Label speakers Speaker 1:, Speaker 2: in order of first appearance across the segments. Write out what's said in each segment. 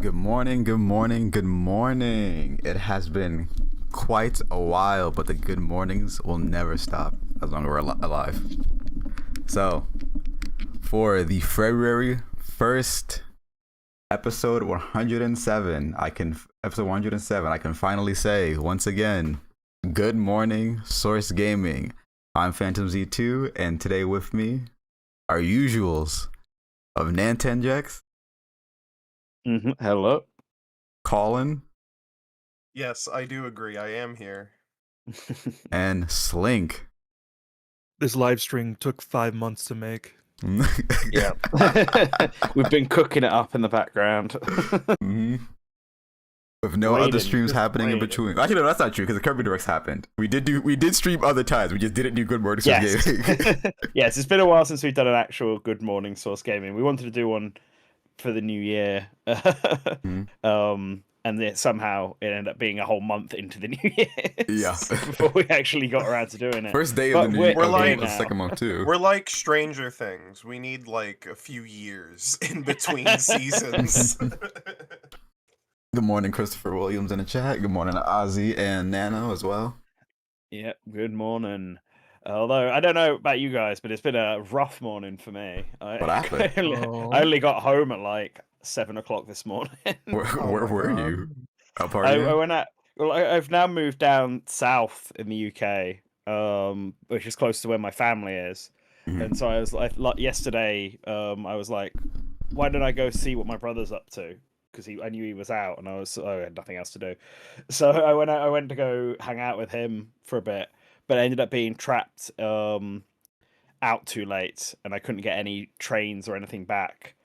Speaker 1: Good morning, good morning, good morning. It has been quite a while, but the good mornings will never stop as long as we're alive. So, for the February 1st episode 107, episode 107, I can finally say once again, good morning, Source Gaming. I'm Phantom Z2, and today with me are usuals of Nantenjex,
Speaker 2: Hello.
Speaker 1: Colin,
Speaker 3: Yes, I do agree. I am here.
Speaker 1: and Slink.
Speaker 4: This live stream took 5 months to make.
Speaker 2: Yeah. We've been cooking it up in the background.
Speaker 1: Mhm. With no
Speaker 2: Waiting,
Speaker 1: other streams
Speaker 2: just
Speaker 1: happening in
Speaker 2: waiting.
Speaker 1: between. Actually, no, that's not true because the Kirby Directs happened. We did stream other times. We just didn't do Good Morning Source
Speaker 2: Yes.
Speaker 1: Gaming.
Speaker 2: Yes, it's been a while since we've done an actual Good Morning Source Gaming. We wanted to do one for the new year. And then somehow it ended up being a whole month into the new year.
Speaker 1: Yeah.
Speaker 2: Before we actually got around to doing it.
Speaker 1: First day
Speaker 2: But
Speaker 1: of the new
Speaker 2: we're
Speaker 3: We're like-
Speaker 1: the second month too.
Speaker 3: We're like Stranger Things. We need like a few years in between seasons.
Speaker 1: Good morning, Christopher Williams in the chat. Good morning to Ozzy and Nano as well.
Speaker 2: Yep, good morning. Although I don't know about you guys, but it's been a rough morning for me.
Speaker 1: What happened?
Speaker 2: I only got home at like 7 o'clock this morning.
Speaker 1: Where
Speaker 3: Oh my
Speaker 1: were
Speaker 3: God.
Speaker 1: you? How
Speaker 2: I
Speaker 1: partying?
Speaker 2: went out. Well, I've now moved down south in the UK, which is close to where my family is.
Speaker 1: Mhm.
Speaker 2: And so I was like yesterday, I was like, why don't I go see what my brother's up to? Because I knew he was out, and I had nothing else to do. So I went to go hang out with him for a bit, but I ended up being trapped out too late, and I couldn't get any trains or anything back.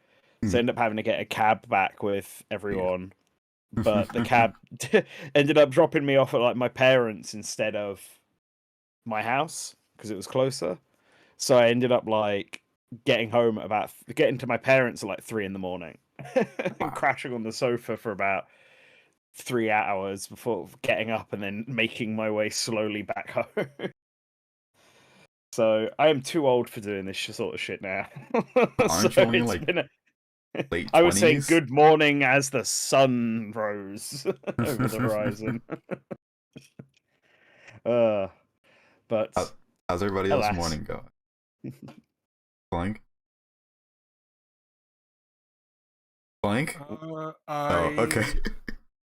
Speaker 2: So I ended up having to get a cab back with everyone. But the cab ended up dropping me off at like my parents instead of my house because it was closer. So I ended up like getting to my parents at like 3 in the morning and crashing on the sofa for about 3 hours before getting up and then making my way slowly back home. So I am too old for doing this sort of shit now.
Speaker 1: Aren't you only, like,
Speaker 2: been
Speaker 1: Late 20s?
Speaker 2: I was saying good morning as the sun rose over the horizon. But
Speaker 1: How's everybody else's
Speaker 2: Alas.
Speaker 1: morning going? Blank? Blank?
Speaker 4: I
Speaker 1: Oh, okay.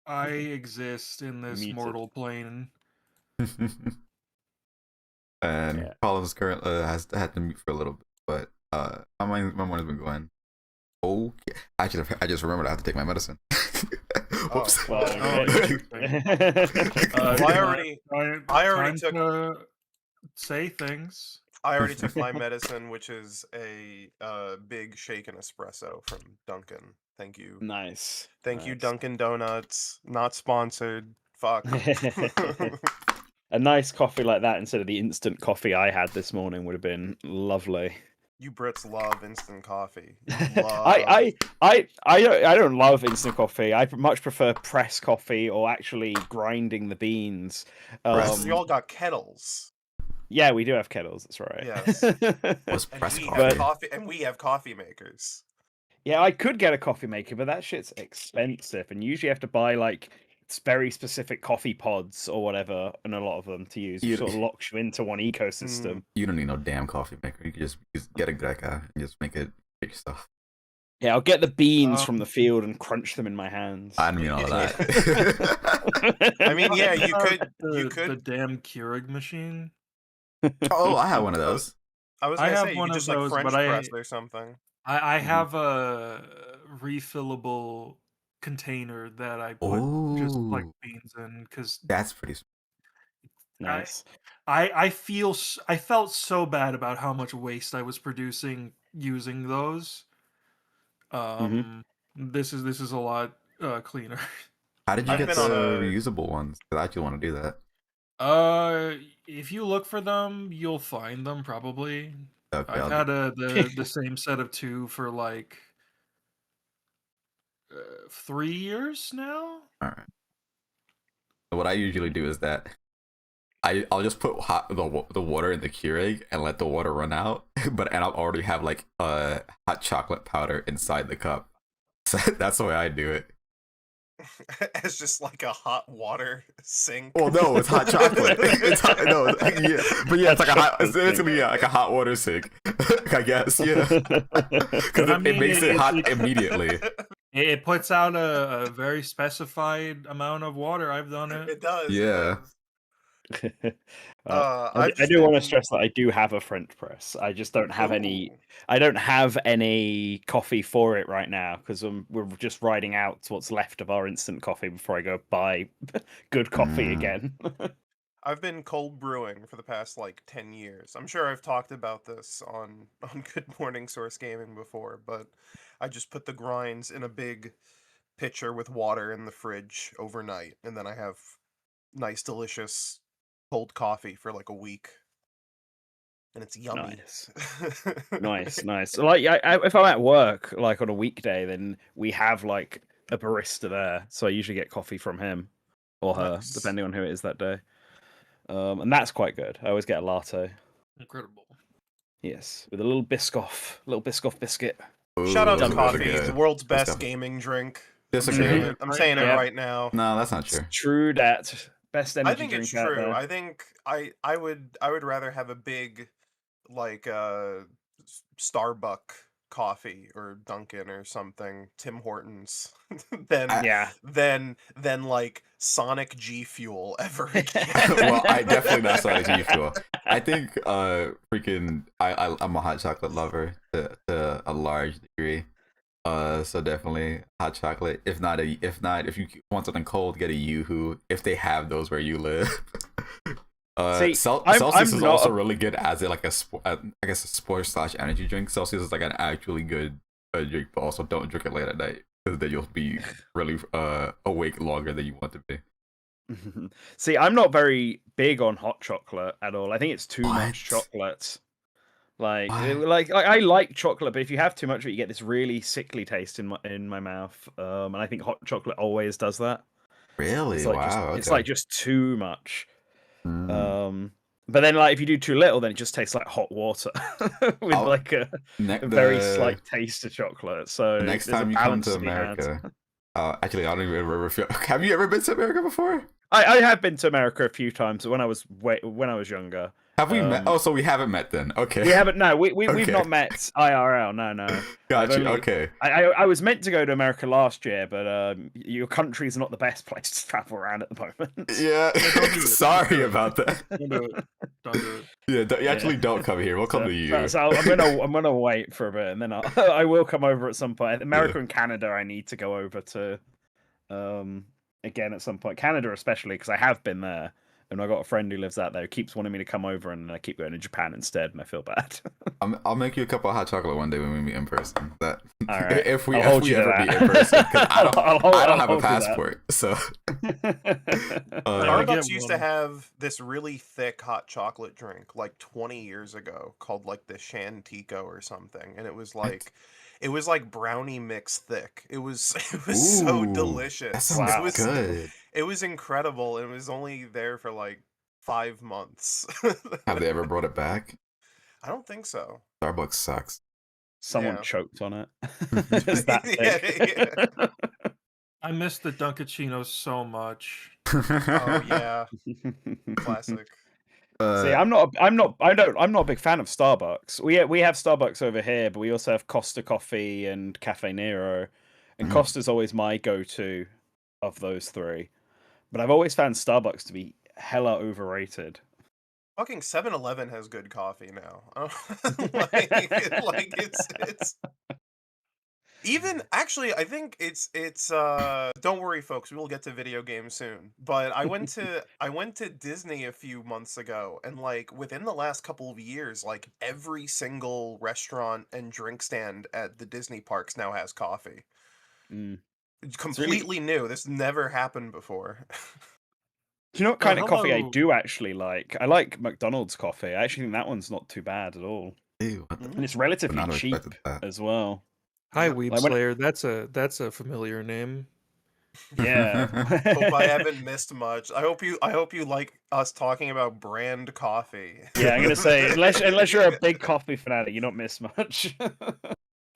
Speaker 4: I exist in this
Speaker 2: Muted.
Speaker 4: mortal plane.
Speaker 1: And
Speaker 2: Yeah.
Speaker 1: Colin's currently has had to mute for a little bit, but my morning's been going. Okay. Actually, I just remembered I have to take my medicine. Whoops.
Speaker 2: well,
Speaker 3: Well, I already
Speaker 4: Time
Speaker 3: took-
Speaker 4: to say things.
Speaker 3: I already took my medicine, which is a big shaken espresso from Dunkin'. Thank you.
Speaker 2: nice.
Speaker 3: Thank you,
Speaker 2: nice.
Speaker 3: Dunkin' Donuts. Not sponsored. Fuck.
Speaker 2: A nice coffee like that instead of the instant coffee I had this morning would have been lovely.
Speaker 3: You Brits love instant coffee. You love...
Speaker 2: I don't love instant coffee. I much prefer press coffee or actually grinding the beans.
Speaker 1: Press?
Speaker 3: We all got kettles.
Speaker 2: Yeah, we do have kettles. That's right.
Speaker 3: Yes.
Speaker 1: What's
Speaker 3: And
Speaker 1: press
Speaker 3: we
Speaker 1: coffee?
Speaker 3: have coffee, and we have coffee makers.
Speaker 2: Yeah, I could get a coffee maker, but that shit's expensive, and usually you have to buy like very specific coffee pods or whatever, and a lot of them to use,
Speaker 1: You-
Speaker 2: which sort of locks you into one ecosystem.
Speaker 1: You don't need no damn coffee maker. You can just get a Greca and just make your stuff.
Speaker 2: Yeah, I'll get the beans
Speaker 4: Um,
Speaker 2: from the field and crunch them in my hands.
Speaker 1: I didn't mean all of that.
Speaker 3: I mean, yeah, you
Speaker 4: About
Speaker 3: could. You
Speaker 4: the
Speaker 3: could.
Speaker 4: damn Keurig machine.
Speaker 1: Oh, I have one of those.
Speaker 3: I was
Speaker 4: I
Speaker 3: gonna
Speaker 4: have
Speaker 3: say you
Speaker 4: one
Speaker 3: could
Speaker 4: of
Speaker 3: just like
Speaker 4: those,
Speaker 3: French
Speaker 4: but I-
Speaker 3: press or something.
Speaker 4: I
Speaker 1: Mhm.
Speaker 4: have a refillable container that I put just like
Speaker 1: Oh,
Speaker 4: beans in because
Speaker 1: that's pretty.
Speaker 2: Nice.
Speaker 4: I felt so bad about how much waste I was producing using those. This is a lot cleaner.
Speaker 1: How did you
Speaker 3: I've
Speaker 1: get
Speaker 3: been
Speaker 1: the
Speaker 3: on a-
Speaker 1: reusable ones? 'Cause I actually want to do that.
Speaker 4: If you look for them, you'll find them probably.
Speaker 1: Okay,
Speaker 4: I've had the same set of 2 for like 3 years now.
Speaker 1: all right. So what I usually do is that I'll just put the water in the Keurig and let the water run out, and I'll already have like hot chocolate powder inside the cup. So that's the way I do it.
Speaker 3: as just like a hot water sink.
Speaker 1: Well, no, it's hot chocolate. It's hot, no, yeah, but yeah, it's like a hot. It's
Speaker 2: Chocolate
Speaker 1: basically yeah, like a hot water sink. I guess yeah, because
Speaker 4: I
Speaker 1: it
Speaker 4: mean,
Speaker 1: makes it hot
Speaker 4: it-
Speaker 1: immediately.
Speaker 4: It puts out a very specified amount of water. I've done it.
Speaker 3: It does. it
Speaker 1: Yeah.
Speaker 3: does.
Speaker 2: I
Speaker 3: I've just
Speaker 2: do want to
Speaker 3: been-
Speaker 2: stress that I do have a French press. I just don't have any.
Speaker 3: Ooh.
Speaker 2: I don't have any coffee for it right now because we're just riding out what's left of our instant coffee before I go buy good coffee
Speaker 1: Mm.
Speaker 2: again.
Speaker 3: I've been cold brewing for the past like 10 years. I'm sure I've talked about this on Good Morning Source Gaming before, but I just put the grinds in a big pitcher with water in the fridge overnight, and then I have nice, delicious cold coffee for like a week, and it's yummy.
Speaker 2: Nice. Like, if I'm at work, like on a weekday, then we have like a barista there, so I usually get coffee from him or her,
Speaker 3: Nice.
Speaker 2: depending on who it is that day. And that's quite good. I always get a latte.
Speaker 4: Incredible.
Speaker 2: Yes, with a little Biscoff biscuit.
Speaker 3: Shout out
Speaker 1: Ooh,
Speaker 3: to
Speaker 1: those are
Speaker 3: coffee,
Speaker 1: good.
Speaker 3: the world's
Speaker 1: Let's
Speaker 3: best
Speaker 1: go.
Speaker 3: gaming drink.
Speaker 1: Disagree.
Speaker 2: Mhm.
Speaker 3: I'm saying it
Speaker 2: Yeah.
Speaker 3: right now.
Speaker 1: No, that's not true.
Speaker 2: It's true that best energy
Speaker 3: I think
Speaker 2: drink
Speaker 3: it's
Speaker 2: out
Speaker 3: true.
Speaker 2: there.
Speaker 3: I think I would rather have a big like Starbucks coffee or Dunkin' or something, Tim Hortons, than
Speaker 2: Yeah.
Speaker 3: than like Sonic G Fuel ever again.
Speaker 1: Well, I definitely not Sonic G Fuel. I think freaking I'm a hot chocolate lover to a large degree. So definitely hot chocolate. If you want something cold, get a Yoo-hoo if they have those where you live.
Speaker 2: See,
Speaker 1: Celsius
Speaker 2: I'm
Speaker 1: is
Speaker 2: not
Speaker 1: also
Speaker 2: a-
Speaker 1: really good as I guess a sports / energy drink. Celsius is like an actually good drink, but also don't drink it late at night because then you'll be really awake longer than you want to be.
Speaker 2: See, I'm not very big on hot chocolate at all. I think it's too much
Speaker 1: What?
Speaker 2: chocolate. Like,
Speaker 1: What?
Speaker 2: I like chocolate, but if you have too much of it, you get this really sickly taste in my mouth. And I think hot chocolate always does that.
Speaker 1: Really?
Speaker 2: It's like
Speaker 1: Wow.
Speaker 2: it's
Speaker 1: okay.
Speaker 2: like just too much.
Speaker 1: Mm.
Speaker 2: But then like if you do too little, then it just tastes like hot water with
Speaker 1: I'll-
Speaker 2: like a very slight taste of chocolate. So
Speaker 1: The next
Speaker 2: there's a
Speaker 1: time you come
Speaker 2: balance
Speaker 1: to
Speaker 2: be had.
Speaker 1: America, actually, I don't even remember if have you ever been to America before?
Speaker 2: I have been to America a few times when I was younger.
Speaker 1: Have we met? Oh, so we haven't met then. Okay.
Speaker 2: We haven't. No, we've
Speaker 1: Okay.
Speaker 2: not met IRL. No.
Speaker 1: Got
Speaker 2: I've
Speaker 1: you.
Speaker 2: only-
Speaker 1: Okay.
Speaker 2: I was meant to go to America last year, but your country's not the best place to travel around at the moment.
Speaker 1: Yeah.
Speaker 4: don't do it.
Speaker 1: Sorry about that.
Speaker 4: Don't do it. Don't do it.
Speaker 1: Yeah. You actually don't come here. We'll come to you.
Speaker 2: So I'm gonna wait for a bit, and then I will come over at some point. America and Canada, I need to go over to, again at some point. Canada especially because I have been there, and I got a friend who lives out there who keeps wanting me to come over, and I keep going to Japan instead, and I feel bad.
Speaker 1: I'll make you a cup of hot chocolate one day when we meet in person. That
Speaker 2: All right.
Speaker 1: if we
Speaker 2: I'll hold
Speaker 1: if we
Speaker 2: you to
Speaker 1: ever
Speaker 2: that.
Speaker 1: meet in person, because I don't
Speaker 2: I'll
Speaker 1: have a
Speaker 2: hold you to that.
Speaker 1: passport, so.
Speaker 4: I'll get
Speaker 3: Starbucks used to
Speaker 4: one.
Speaker 3: have this really thick hot chocolate drink like 20 years ago called like the Shantico or something, and it was like brownie mix thick. It was so
Speaker 1: Ooh,
Speaker 3: delicious.
Speaker 1: That sounds
Speaker 2: Wow.
Speaker 3: It was
Speaker 1: good.
Speaker 3: it was incredible. It was only there for like 5 months.
Speaker 1: Have they ever brought it back?
Speaker 3: I don't think so.
Speaker 1: Starbucks sucks.
Speaker 2: Someone
Speaker 3: Yeah.
Speaker 2: choked on it. It's that thick.
Speaker 4: I miss the Dunkachinos so much.
Speaker 3: Oh yeah, classic.
Speaker 2: See, I'm not a big fan of Starbucks. We have Starbucks over here, but we also have Costa Coffee and Cafe Nero, and
Speaker 1: Mhm.
Speaker 2: Costa's always my go-to of those three. But I've always found Starbucks to be hella overrated.
Speaker 3: Fucking 7-Eleven has good coffee now. like it's even actually I think it's don't worry folks, we will get to video games soon. But I went to Disney a few months ago, and like within the last couple of years, like every single restaurant and drink stand at the Disney parks now has coffee.
Speaker 2: Mm.
Speaker 3: It's completely new. This never happened before.
Speaker 2: Do you know what kind of coffee I
Speaker 4: hello.
Speaker 2: do actually like? I like McDonald's coffee. I actually think that one's not too bad at all,
Speaker 1: Ew, what the-
Speaker 2: and it's
Speaker 1: would
Speaker 2: relatively
Speaker 1: not have
Speaker 2: cheap
Speaker 1: expected that.
Speaker 2: as well.
Speaker 5: Hi,
Speaker 3: Yeah.
Speaker 5: Weeb
Speaker 2: Like when-
Speaker 5: Slayer. That's a familiar name.
Speaker 2: Yeah.
Speaker 3: Hope I haven't missed much. I hope you like us talking about brand coffee.
Speaker 2: Yeah, I'm gonna say unless you're a big coffee fanatic, you don't miss much.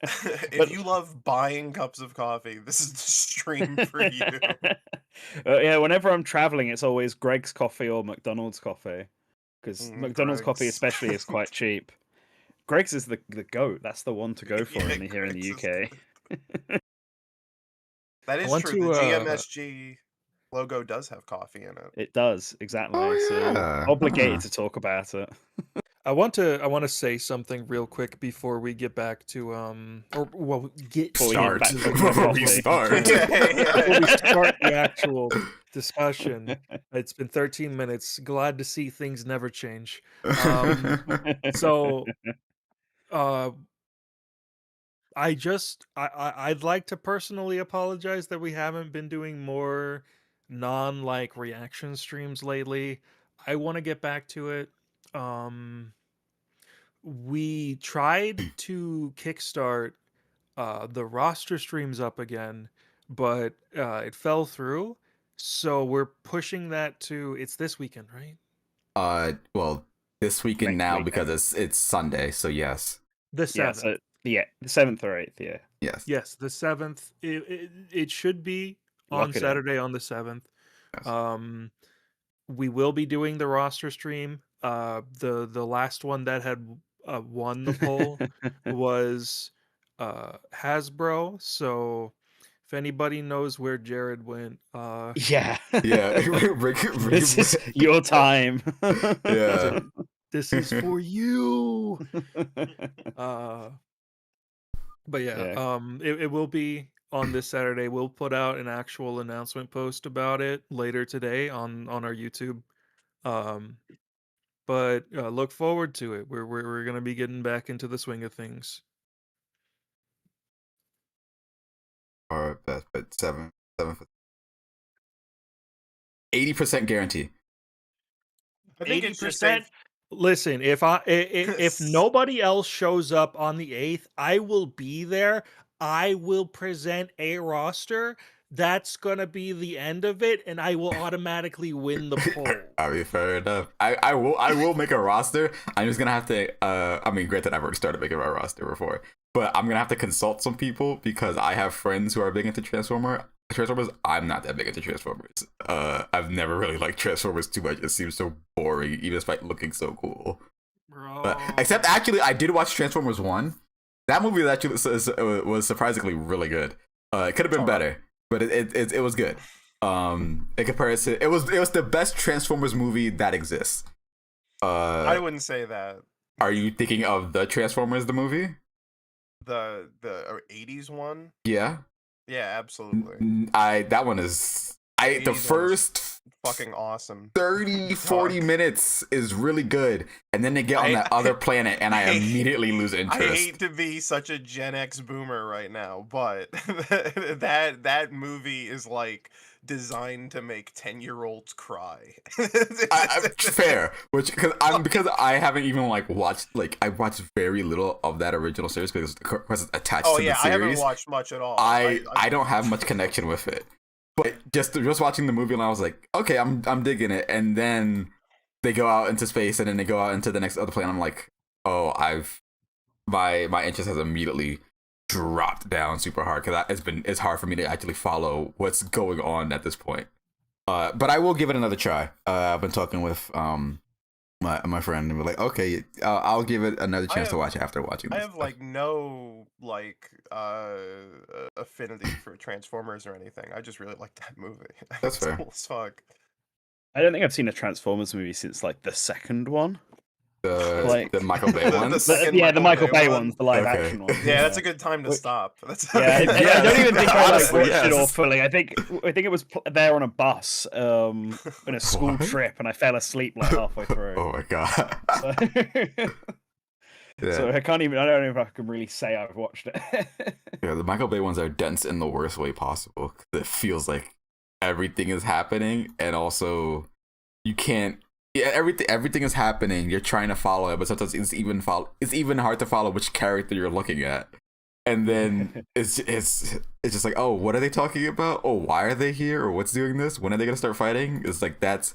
Speaker 3: If you love buying cups of coffee, this is the stream for you.
Speaker 2: Yeah, whenever I'm traveling, it's always Greg's coffee or McDonald's coffee, because McDonald's coffee
Speaker 3: Greg's.
Speaker 2: especially is quite cheap. Greg's is the goat. That's the one to go for
Speaker 3: Yeah,
Speaker 2: here in the
Speaker 3: Greg's is
Speaker 2: UK.
Speaker 3: That
Speaker 5: I
Speaker 3: is
Speaker 5: want
Speaker 3: true.
Speaker 5: to,
Speaker 3: The GMSG logo does have coffee in it.
Speaker 2: It does, exactly.
Speaker 1: Oh,
Speaker 2: So
Speaker 1: yeah.
Speaker 2: obligated
Speaker 1: Huh.
Speaker 2: to talk about it.
Speaker 5: I want to say something real quick before we get back to get
Speaker 2: Before we get
Speaker 1: Start.
Speaker 2: back to the
Speaker 1: Before we
Speaker 2: coffee.
Speaker 1: start.
Speaker 3: Yeah,
Speaker 5: before we
Speaker 3: yeah.
Speaker 5: start the actual discussion. It's been 13 minutes. Glad to see things never change. So uh I'd like to personally apologize that we haven't been doing more non reaction streams lately. I want to get back to it. We tried to kickstart the roster streams up again, but it fell through. So we're pushing that to it's this weekend, right?
Speaker 1: Well, this weekend
Speaker 2: Next
Speaker 1: now
Speaker 2: weekend.
Speaker 1: because it's Sunday, so yes.
Speaker 5: The
Speaker 2: Yeah,
Speaker 5: 7th.
Speaker 2: so the 7th or 8th, yeah.
Speaker 1: Yes.
Speaker 5: Yes, the 7th. It should be on
Speaker 2: Lock it in.
Speaker 5: Saturday on the 7th.
Speaker 1: Yes.
Speaker 5: We will be doing the roster stream. The last one that had won the poll was Hasbro. So if anybody knows where Jared went,
Speaker 2: Yeah.
Speaker 1: Yeah.
Speaker 2: This is your time.
Speaker 1: Yeah.
Speaker 5: this is for you. But yeah, it will be on this Saturday. We'll put out an actual announcement post about it later today on our YouTube. But look forward to it. We're gonna be getting back into the swing of things.
Speaker 1: Or but 80% guarantee.
Speaker 3: I think it's just
Speaker 5: 80%. Listen, if nobody else shows up on the 8th, I will be there. I will present a roster. That's gonna be the end of it, and I will automatically win the poll.
Speaker 1: I mean, fair enough. I will make a roster. I'm just gonna have to. I mean, granted, I've already started making my roster before, but I'm gonna have to consult some people because I have friends who are big into Transformers. I'm not that big into Transformers. I've never really liked Transformers too much. It seems so boring, even despite looking so cool.
Speaker 5: Bro.
Speaker 1: But except actually, I did watch Transformers 1. That movie was surprisingly really good. It could have been better, but it was good. In comparison, it was the best Transformers movie that exists.
Speaker 3: I wouldn't say that.
Speaker 1: Are you thinking of the Transformers the movie?
Speaker 3: The 80s one?
Speaker 1: Yeah.
Speaker 3: Yeah, absolutely.
Speaker 1: That one is the
Speaker 3: 80s one is
Speaker 1: first
Speaker 3: fucking awesome.
Speaker 1: 30-40 minutes is really good, and then they get on that other planet and I immediately lose
Speaker 3: I
Speaker 1: interest.
Speaker 3: hate to be such a Gen X boomer right now, but that movie is like designed to make 10-year-olds cry.
Speaker 1: Fair, because I haven't even watched I watched very little of that original series because it's attached to the series.
Speaker 3: I haven't watched much at all.
Speaker 1: I don't have much connection with it, but just watching the movie and I was like, okay, I'm digging it, and then they go out into space and then they go out into the next other planet. I'm like, oh, my interest has immediately dropped down super hard because it's hard for me to actually follow what's going on at this point. But I will give it another try. I've been talking with my friend and we're like, okay, I'll give it another chance to watch after watching this.
Speaker 3: I have no affinity for Transformers or anything. I just really like that movie.
Speaker 1: That's
Speaker 3: It's
Speaker 1: fair.
Speaker 3: cool as fuck.
Speaker 2: I don't think I've seen a Transformers movie since the second one.
Speaker 1: The Michael Bay
Speaker 3: The
Speaker 1: ones.
Speaker 3: second
Speaker 2: The Michael Bay
Speaker 3: one.
Speaker 2: ones, the live
Speaker 1: Okay.
Speaker 2: action ones.
Speaker 3: Yeah, that's a good time to stop. That's
Speaker 2: Yeah, I don't even think I
Speaker 1: honestly,
Speaker 2: watched it all
Speaker 1: yes.
Speaker 2: fully. I think it was there on a bus in a school
Speaker 1: What?
Speaker 2: trip, and I fell asleep halfway through.
Speaker 1: Oh my god.
Speaker 2: So,
Speaker 1: Yeah.
Speaker 2: so I don't know if I can really say I've watched it.
Speaker 1: Yeah, the Michael Bay ones are dense in the worst way possible. It feels like everything is happening, and also you can't. Yeah, everything is happening. You're trying to follow it, but sometimes it's even hard to follow which character you're looking at. and then it's just like, oh, what are they talking about? Oh, why are they here? Or what's doing this? When are they gonna start fighting? It's like that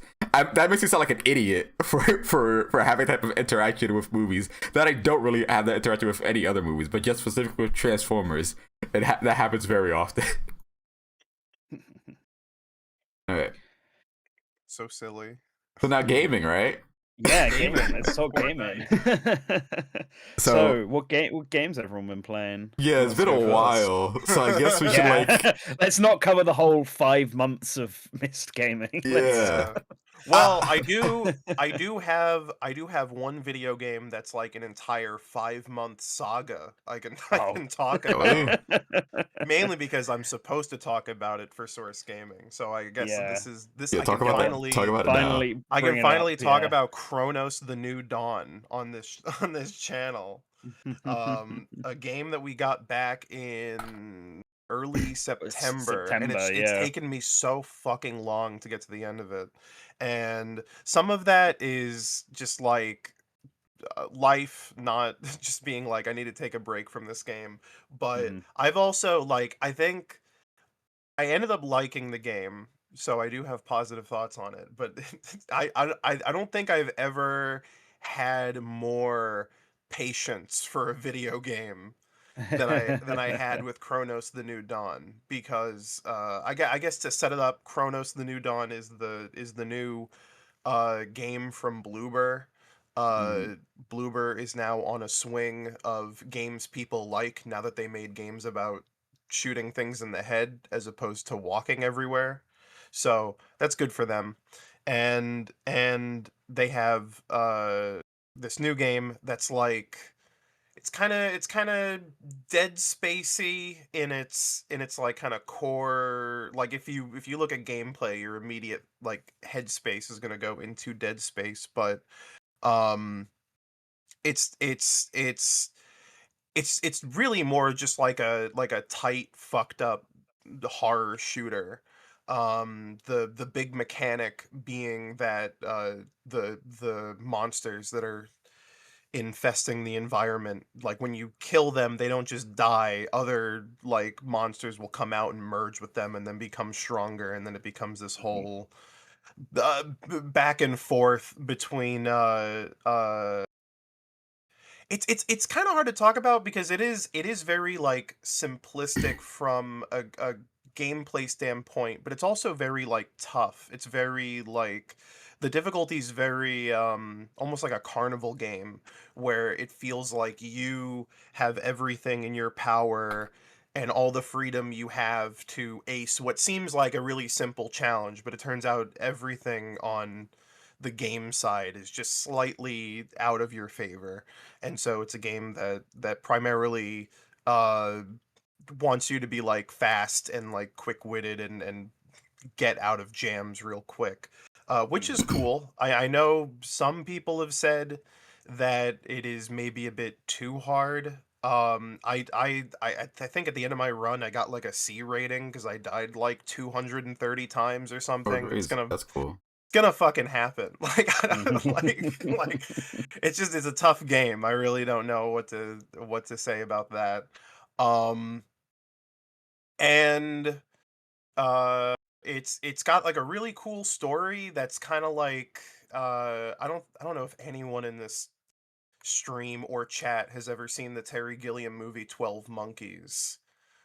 Speaker 1: makes me sound like an idiot for having that type of interaction with movies that I don't really have that interaction with any other movies, but just specifically with Transformers, that happens very often. All right,
Speaker 3: So silly.
Speaker 1: so now gaming, right?
Speaker 2: Yeah, gaming. Let's talk gaming. So, what games everyone been playing?
Speaker 1: Yeah,
Speaker 2: Who
Speaker 1: it's
Speaker 2: wants to
Speaker 1: been a
Speaker 2: go first?
Speaker 1: while, so I guess we should
Speaker 2: Yeah, let's not cover the whole 5 months of missed gaming.
Speaker 1: Yeah.
Speaker 3: Well, I do have one video game that's like an entire 5-month saga I can talk about. Mainly because I'm supposed to talk about it for Source Gaming. So I guess
Speaker 2: Yeah.
Speaker 3: this
Speaker 1: Yeah,
Speaker 3: I
Speaker 1: talk
Speaker 3: can
Speaker 1: about
Speaker 3: finally
Speaker 1: that. Talk about it now.
Speaker 2: Finally,
Speaker 3: I
Speaker 2: bring
Speaker 3: can
Speaker 2: it
Speaker 3: finally
Speaker 2: up,
Speaker 3: talk
Speaker 2: yeah.
Speaker 3: about Chronos: The New Dawn on this channel. A game that we got back in early September, and it's
Speaker 2: yeah.
Speaker 3: taken me so fucking long to get to the end of it. And some of that is just like life, not just being like I need to take a break from this game. But
Speaker 2: Mhm.
Speaker 3: I've also like I think I ended up liking the game, so I do have positive thoughts on it. But I don't think I've ever had more patience for a video game than I had with Chronos: The New Dawn, because I guess to set it up, Chronos: The New Dawn is the new game from Bloober. Bloober is now on a swing of games people like now that they made games about shooting things in the head as opposed to walking everywhere. So that's good for them. And they have this new game that's like it's kind of Dead Spacey in its like kind of core. Like if you look at gameplay, your immediate like headspace is going to go into Dead Space, but um it's it's it's it's really more just like a tight fucked up horror shooter. The big mechanic being that the monsters that are infesting the environment, like when you kill them, they don't just die. Other like monsters will come out and merge with them and then become stronger, and then it becomes this whole back and forth between it's kind of hard to talk about because it is very like simplistic from a gameplay standpoint, but it's also very like tough. It's very like the difficulty is very almost like a carnival game where it feels like you have everything in your power and all the freedom you have to ace what seems like a really simple challenge, but it turns out everything on the game side is just slightly out of your favor. And so it's a game that primarily uh wants you to be like fast and like quick-witted and get out of jams real quick, which is cool. I know some people have said that it is maybe a bit too hard. I think at the end of my run I got like a C rating because I died like 230 times or
Speaker 1: Oh,
Speaker 3: something.
Speaker 1: that's cool.
Speaker 3: Gonna fucking happen. Like I don't like it's a tough game. I really don't know what to say about that. Um and it's got like a really cool story that's kind of like I don't know if anyone in this stream or chat has ever seen the Terry Gilliam movie 12 Monkeys.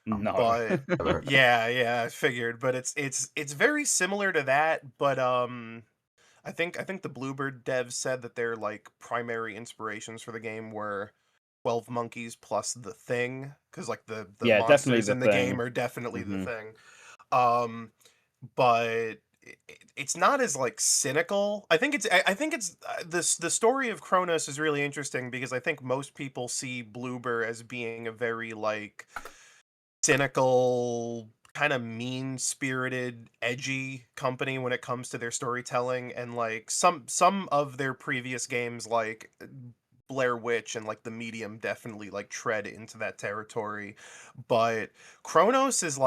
Speaker 2: No.
Speaker 3: But
Speaker 1: Never.
Speaker 3: yeah, I figured, but it's very similar to that, but I think the Bluebird devs said that their like primary inspirations for the game were 12 Monkeys plus The Thing, because like the
Speaker 2: Yeah, definitely
Speaker 3: monsters
Speaker 2: The
Speaker 3: in the game
Speaker 2: Thing.
Speaker 3: are definitely The
Speaker 2: Mhm.
Speaker 3: Thing. Um, but it's not as like cynical. I think it's this the story of Kronos is really interesting because I think most people see Bloober as being a very like cynical, kind of mean-spirited, edgy company when it comes to their storytelling, and like some of their previous games like Blair Witch and like The Medium definitely like tread into that territory. But Chronos is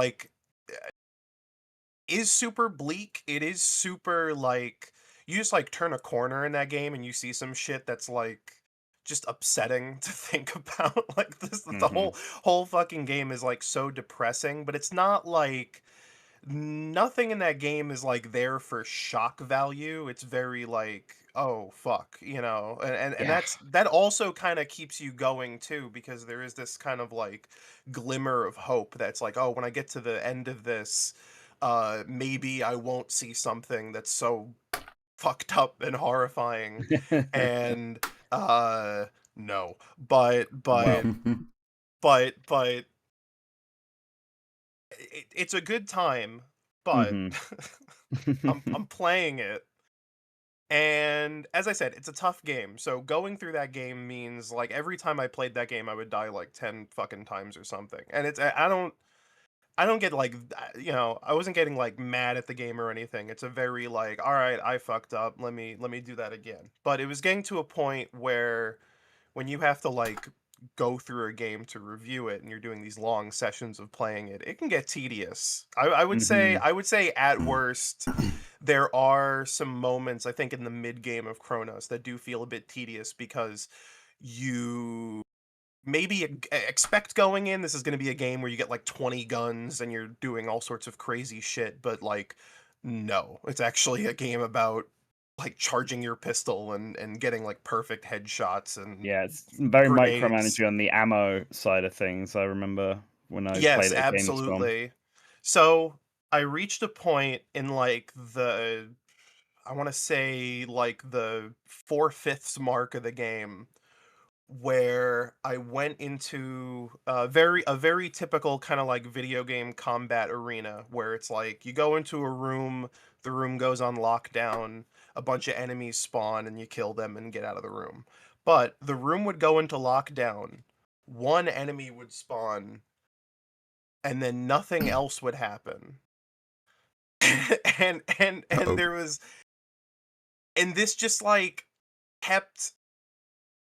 Speaker 3: super bleak. It is super like you just like turn a corner in that game and you see some shit that's like just upsetting to think about. Like this, the
Speaker 2: Mhm.
Speaker 3: whole fucking game is like so depressing, but it's not like nothing in that game is like there for shock value. It's very like, oh fuck, you know, and
Speaker 2: Yeah.
Speaker 3: that also kind of keeps you going too, because there is this kind of like glimmer of hope that's like, oh, when I get to the end of this, maybe I won't see something that's so fucked up and horrifying. And no,
Speaker 2: Well.
Speaker 3: but it's a good time, but
Speaker 2: Mhm.
Speaker 3: I'm playing it, and as I said, it's a tough game. So going through that game means like every time I played that game, I would die like 10 fucking times or something. And it's I don't get like you know, I wasn't getting like mad at the game or anything. It's a very like, all right, I fucked up. Let me do that again. But it was getting to a point where when you have to like go through a game to review it and you're doing these long sessions of playing it, it can get tedious.
Speaker 2: Mhm.
Speaker 3: I would say at worst there are some moments I think in the mid game of Chronos that do feel a bit tedious because you maybe expect going in this is going to be a game where you get like 20 guns and you're doing all sorts of crazy shit, but like no, it's actually a game about like charging your pistol and getting like perfect headshots and
Speaker 2: Yeah, it's very
Speaker 3: grenades.
Speaker 2: micromanaging on the ammo side of things. I remember when I
Speaker 3: Yes,
Speaker 2: played it at Gamescom.
Speaker 3: absolutely. So I reached a point in like I want to say like the 4/5 mark of the game where I went into a very typical kind of like video game combat arena where it's like you go into a room, the room goes on lockdown, a bunch of enemies spawn and you kill them and get out of the room. But the room would go into lockdown, one enemy would spawn, and then nothing else would happen. And
Speaker 1: Uh-oh.
Speaker 3: there was and this just like kept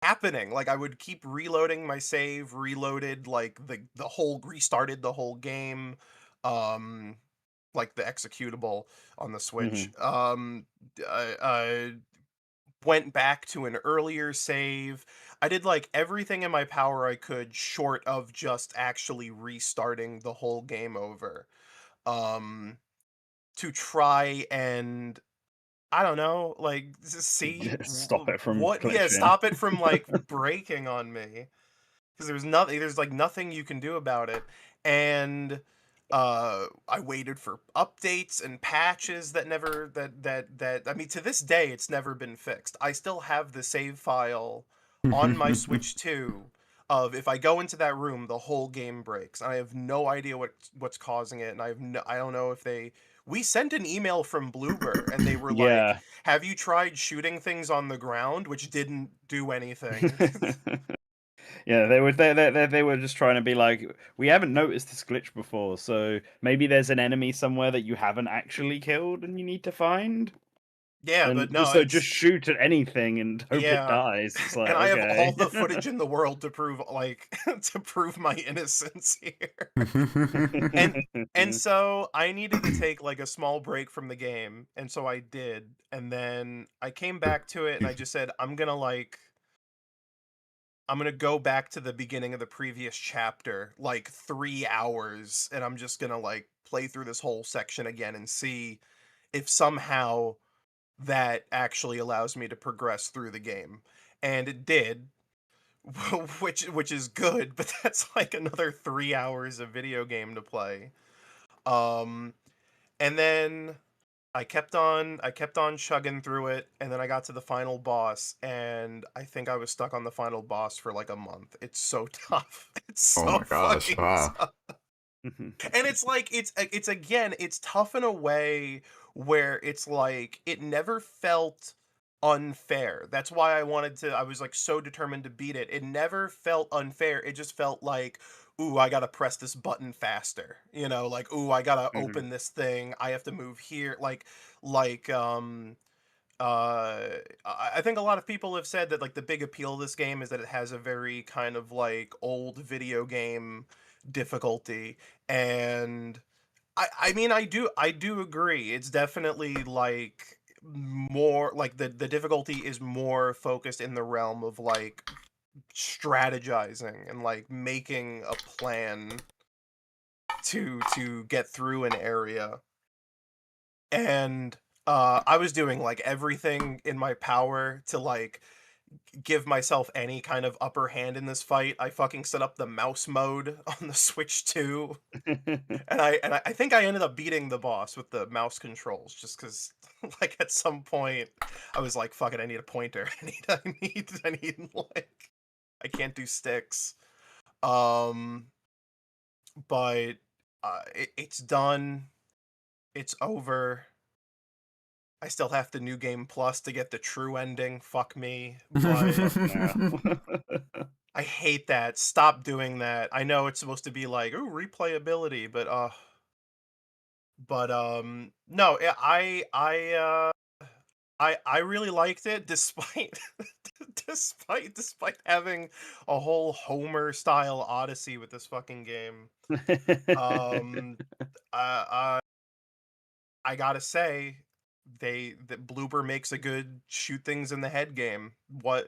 Speaker 3: happening. Like I would keep reloading my save, reloaded like the whole restarted the whole game. Um like the executable on the Switch.
Speaker 2: Mhm.
Speaker 3: I went back to an earlier save. I did like everything in my power I could short of just actually restarting the whole game over. Um to try and I don't know, like see
Speaker 2: Stop it from
Speaker 3: what yeah,
Speaker 2: glitching.
Speaker 3: stop it from like breaking on me because there's like nothing you can do about it. And I waited for updates and patches that never that I mean to this day it's never been fixed. I still have the save file on my Switch 2 of if I go into that room the whole game breaks. I have no idea what's causing it, and I don't know if we sent an email from Bloober and they were like,
Speaker 2: Yeah.
Speaker 3: "Have you tried shooting things on the ground?" which didn't do anything.
Speaker 2: Yeah, they were just trying to be like, we haven't noticed this glitch before, so maybe there's an enemy somewhere that you haven't actually killed and you need to find.
Speaker 3: Yeah,
Speaker 2: And
Speaker 3: but no,
Speaker 2: so just
Speaker 3: it's
Speaker 2: shoot at anything and hope it
Speaker 3: yeah.
Speaker 2: dies. It's like,
Speaker 3: And I have all
Speaker 2: okay.
Speaker 3: the footage in the world to prove like to prove my innocence here. And and so I needed to take like a small break from the game, and so I did. And then I came back to it and I just said I'm going to go back to the beginning of the previous chapter, like 3 hours, and I'm just going to like play through this whole section again and see if somehow that actually allows me to progress through the game. And it did, which is good, but that's like another 3 hours of video game to play. Um and then I kept on chugging through it, and then I got to the final boss, and I think I was stuck on the final boss for like a month. It's so tough. It's
Speaker 1: Oh
Speaker 3: so
Speaker 1: my gosh!
Speaker 3: fucking
Speaker 1: Wow.
Speaker 3: tough. And it's like it's again, it's tough in a way where it's like it never felt unfair. That's why I was like so determined to beat it. It never felt unfair. It just felt like, ooh, I gotta press this button faster. You know, like, ooh, I gotta
Speaker 2: Mhm.
Speaker 3: open this thing. I have to move here. Like uh I think a lot of people have said that like the big appeal of this game is that it has a very kind of like old video game difficulty. And I mean I do agree. It's definitely like more like the difficulty is more focused in the realm of like strategizing and like making a plan to get through an area. And I was doing like everything in my power to like give myself any kind of upper hand in this fight. I fucking set up the mouse mode on the Switch 2, and I think I ended up beating the boss with the mouse controls just because like at some point I was like, fuck it, I need a pointer. I need like I can't do sticks. But it's done. It's over. I still have the New Game Plus to get the true ending. Fuck me. But I hate that. Stop doing that. I know it's supposed to be like, ooh, replayability, but no, I really liked it despite despite having a whole Homer style odyssey with this fucking game. I gotta say, that Bloober makes a good shoot things in the head game. What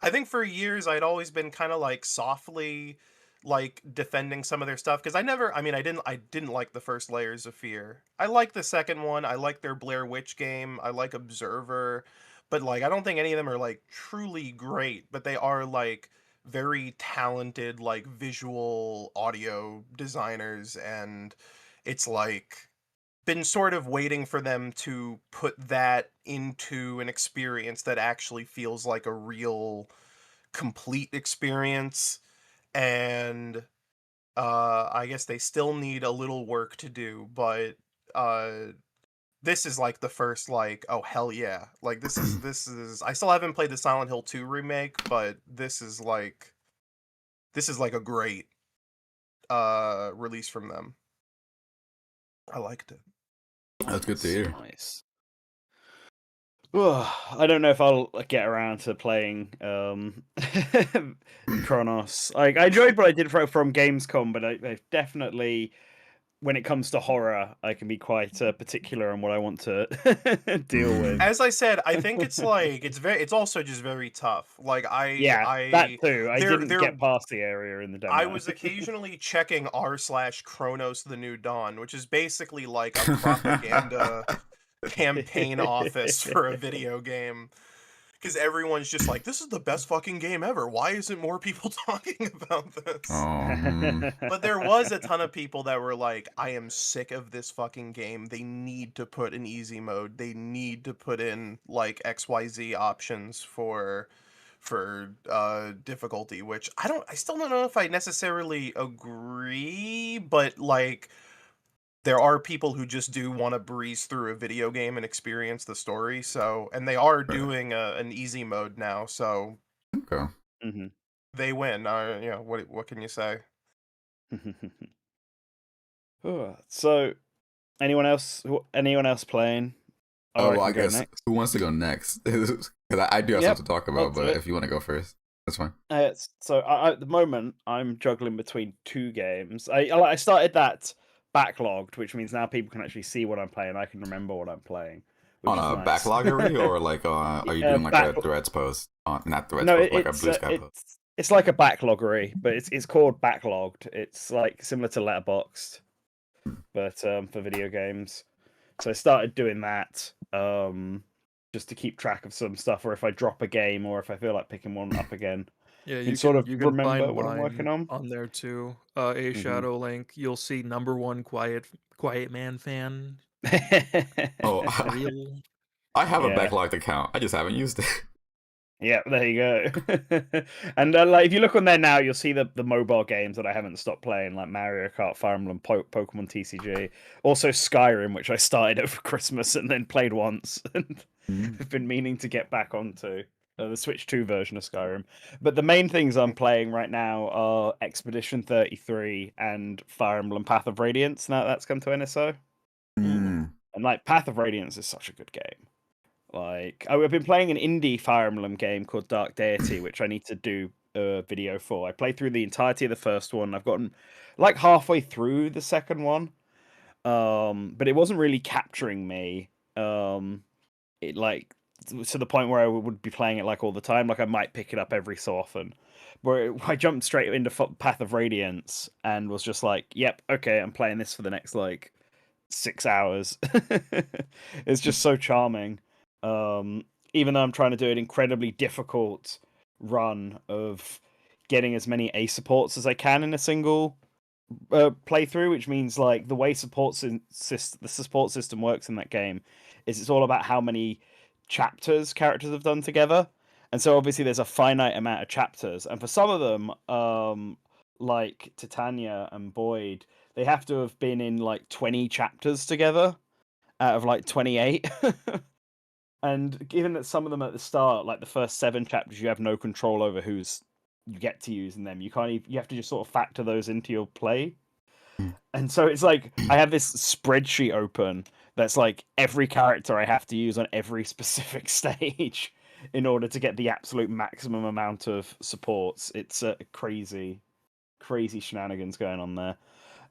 Speaker 3: I think for years I'd always been kind of like softly like defending some of their stuff because I didn't like the first Layers of Fear. I like the second one. I like their Blair Witch game. I like Observer, but like I don't think any of them are like truly great, but they are like very talented like visual audio designers, and it's like been sort of waiting for them to put that into an experience that actually feels like a real complete experience. And I guess they still need a little work to do, but this is like the first like, oh hell yeah, like this is I still haven't played the Silent Hill 2 remake, but this is like a great release from them. I liked it.
Speaker 1: That's good to hear.
Speaker 2: Nice. I don't know if I'll get around to playing Chronos. Like I enjoyed what I did from Gamescom, but I've definitely, when it comes to horror, I can be quite particular on what I want to deal with.
Speaker 3: As I said, I think it's like it's also just very tough. Like
Speaker 2: that too. I didn't
Speaker 3: there-
Speaker 2: get past the area in the demo.
Speaker 3: I was occasionally checking r/Chronos the New Dawn, which is basically like a propaganda campaign office for a video game. Because everyone's just like, this is the best fucking game ever. Why isn't more people talking about this? But there was a ton of people that were like, I am sick of this fucking game. They need to put an easy mode. They need to put in like XYZ options for difficulty, which I still don't know if I necessarily agree, but like there are people who just do want to breeze through a video game and experience the story. So, and they are doing an easy mode now. So,
Speaker 1: Okay.
Speaker 3: they win. You know, what can you say?
Speaker 2: So, anyone else playing?
Speaker 1: Oh, well, I guess next. Who wants to go next? Because I do have something to talk about, but if you want to go first, that's fine.
Speaker 2: So, at the moment, I'm juggling between two games. I started that backlogged, which means now people can actually see what I'm playing. I can remember what I'm playing.
Speaker 1: On a nice. Backloggery, or like are you doing like a Threads post? Not Threads post, like a Blue Sky post.
Speaker 2: It's like a backloggery, but it's called backlogged. It's like similar to Letterboxd, but for video games. So I started doing that just to keep track of some stuff, or if I drop a game, or if I feel like picking one up again.
Speaker 5: Yeah,
Speaker 2: you can remember what I'm working on
Speaker 5: there too. A Shadow Link. You'll see #1 Quiet Man fan.
Speaker 1: Oh, I have a backlogged account. I just haven't used it.
Speaker 2: Yeah, there you go. And like if you look on there now, you'll see the mobile games that I haven't stopped playing, like Mario Kart, Fire Emblem, Pokemon TCG, also Skyrim, which I started over Christmas and then played once, and I've been meaning to get back onto the Switch 2 version of Skyrim. But the main things I'm playing right now are Expedition 33 and Fire Emblem Path of Radiance. Now that's come to NSO. And like Path of Radiance is such a good game. Like I've been playing an indie Fire Emblem game called Dark Deity, which I need to do a video for. I played through the entirety of the first one. I've gotten like halfway through the second one. but it wasn't really capturing me. It like to the point where I would be playing it like all the time. Like I might pick it up every so often. Where I jumped straight into Path of Radiance and was just like, "Yep, okay, I'm playing this for the next like 6 hours." It's just so charming. Even though I'm trying to do an incredibly difficult run of getting as many A supports as I can in a single playthrough, which means like the way the support system works in that game is it's all about how many chapters characters have done together, and so obviously there's a finite amount of chapters, and for some of them, like Titania and Boyd, they have to have been in like 20 chapters together out of like 28. And given that some of them at the start, like the first 7 chapters, you have no control over who's you get to use in them. You can't even, you have to just sort of factor those into your play. And so it's like I have this spreadsheet open that's like every character I have to use on every specific stage in order to get the absolute maximum amount of supports. It's crazy shenanigans going on there.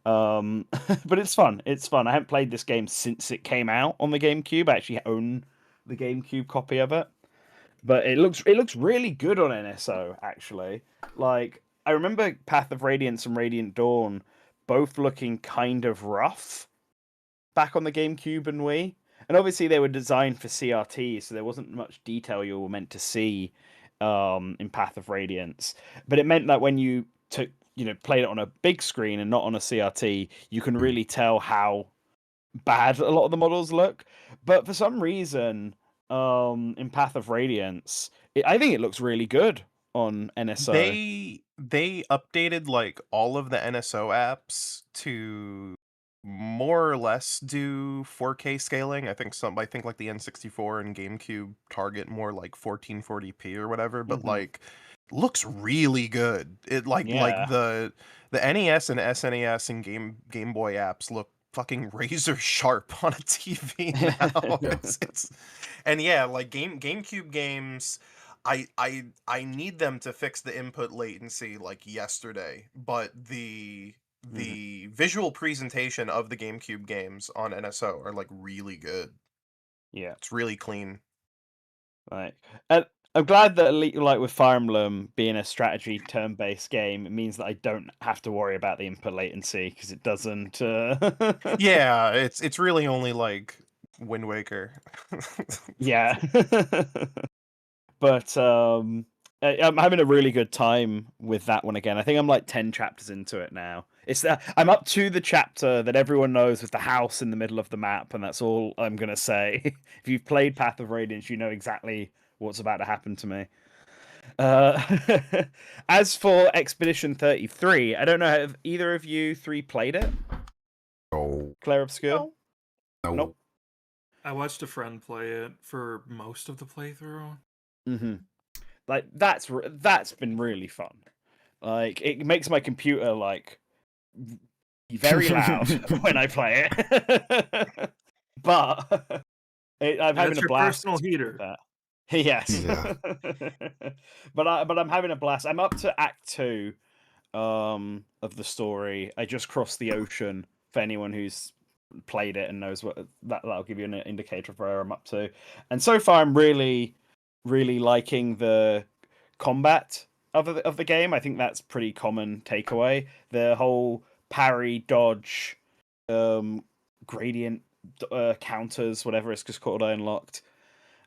Speaker 2: But it's fun. It's fun. I haven't played this game since it came out on the GameCube. I actually own the GameCube copy of it. But it looks really good on NSO, actually. Like, I remember Path of Radiance and Radiant Dawn both looking kind of rough back on the GameCube and Wii. And obviously they were designed for CRT, so there wasn't much detail you were meant to see in Path of Radiance. But it meant that when you played it on a big screen and not on a CRT, you can really tell how bad a lot of the models look. But for some reason, in Path of Radiance, I think it looks really good on NSO.
Speaker 3: They updated like all of the NSO apps to more or less do 4K scaling. I think like the N64 and GameCube target more like 1440p or whatever, but like looks really good. It like the NES and SNES and Game Boy apps look fucking razor sharp on a TV now. It's and yeah, like GameCube games, I need them to fix the input latency like yesterday, but the visual presentation of the GameCube games on NSO are like really good.
Speaker 2: Yeah,
Speaker 3: it's really clean.
Speaker 2: Right. And I'm glad that like with Fire Emblem being a strategy turn-based game, it means that I don't have to worry about the input latency because it doesn't.
Speaker 3: Yeah, it's really only like Wind Waker.
Speaker 2: Yeah. But I'm having a really good time with that one again. I think I'm like 10 chapters into it now. I'm up to the chapter that everyone knows with the house in the middle of the map, and that's all I'm gonna say. If you've played Path of Radiance, you know exactly what's about to happen to me. As for Expedition 33, I don't know, have either of you 3 played it?
Speaker 1: Oh.
Speaker 2: Claire Obscure?
Speaker 1: No.
Speaker 2: Nope.
Speaker 4: I watched a friend play it for most of the playthrough.
Speaker 2: Like that's been really fun. Like it makes my computer like very loud when I play it, but I'm having a blast.
Speaker 4: Personal heater.
Speaker 2: That. Yes,
Speaker 1: Yeah.
Speaker 2: but I'm having a blast. I'm up to Act 2 of the story. I just crossed the ocean. For anyone who's played it and knows what that'll give you an indicator of where I'm up to. And so far, I'm really liking the combat of the game. I think that's pretty common takeaway. The whole parry, dodge, gradient counters, whatever it's just called, I unlocked.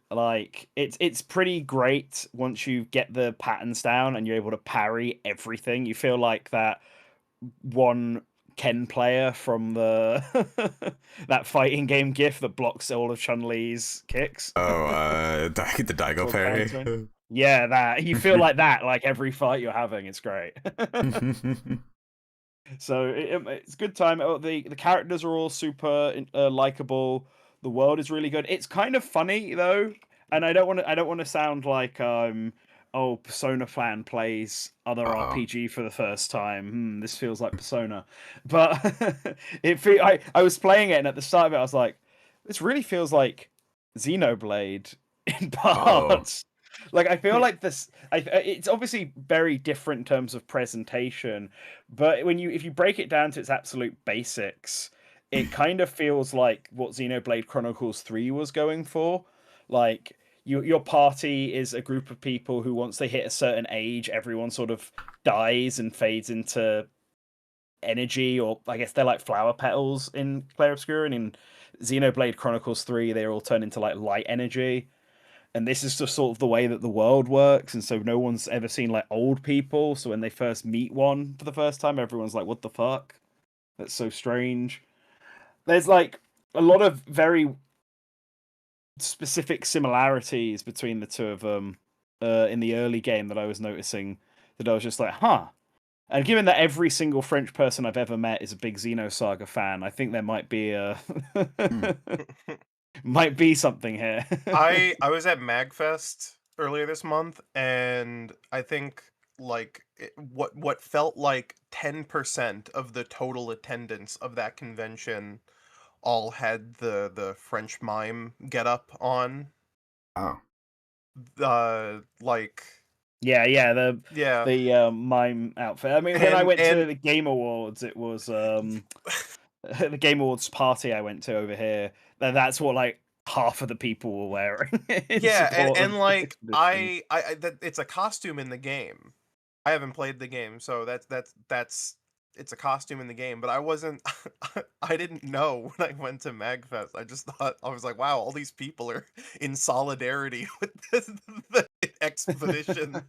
Speaker 2: Like it's pretty great once you get the patterns down and you're able to parry everything. You feel like that one Ken player from the that fighting game gif that blocks all of Chun-Li's kicks.
Speaker 1: Oh, the Daigo parry.
Speaker 2: Yeah, that you feel like that like every fight you're having. It's great. So it's a good time. The characters are all super likable. The world is really good. It's kind of funny though, and I don't want to sound like Persona fan plays other RPG for the first time. This feels like Persona, but I was playing it, and at the start of it, I was like, this really feels like Xenoblade in parts. Like I feel like this. It's obviously very different in terms of presentation, but if you break it down to its absolute basics, it kind of feels like what Xenoblade Chronicles 3 was going for. Like your party is a group of people who, once they hit a certain age, everyone sort of dies and fades into energy, or I guess they're like flower petals in Clair Obscura, and in Xenoblade Chronicles 3 they all turn into like light energy. And this is just sort of the way that the world works, and so no one's ever seen like old people, so when they first meet one for the first time, everyone's like, what the fuck? That's so strange. There's like a lot of very specific similarities between the two of them in the early game that I was noticing, that I was just like, huh. And given that every single French person I've ever met is a big Xenosaga fan, I think there might be a might be something here.
Speaker 3: I was at Magfest earlier this month, and I think like what felt like 10% of the total attendance of that convention all had the French mime get up on.
Speaker 1: Oh.
Speaker 3: Like
Speaker 2: yeah,
Speaker 3: yeah.
Speaker 2: the mime outfit. I mean, when I went to the Game Awards, it was the Game Awards party I went to over here. That's what like half of the people were wearing.
Speaker 3: Yeah,
Speaker 2: support
Speaker 3: and
Speaker 2: of
Speaker 3: like
Speaker 2: this
Speaker 3: I that it's a costume in the game. I haven't played the game, so that's it's a costume in the game, but I wasn't I didn't know when I went to Magfest. I just thought, I was like, wow, all these people are in solidarity with the Expedition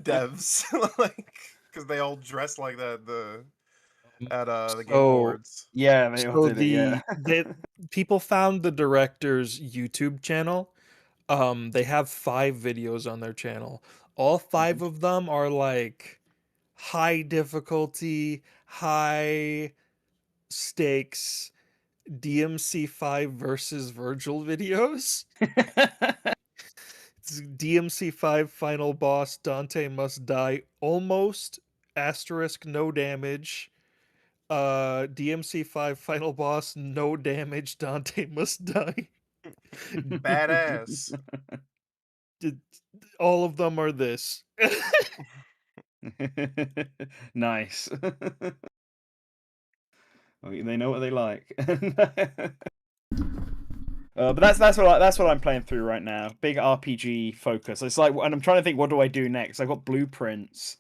Speaker 3: devs, like, because they all dress like that at the Game
Speaker 5: So-
Speaker 3: Awards.
Speaker 2: Yeah, they all
Speaker 5: So
Speaker 2: did it, yeah.
Speaker 5: people found the director's YouTube channel. They have 5 videos on their channel. All 5 of them are like high difficulty, high stakes DMC5 versus Virgil videos. It's DMC5 final boss, Dante must die almost, asterisk no damage. DMC5 final boss, no damage, Dante must die.
Speaker 3: Badass.
Speaker 5: All of them are this.
Speaker 2: Nice. Well, they know what they like. But that's what I'm playing through right now. Big RPG focus. It's like, and I'm trying to think, what do I do next? I got Blueprints,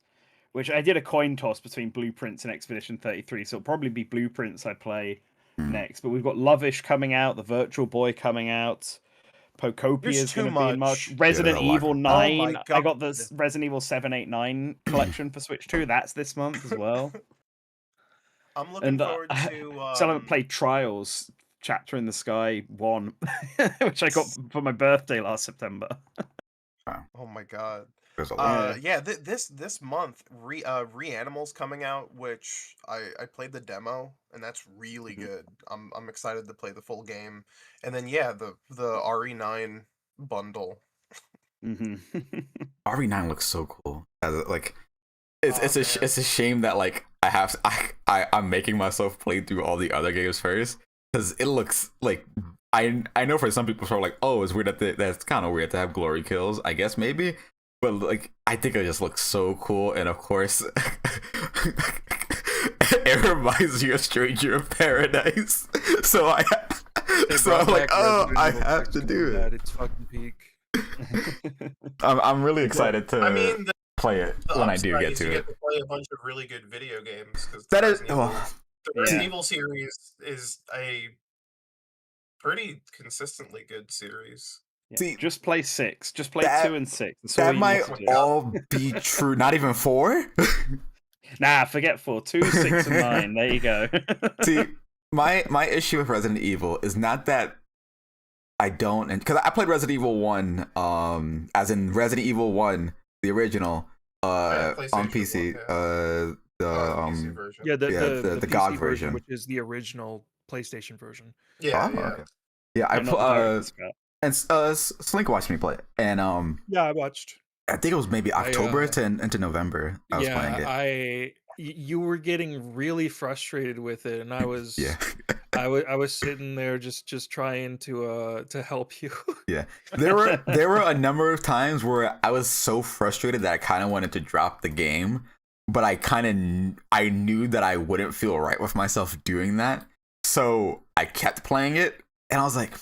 Speaker 2: which I did a coin toss between Blueprints and Expedition 33, so it'll probably be Blueprints I play next. But we've got Lovish coming out, the Virtual Boy coming out. Pocopia
Speaker 3: There's
Speaker 2: is going
Speaker 3: too
Speaker 2: to be
Speaker 3: much.
Speaker 2: Resident
Speaker 1: Yeah, there are a lot.
Speaker 2: Evil
Speaker 3: Oh
Speaker 2: 9.
Speaker 3: my
Speaker 2: I got
Speaker 3: God.
Speaker 2: the Resident Evil 7, 8, 9 collection for Switch 2. That's this month as well.
Speaker 3: I'm looking
Speaker 2: And
Speaker 3: forward to
Speaker 2: still haven't played Trials Chapter in the Sky 1, which I got for my birthday last September.
Speaker 3: oh my god.
Speaker 1: There's a lot.
Speaker 3: Yeah, this month Reanimal's coming out, which I played the demo, and that's really good. I'm excited to play the full game. And then yeah, the RE9 bundle.
Speaker 2: Hmm
Speaker 1: RE9 looks so cool. Like, it's
Speaker 3: Oh,
Speaker 1: it's a shame that like I'm making myself play through all the other games first, because it looks like, I know for some people are like, oh, it's weird that's kind of weird to have glory kills, I guess, maybe, but like I think it just looks so cool. And of course it reminds you of Stranger of Paradise, so I'm like, oh, I have to do it.
Speaker 5: It's fucking peak.
Speaker 1: I'm really excited to
Speaker 3: I mean, the
Speaker 1: play it when I do
Speaker 3: upside
Speaker 1: get
Speaker 3: is
Speaker 1: to
Speaker 3: you
Speaker 1: it.
Speaker 3: get to play a bunch of really good video games, because
Speaker 1: That is,
Speaker 3: the
Speaker 1: well,
Speaker 3: Resident
Speaker 2: Yeah.
Speaker 3: Evil series is a pretty consistently good series.
Speaker 2: Yeah,
Speaker 1: See,
Speaker 2: just play 6. Just play
Speaker 1: that-
Speaker 2: 2 and 6. That's all
Speaker 1: that
Speaker 2: you
Speaker 1: might
Speaker 2: need to do.
Speaker 1: all be true. Not even 4.
Speaker 2: Nah, forget 4. 2, 6, and 9. There you go.
Speaker 1: See, my issue with Resident Evil is not that I don't, because I played Resident Evil 1, as in Resident Evil 1, the original, on
Speaker 3: PlayStation
Speaker 1: PC,
Speaker 3: 1, yeah.
Speaker 1: the
Speaker 3: PC version.
Speaker 5: Yeah,
Speaker 1: the
Speaker 5: PC
Speaker 1: GOG version.
Speaker 5: which is the original PlayStation version.
Speaker 3: Yeah,
Speaker 1: Oh,
Speaker 3: yeah.
Speaker 1: okay. Yeah, I
Speaker 2: I'm not the director's cut.
Speaker 1: and Slink watched me play it, and
Speaker 5: Yeah, I watched.
Speaker 1: I think it was maybe October
Speaker 5: uh,
Speaker 1: to into November I was playing it.
Speaker 5: You were getting really frustrated with it, and I was
Speaker 1: Yeah.
Speaker 5: I was sitting there just trying to help you.
Speaker 1: There were a number of times where I was so frustrated that I kind of wanted to drop the game, but I knew that I wouldn't feel right with myself doing that. So I kept playing it, and I was like,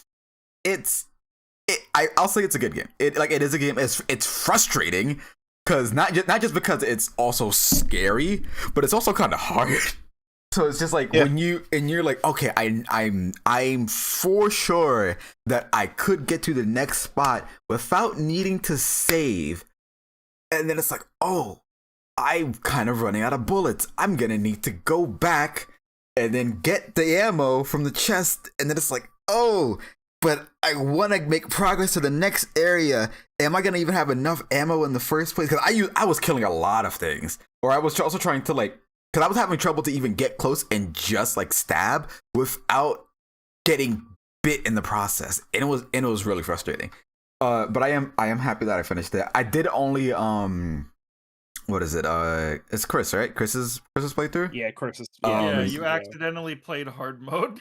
Speaker 1: I'll say it's a good game. It is a game. It's frustrating because not just because it's also scary, but it's also kind of hard. So it's just like when you're like, okay, I'm for sure that I could get to the next spot without needing to save, and then it's like, oh, I'm kind of running out of bullets. I'm gonna need to go back and then get the ammo from the chest, and then it's like, oh, but I want to make progress to the next area. Am I gonna even have enough ammo in the first place? Because I was killing a lot of things, or I was also trying to because I was having trouble to even get close and just stab without getting bit in the process, and it was really frustrating. But I am happy that I finished it. I did only what is it? It's Chris, right? Chris's playthrough.
Speaker 2: Yeah, Chris is.
Speaker 4: Yeah,
Speaker 2: Chris
Speaker 4: you
Speaker 2: is,
Speaker 4: accidentally played hard mode.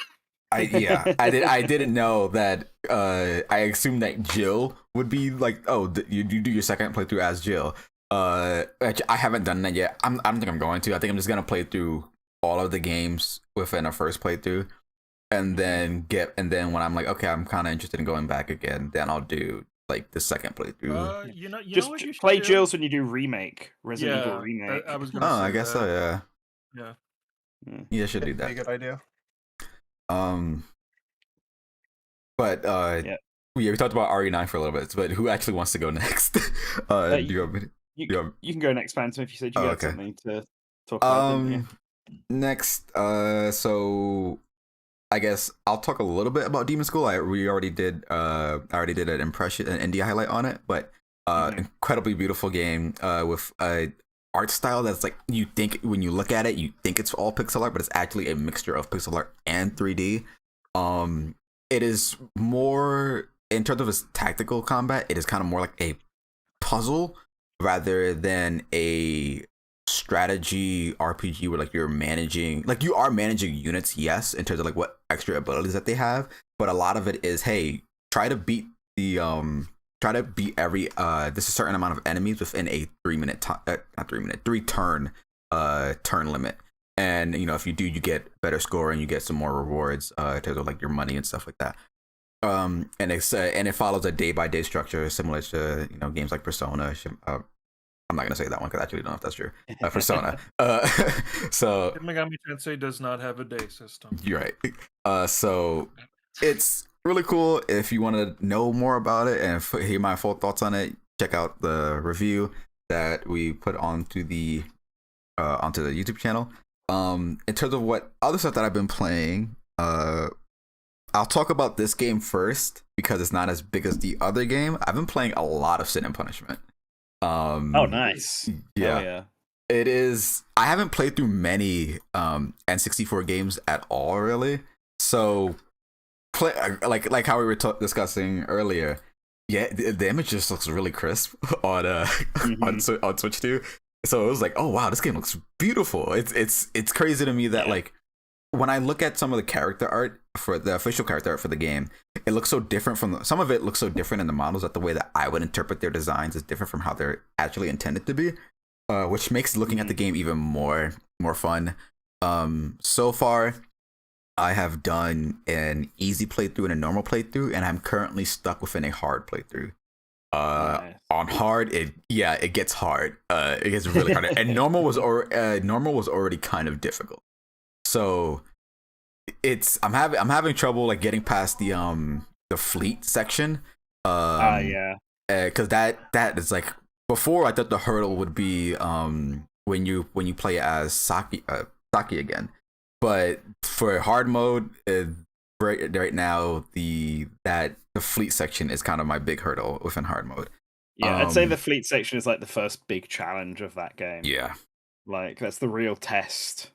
Speaker 1: I didn't know that. I assumed that Jill would be like, oh, you do your second playthrough as Jill. I haven't done that yet. I don't think I'm going to. I think I'm just gonna play through all of the games within a first playthrough, and then when I'm like, okay, I'm kind of interested in going back again, then I'll do the second playthrough.
Speaker 4: You know
Speaker 2: just
Speaker 4: what you should
Speaker 2: play
Speaker 4: do?
Speaker 2: Jill's when you do Resident Evil remake.
Speaker 4: I was gonna
Speaker 1: Oh,
Speaker 4: say
Speaker 1: I guess
Speaker 4: that.
Speaker 1: so.
Speaker 4: Yeah.
Speaker 1: Yeah, I should do
Speaker 3: That'd be a
Speaker 1: that.
Speaker 3: good idea.
Speaker 1: But we talked about RE9 for a little bit, but who actually wants to go next? Do you want me to-
Speaker 2: You can go next, Phantom, if you said you had
Speaker 1: okay.
Speaker 2: something to talk about. didn't you?
Speaker 1: Next, so I guess I'll talk a little bit about Demon School. I already did an impression, an indie highlight on it, but incredibly beautiful game with a art style that's you think when you look at it, you think it's all pixel art, but it's actually a mixture of pixel art and 3D. It is more in terms of its tactical combat. It is kind of more like a puzzle rather than a strategy RPG where you are managing units, yes, in terms of what extra abilities that they have, but a lot of it is, hey, try to beat every this a certain amount of enemies within a 3 turn turn limit. And if you do, you get better score and you get some more rewards in terms of your money and stuff like that. And it follows a day-by-day structure similar to games like Persona. I'm not gonna say that one because I actually don't know if that's true. Persona. So
Speaker 4: Shin Megami Tensei does not have a day system.
Speaker 1: you're right. So it's really cool. If you want to know more about it and hear my full thoughts on it, check out the review that we put onto the YouTube channel. In terms of what other stuff that I've been playing, I'll talk about this game first because it's not as big as the other game. I've been playing a lot of Sin and Punishment.
Speaker 2: Oh, nice.
Speaker 1: Yeah.
Speaker 2: Oh, yeah.
Speaker 1: It is. I haven't played through many N64 games at all, really. So, like how we were discussing earlier. Yeah, the image just looks really crisp on on Switch too. So it was like, oh wow, this game looks beautiful. It's crazy to me that when I look at some of the character art for the official character art for the game, it looks so different from some of it looks so different in the models that the way that I would interpret their designs is different from how they're actually intended to be, which makes looking at the game even more fun. So far, I have done an easy playthrough and a normal playthrough, and I'm currently stuck within a hard playthrough.
Speaker 2: Nice.
Speaker 1: On hard, it gets hard. It gets really hard, and normal was already kind of difficult. So I'm having trouble getting past the fleet section. Because that is before I thought the hurdle would be when you play as Saki again, but for hard mode right now the fleet section is kind of my big hurdle within hard mode.
Speaker 2: Yeah, I'd say the fleet section is the first big challenge of that game.
Speaker 1: Yeah,
Speaker 2: that's the real test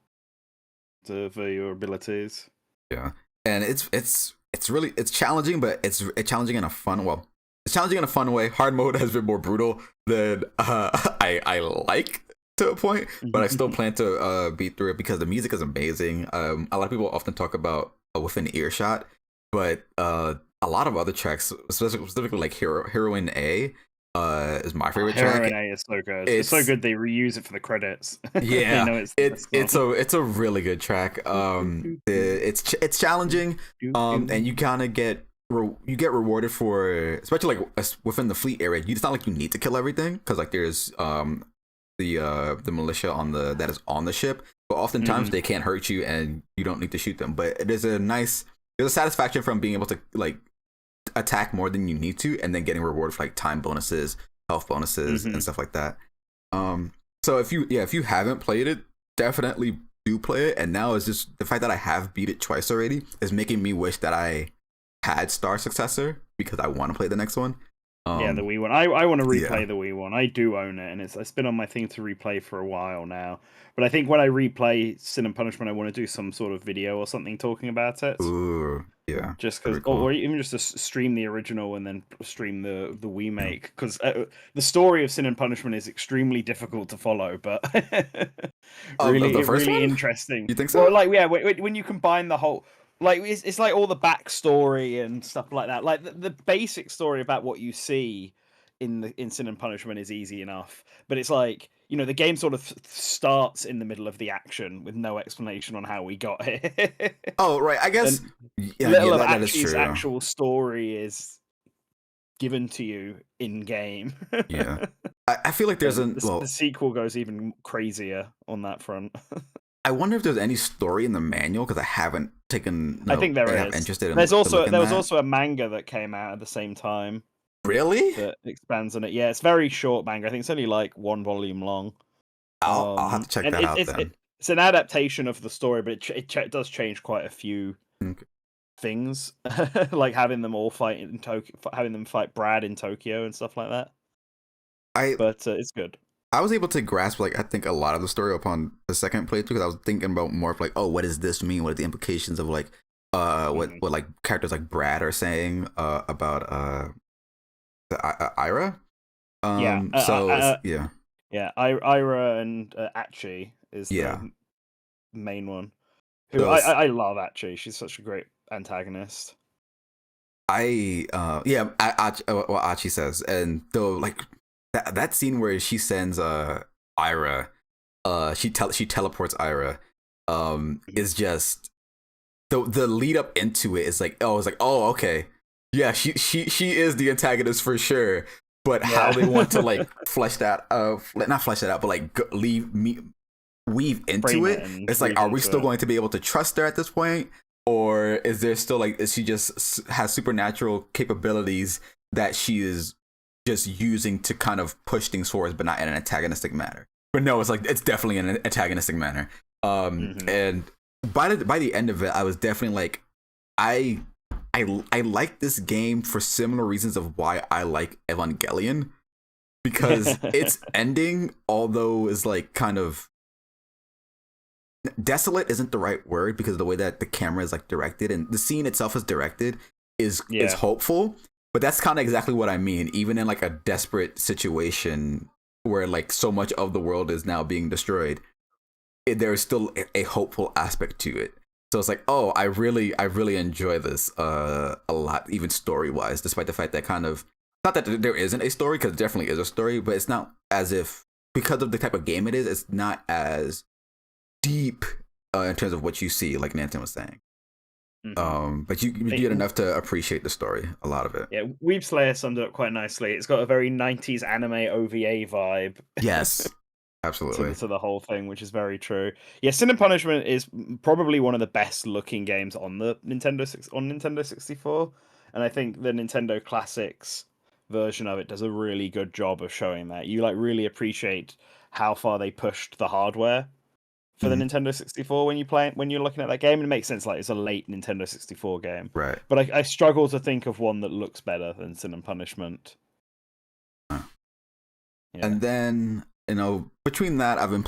Speaker 2: for your abilities.
Speaker 1: Yeah, and it's really challenging, but it's challenging in a fun it's challenging in a fun way. Hard mode has been more brutal than I like to a point, but I still plan to beat through it because the music is amazing. A lot of people often talk about Within Earshot, but a lot of other tracks, specifically Heroine A, is my favorite
Speaker 2: Hero
Speaker 1: track.
Speaker 2: and A is so good. It's so
Speaker 1: It's-
Speaker 2: good they reuse it for the credits.
Speaker 1: Yeah,
Speaker 2: They know it's the best song.
Speaker 1: it's a really good track. It's challenging. And you kind of get you get rewarded for, especially like within the fleet area. It's not like you need to kill everything, because like there's the militia on the that is on the ship, but oftentimes they can't hurt you and you don't need to shoot them. But there's a satisfaction from being able to like attack more than you need to, and then getting rewarded for like time bonuses, health bonuses, and stuff like that. So if you haven't played it, definitely do play it. And now it's just the fact that I have beat it twice already is making me wish that I had Star Successor, because I want to play the next one.
Speaker 2: Yeah, the Wii one. I want to replay
Speaker 1: yeah.
Speaker 2: the Wii one. I do own it, and it's been on my thing to replay for a while now. But I think when I replay Sin and Punishment, I want to do some sort of video or something talking about it.
Speaker 1: Ooh, yeah.
Speaker 2: Just
Speaker 1: that'd
Speaker 2: because,
Speaker 1: be cool.
Speaker 2: or even just to stream the original and then stream the remake, because the story of Sin and Punishment is extremely difficult to follow, but really,
Speaker 1: the first
Speaker 2: really
Speaker 1: one?
Speaker 2: interesting.
Speaker 1: You think so?
Speaker 2: Well, like, yeah, when you combine the whole, like, it's like all the backstory and stuff like that. Like the basic story about what you see in Sin and Punishment is easy enough, but it's like, you know, the game sort of starts in the middle of the action with no explanation on how we got here.
Speaker 1: Oh, right. I guess
Speaker 2: Little of
Speaker 1: that is
Speaker 2: Achi's
Speaker 1: true.
Speaker 2: actual story is given to you in game.
Speaker 1: Yeah. I feel like there's
Speaker 2: the sequel goes even crazier on that front.
Speaker 1: I wonder if there's any story in the manual, because I haven't taken.
Speaker 2: I think there is.
Speaker 1: Interested in
Speaker 2: There was
Speaker 1: that.
Speaker 2: also a manga that came out at the same time
Speaker 1: Really?
Speaker 2: that expands on it. Yeah, it's very short manga. I think it's only like 1 volume long.
Speaker 1: I'll have to check
Speaker 2: and
Speaker 1: that out then.
Speaker 2: It's an adaptation of the story, but it does change quite a few
Speaker 1: Okay.
Speaker 2: things, like having them all fight in Tokyo, having them fight Brad in Tokyo and stuff like that. But it's good.
Speaker 1: I was able to grasp, like, I think a lot of the story upon the second playthrough, because I was thinking about more of like, oh, what does this mean? What are the implications of like what like characters like Brad are saying about the Ira?
Speaker 2: Yeah. Yeah, Ira and Achi is the main one. Who
Speaker 1: So
Speaker 2: I love Achi. She's such a great antagonist.
Speaker 1: what Achi says, and though like that scene where she sends Ira, she teleports Ira, is just the lead up into it is like, oh okay, yeah, she is the antagonist for sure. But how they want to like flesh that not flesh that out, but like weave into it. It's like, are we still going to be able to trust her at this point, or is there still like, is she just has supernatural capabilities that she is just using to kind of push things forward, but not in an antagonistic manner? But no, it's like, it's definitely in an antagonistic manner. And by the end of it, I was definitely like, I like this game for similar reasons of why I like Evangelion, because its ending, although is like kind of desolate, isn't the right word, because the way that the camera is like directed and the scene itself is directed is hopeful. But that's kind of exactly what I mean. Even in like a desperate situation where like so much of the world is now being destroyed, there is still a hopeful aspect to it. So it's like, oh, I really enjoy this a lot, even story wise, despite the fact that kind of, not that there isn't a story, because there definitely is a story, but it's not as if, because of the type of game it is, it's not as deep in terms of what you see, like Nanton was saying. But you get enough to appreciate the story, a lot of it.
Speaker 2: Yeah, Weeb Slayer summed it up quite nicely. It's got a very 90s anime OVA vibe.
Speaker 1: Yes. Absolutely.
Speaker 2: to the whole thing, which is very true. Yeah, Sin and Punishment is probably one of the best looking games on the Nintendo 64, and I think the Nintendo Classics version of it does a really good job of showing that. You like really appreciate how far they pushed the hardware for the Nintendo 64 when you're looking at that game. And it makes sense, like it's a late Nintendo 64 game,
Speaker 1: right?
Speaker 2: But I struggle to think of one that looks better than Sin and Punishment.
Speaker 1: Yeah. And then, you know, between that, I've been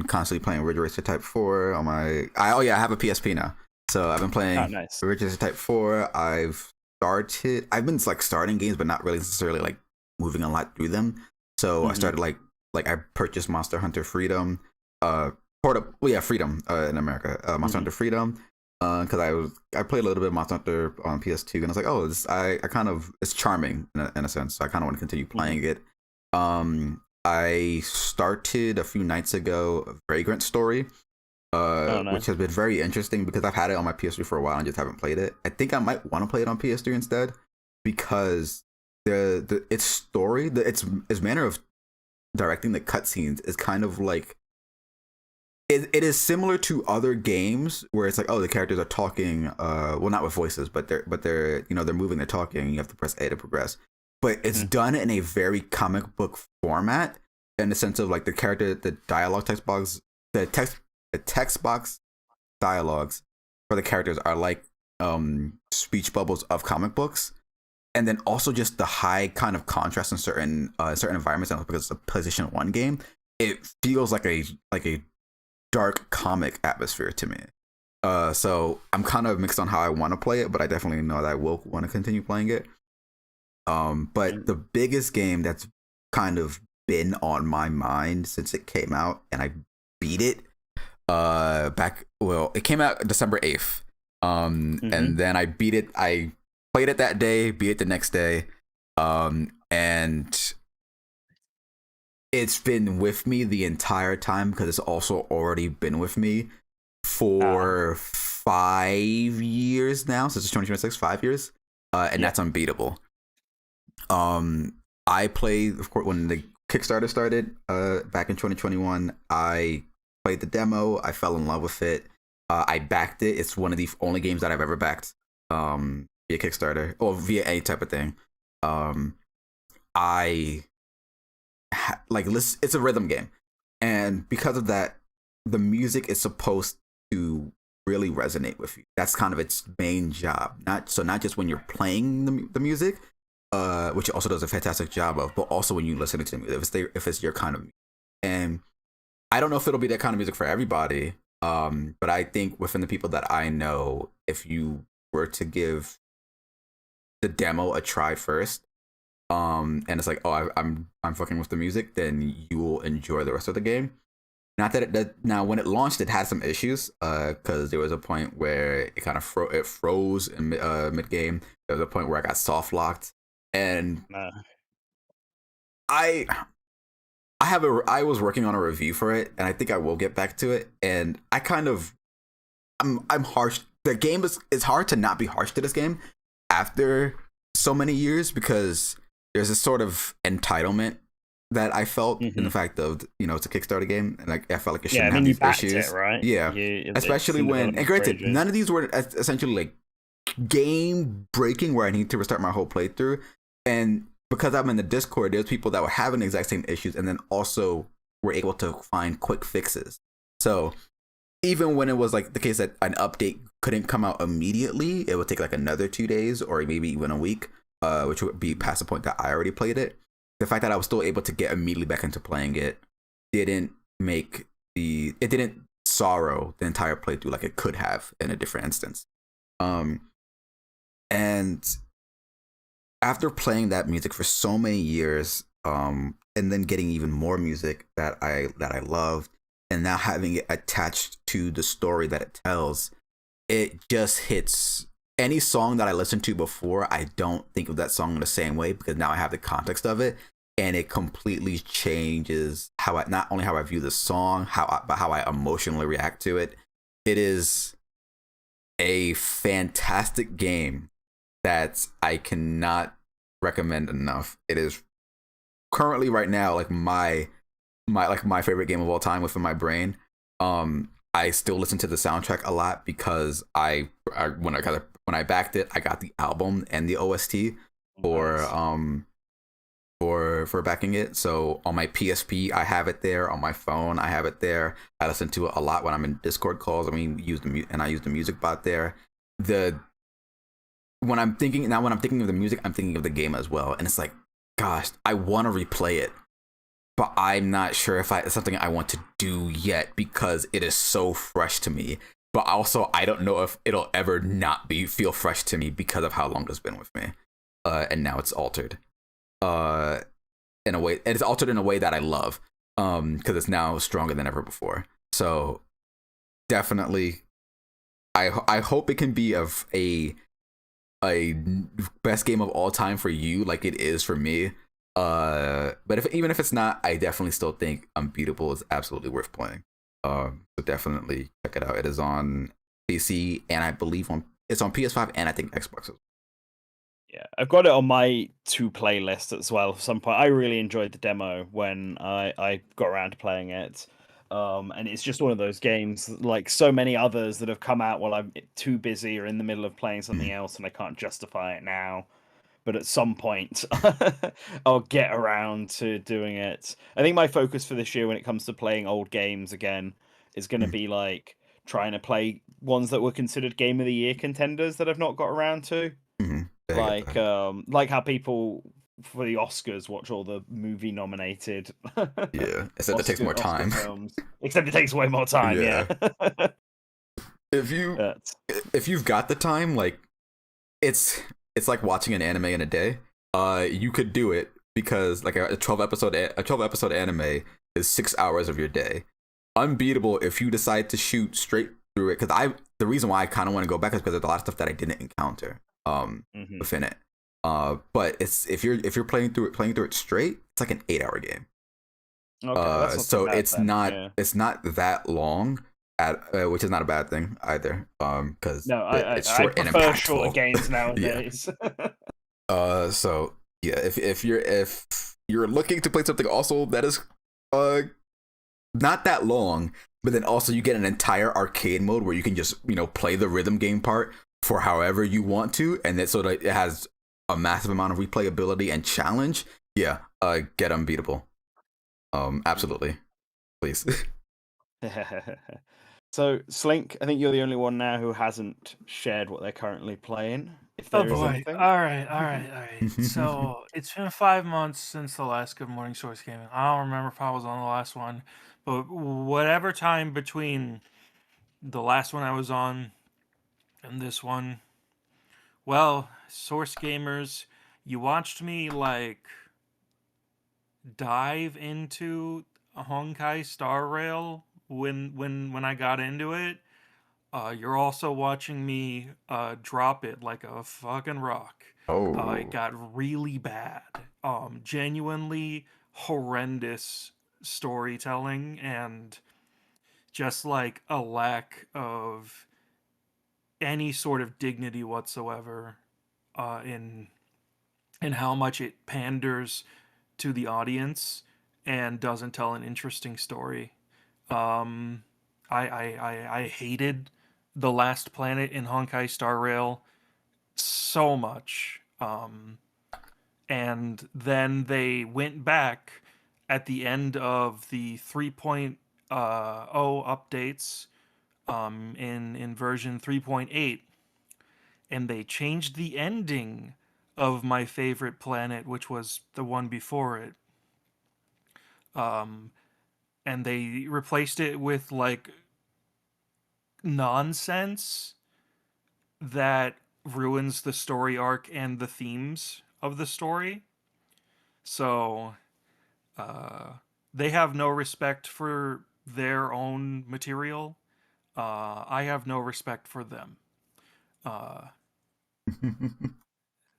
Speaker 1: constantly playing Ridge Racer Type 4 on my. I have a PSP now, so I've been playing Ridge Racer Type 4. I've been like starting games, but not really necessarily like moving a lot through them. So I started like I purchased Monster Hunter Freedom, Freedom in America, Monster Hunter Freedom. because I played a little bit of Monster Hunter on PS2, and I was like, oh, I kind of, it's charming in a sense. So I kind of want to continue playing it. I started a few nights ago Vagrant Story,
Speaker 2: nice.
Speaker 1: which has been very interesting because I've had it on my PS3 for a while and just haven't played it. I think I might want to play it on PS3 instead because its story, its manner of directing the cutscenes is kind of like it is similar to other games where it's like, oh, the characters are talking, well, not with voices, but they're you know, they're moving, they're talking, you have to press A to progress, but it's done in a very comic book format in the sense of like the dialogue text box, the text box dialogues for the characters are like speech bubbles of comic books, and then also just the high kind of contrast in certain environments, and because it's a PlayStation 1 game, it feels like a dark comic atmosphere to me. So I'm kind of mixed on how I want to play it, but I definitely know that I will want to continue playing it. But the biggest game that's kind of been on my mind since it came out, and I beat it it came out December 8th. And then I beat it. I played it that day, beat it the next day. And it's been with me the entire time because it's also already been with me for 5 years now, since it's 2026, 5 years. And that's Unbeatable. I played, of course, when the Kickstarter started back in 2021. I played the demo. I fell in love with it. I backed it. It's one of the only games that I've ever backed via Kickstarter or via any type of thing. It's a rhythm game, and because of that, the music is supposed to really resonate with you. That's kind of its main job. Not just when you're playing the music, which it also does a fantastic job of, but also when you listen to the music, if it's your kind of music. And I don't know if it'll be that kind of music for everybody, but I think within the people that I know, if you were to give the demo a try first, and it's like, oh, I'm fucking with the music, then you will enjoy the rest of the game. Not that now when it launched, it had some issues, because there was a point where it kind of froze in mid game. There was a point where I got soft locked, and I was working on a review for it, and I think I will get back to it. And I'm harsh. The game it's hard to not be harsh to this game after so many years, because there's this sort of entitlement that I felt in the fact of, you know, it's a Kickstarter game, and I felt like it shouldn't have these issues.
Speaker 2: It, right?
Speaker 1: Yeah, especially when, and granted, none of these were essentially like game breaking where I need to restart my whole playthrough. And because I'm in the Discord, there's people that were having the exact same issues, and then also were able to find quick fixes. So even when it was like the case that an update couldn't come out immediately, it would take like another 2 days or maybe even a week, which would be past the point that I already played it. The fact that I was still able to get immediately back into playing it didn't sorrow the entire playthrough like it could have in a different instance. And after playing that music for so many years, and then getting even more music that I loved, and now having it attached to the story that it tells, it just hits. Any song that I listened to before, I don't think of that song in the same way, because now I have the context of it, and it completely changes not only how I view the song, but how I emotionally react to it. It is a fantastic game that I cannot recommend enough. It is currently right now like my favorite game of all time within my brain. I still listen to the soundtrack a lot because when I backed it, I got the album and the OST for backing it. So on my PSP, I have it there. On my phone, I have it there. I listen to it a lot when I'm in Discord calls. I mean, I use the music bot there. When I'm thinking of the music, I'm thinking of the game as well. And it's like, gosh, I want to replay it, but I'm not sure if it's something I want to do yet because it is so fresh to me. But also, I don't know if it'll ever not feel fresh to me because of how long it's been with me. And now it's altered. In a way, and it's altered in a way that I love. Because it's now stronger than ever before. So definitely I hope it can be a best game of all time for you, like it is for me. But even if it's not, I definitely still think Unbeatable is absolutely worth playing. So definitely check it out. It is on PC and I believe it's on PS5 and I think Xbox.
Speaker 2: Yeah, I've got it on my to play list as well. At some point, I really enjoyed the demo when I got around to playing it. And it's just one of those games, like so many others that have come out while I'm too busy or in the middle of playing something else, and I can't justify it now. But at some point, I'll get around to doing it. I think my focus for this year, when it comes to playing old games again, is going to be like trying to play ones that were considered Game of the Year contenders that I've not got around to. Like how people for the Oscars watch all the movie nominated
Speaker 1: Yeah, except it takes more
Speaker 2: Oscar
Speaker 1: time.
Speaker 2: films. Except it takes way more time. Yeah.
Speaker 1: If you've got the time, like it's like watching an anime in a day. You could do it because like a 12 episode anime is 6 hours of your day. Unbeatable, if you decide to shoot straight through it, because the reason why I kind of want to go back is because there's a lot of stuff that I didn't encounter within it. But it's if you're playing through it straight, it's like an 8-hour game.
Speaker 2: Okay,
Speaker 1: so it's not that long, which is not a bad thing either. Because it's short and impactful.
Speaker 2: Shorter games nowadays.
Speaker 1: So yeah, if you're looking to play something also that is not that long, but then also you get an entire arcade mode where you can just play the rhythm game part for however you want to, and it sort of it has a massive amount of replayability and challenge. Yeah, get Unbeatable. Absolutely, please.
Speaker 2: So Slink, I think you're the only one now who hasn't shared what they're currently playing. If
Speaker 6: Oh
Speaker 2: there is
Speaker 6: boy!
Speaker 2: anything.
Speaker 6: All right. So it's been 5 months since the last Good Morning Source Gaming. I don't remember if I was on the last one, but whatever time between the last one I was on and this one, well, Source Gamers, you watched me like dive into Honkai Star Rail when I got into it. You're also watching me drop it like a fucking rock.
Speaker 1: Oh.
Speaker 6: It got really bad. Genuinely horrendous storytelling and just like a lack of any sort of dignity whatsoever in how much it panders to the audience and doesn't tell an interesting story. I hated the last planet in Honkai Star Rail so much. And then they went back at the end of the 3.0 updates in version 3.8, and they changed the ending of my favorite planet, which was the one before it. And they replaced it with like nonsense that ruins the story arc and the themes of the story. So they have no respect for their own material. I have no respect for them.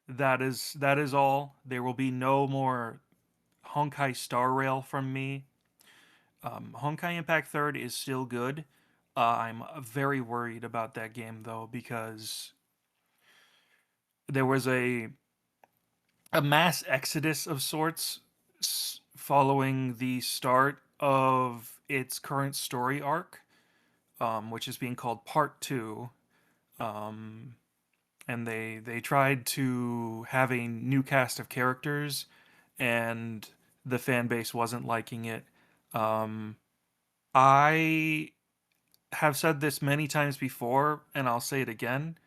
Speaker 6: That is all. There will be no more Honkai Star Rail from me. Honkai Impact 3rd is still good. I'm very worried about that game though, because there was a mass exodus of sorts following the start of its current story arc, which is being called Part 2. And they tried to have a new cast of characters, and the fan base wasn't liking it. I have said this many times before, and I'll say it again.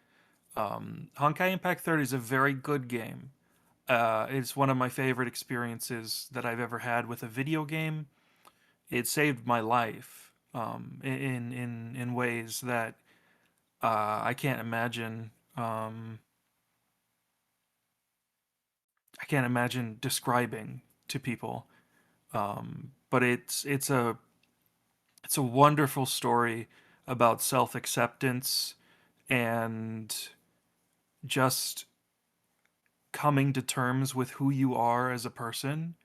Speaker 6: Honkai Impact 3rd is a very good game. It's one of my favorite experiences that I've ever had with a video game. It saved my life in ways that I can't imagine. I can't imagine describing to people. But it's a wonderful story about self-acceptance and just coming to terms with who you are as a person.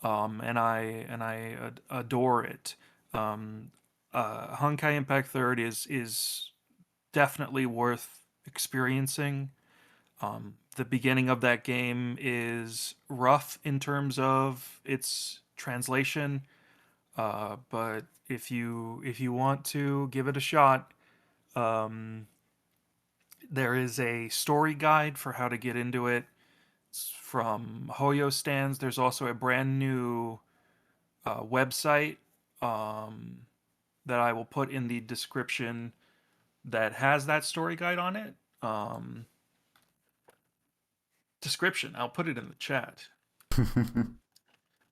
Speaker 6: And I adore it. Honkai Impact Third is definitely worth experiencing. The beginning of that game is rough in terms of its translation, but if you want to give it a shot, um, there is a story guide for how to get into it. It's from Hoyo Stands. There's also a brand new website that I will put in the description that has that story guide on it. Description. I'll put it in the chat.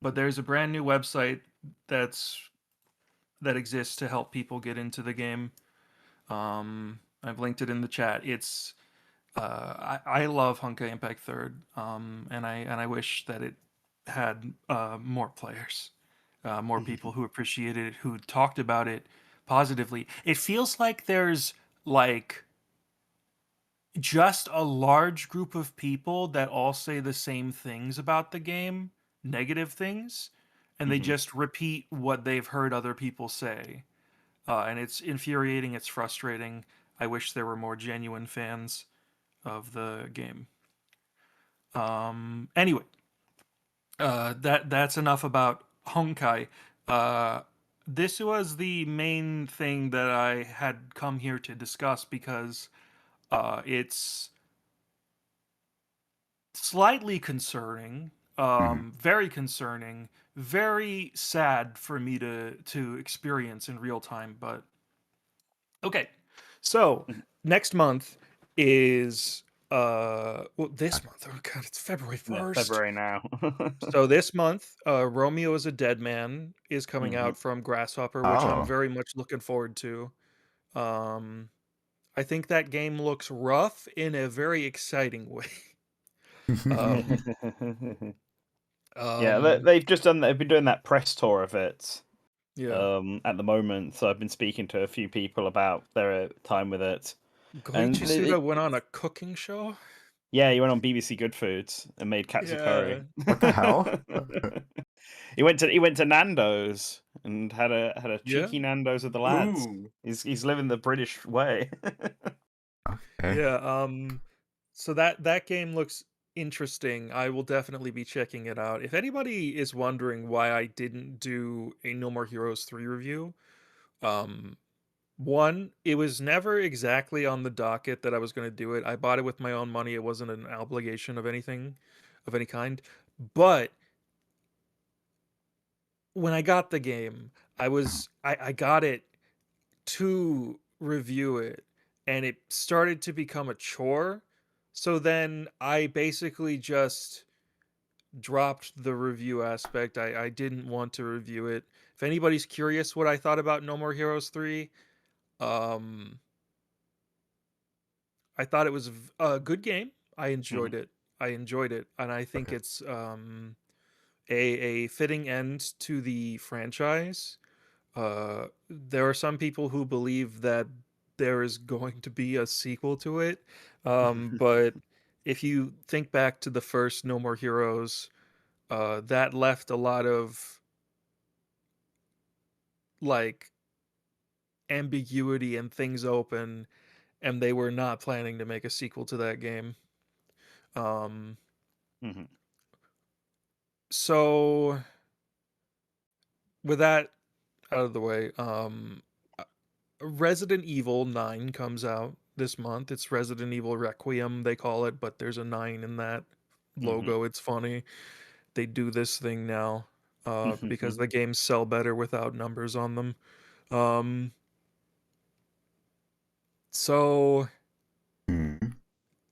Speaker 6: But there's a brand new website that exists to help people get into the game. I've linked it in the chat. It's I love Honkai Impact Third, and I wish that it had more players, more people who appreciated it, who talked about it positively. It feels like there's like just a large group of people that all say the same things about the game, negative things, and they
Speaker 2: Mhm.
Speaker 6: just repeat what they've heard other people say. And it's infuriating, it's frustrating. I wish there were more genuine fans of the game. Anyway, that's enough about Honkai. This was the main thing that I had come here to discuss because it's slightly concerning, very concerning, very sad for me to experience in real time. But
Speaker 5: Okay. So
Speaker 2: Mhm.
Speaker 5: next month is well, this month. Oh god, it's February
Speaker 2: Yeah,
Speaker 5: 1st.
Speaker 2: February now.
Speaker 5: So this month, Romeo is a Dead Man is coming
Speaker 2: Mhm.
Speaker 5: out from Grasshopper, which I'm
Speaker 1: Oh.
Speaker 5: very much looking forward to. Um I think that game looks rough in a very exciting way. Um,
Speaker 2: Yeah,
Speaker 5: um,
Speaker 2: they've just done. They've been doing that press tour of it
Speaker 5: yeah.
Speaker 2: at the moment. So I've been speaking to a few people about their time with it, and
Speaker 5: Goichi Suda went on a cooking show.
Speaker 2: yeah, he went on BBC Good Foods and made katsu
Speaker 5: Yeah.
Speaker 2: curry.
Speaker 1: What the hell?
Speaker 2: He went to Nando's and had a
Speaker 5: Yeah.
Speaker 2: cheeky Nando's with the lads.
Speaker 3: Ooh.
Speaker 2: He's living the British way.
Speaker 1: Okay.
Speaker 5: Yeah. So that game looks interesting. I will definitely be checking it out. If anybody is wondering why I didn't do a No More Heroes 3 review, um, one, it was never exactly on the docket that I was going to do it. I bought it with my own money. It wasn't an obligation of anything of any kind. But when I got the game, I got it to review it, and it started to become a chore. So then I basically just dropped the review aspect. I didn't want to review it. If anybody's curious what I thought about No More Heroes 3, um I thought it was a good game. I enjoyed
Speaker 2: Mhm.
Speaker 5: it. And I think
Speaker 1: Okay.
Speaker 5: it's a fitting end to the franchise. There are some people who believe that there is going to be a sequel to it, but if you think back to the first No More Heroes, that left a lot of like ambiguity and things open, and they were not planning to make a sequel to that game. Um,
Speaker 2: Mhm.
Speaker 5: so with that out of the way, Resident Evil 9 comes out this month. It's Resident Evil Requiem, they call it, but there's a 9 in that logo. It's funny. They do this thing now because the games sell better without numbers on them. Um, so
Speaker 1: Mhm.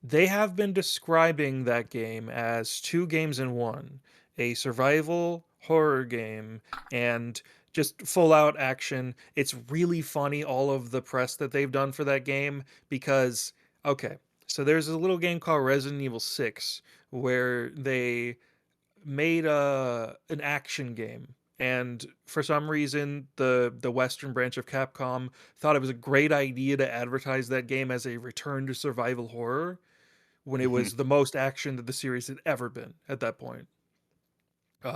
Speaker 5: they have been describing that game as two games in one, a survival horror game and just full out action. It's really funny, all of the press that they've done for that game, because, okay, so there's a little game called Resident Evil 6 where they made an action game and for some reason the Western branch of Capcom thought it was a great idea to advertise that game as a return to survival horror when it was the most action that the series had ever been at that point.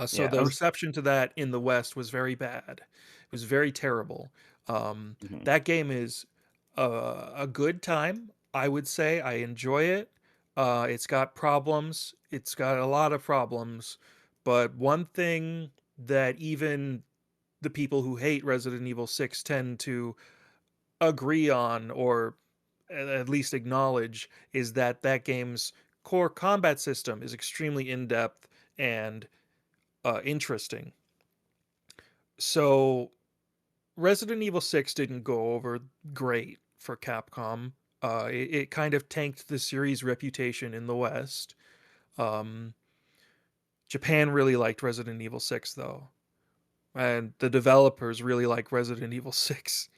Speaker 5: So
Speaker 2: Yeah,
Speaker 5: the reception to that in the West was very bad. It was very terrible.
Speaker 2: Mhm.
Speaker 5: That game is a good time, I would say. I enjoy it. It's got problems. It's got a lot of problems. But one thing that even the people who hate Resident Evil 6 tend to agree on, or at least acknowledge, is that that game's core combat system is extremely in-depth and interesting. So Resident Evil 6 didn't go over great for Capcom. It kind of tanked the series' reputation in the West. Um, Japan really liked Resident Evil 6, though. And the developers really like Resident Evil 6.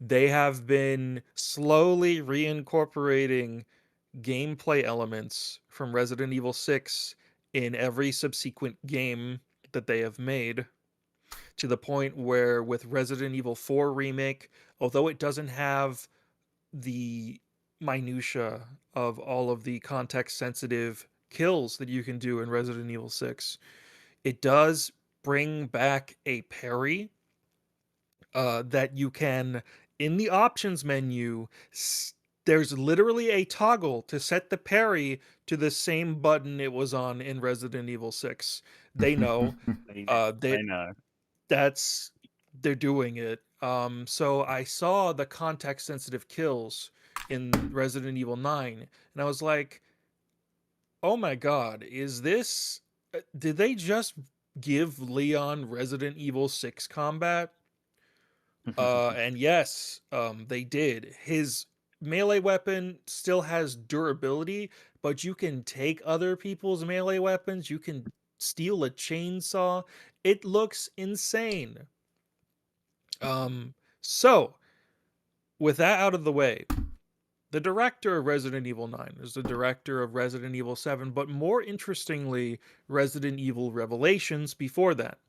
Speaker 5: They have been slowly reincorporating gameplay elements from Resident Evil 6 in every subsequent game that they have made, to the point where with Resident Evil 4 Remake, although it doesn't have the minutia of all of the context sensitive kills that you can do in Resident Evil 6, it does bring back a parry that you can, in the options menu, there's literally a toggle to set the parry to the same button it was on in Resident Evil 6. They know.
Speaker 2: I
Speaker 5: They
Speaker 2: know.
Speaker 5: that's they're doing it. So I saw the context sensitive kills in Resident Evil 9, and I was like, "Oh my god, is this did they just give Leon Resident Evil 6 combat?" And yes, they did. His melee weapon still has durability, but you can take other people's melee weapons. You can steal a chainsaw. It looks insane. So with that out of the way, the director of Resident Evil 9 is the director of Resident Evil 7, but more interestingly, Resident Evil Revelations before that.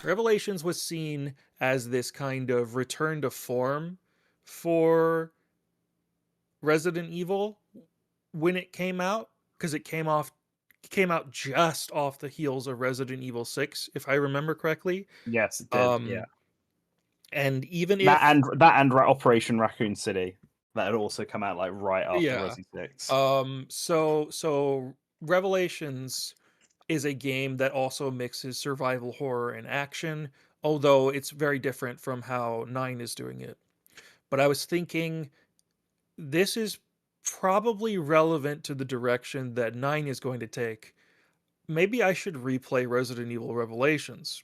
Speaker 5: Revelations was seen as this kind of return to form for Resident Evil when it came out, because it came out just off the heels of Resident Evil 6, if I remember correctly.
Speaker 2: Yes, it did. Yeah,
Speaker 5: And even if
Speaker 2: that and Operation Raccoon City that had also come out like right after Resident 6.
Speaker 5: So Revelations is a game that also mixes survival horror and action, although it's very different from how 9 is doing it. But I was thinking this is probably relevant to the direction that 9 is going to take. Maybe I should replay Resident Evil Revelations.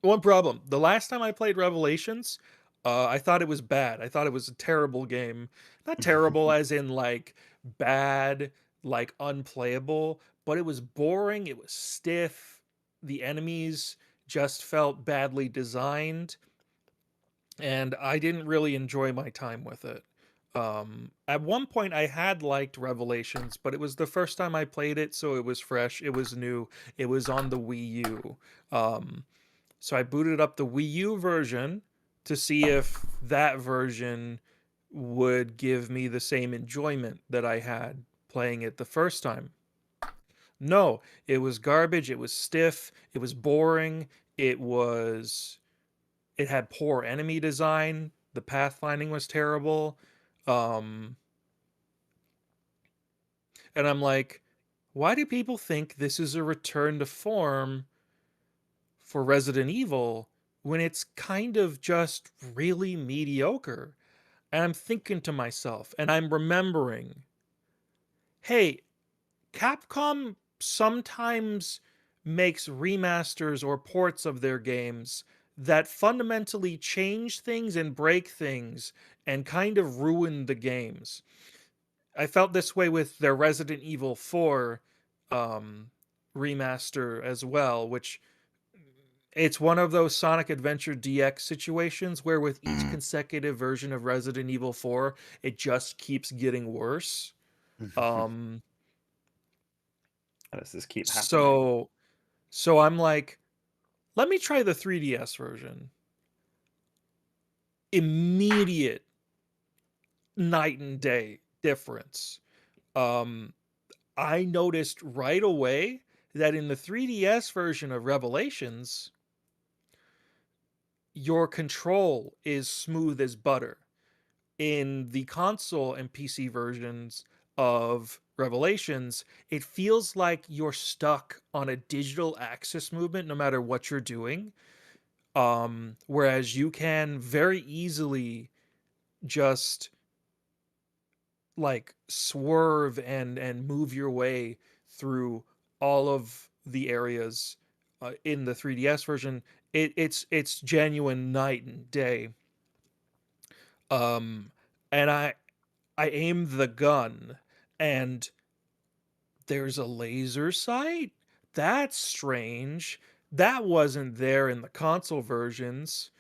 Speaker 5: One problem: the last time I played Revelations, I thought it was bad. I thought it was a terrible game. Not terrible as in like bad, like unplayable, but it was boring, it was stiff. The enemies just felt badly designed, and I didn't really enjoy my time with it. At one point I had liked Revelations, but it was the first time I played it, so it was fresh, it was new, it was on the Wii U. So I booted up the Wii U version to see if that version would give me the same enjoyment that I had playing it the first time. No, it was garbage, it was stiff, it was boring, it had poor enemy design, the pathfinding was terrible. And I'm like, why do people think this is a return to form for Resident Evil when it's kind of just really mediocre? And I'm thinking to myself, and I'm remembering, hey, Capcom sometimes makes remasters or ports of their games that fundamentally change things and break things and kind of ruin the games. I felt this way with their Resident Evil 4 remaster as well, which it's one of those Sonic Adventure DX situations where with each consecutive version of Resident Evil 4, it just keeps getting worse.
Speaker 2: Let's just keep happening.
Speaker 5: So So I'm like, let me try the 3DS version. Immediate night and day difference. I noticed right away that in the 3DS version of Revelations, your control is smooth as butter. In the console and PC versions of Revelations, it feels like you're stuck on a digital axis movement no matter what you're doing. Whereas you can very easily just like swerve and move your way through all of the areas in the 3DS version. It's genuine night and day. Um, and I aim the gun, and there's a laser sight. That's strange. That wasn't there in the console versions.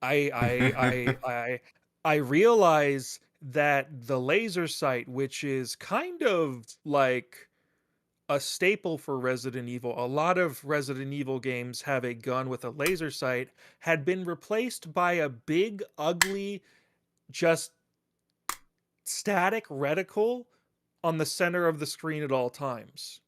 Speaker 5: I I I I I realize that the laser sight, which is kind of like a staple for Resident Evil, a lot of Resident Evil games have a gun with a laser sight, had been replaced by a big, ugly, just static reticle on the center of the screen at all times.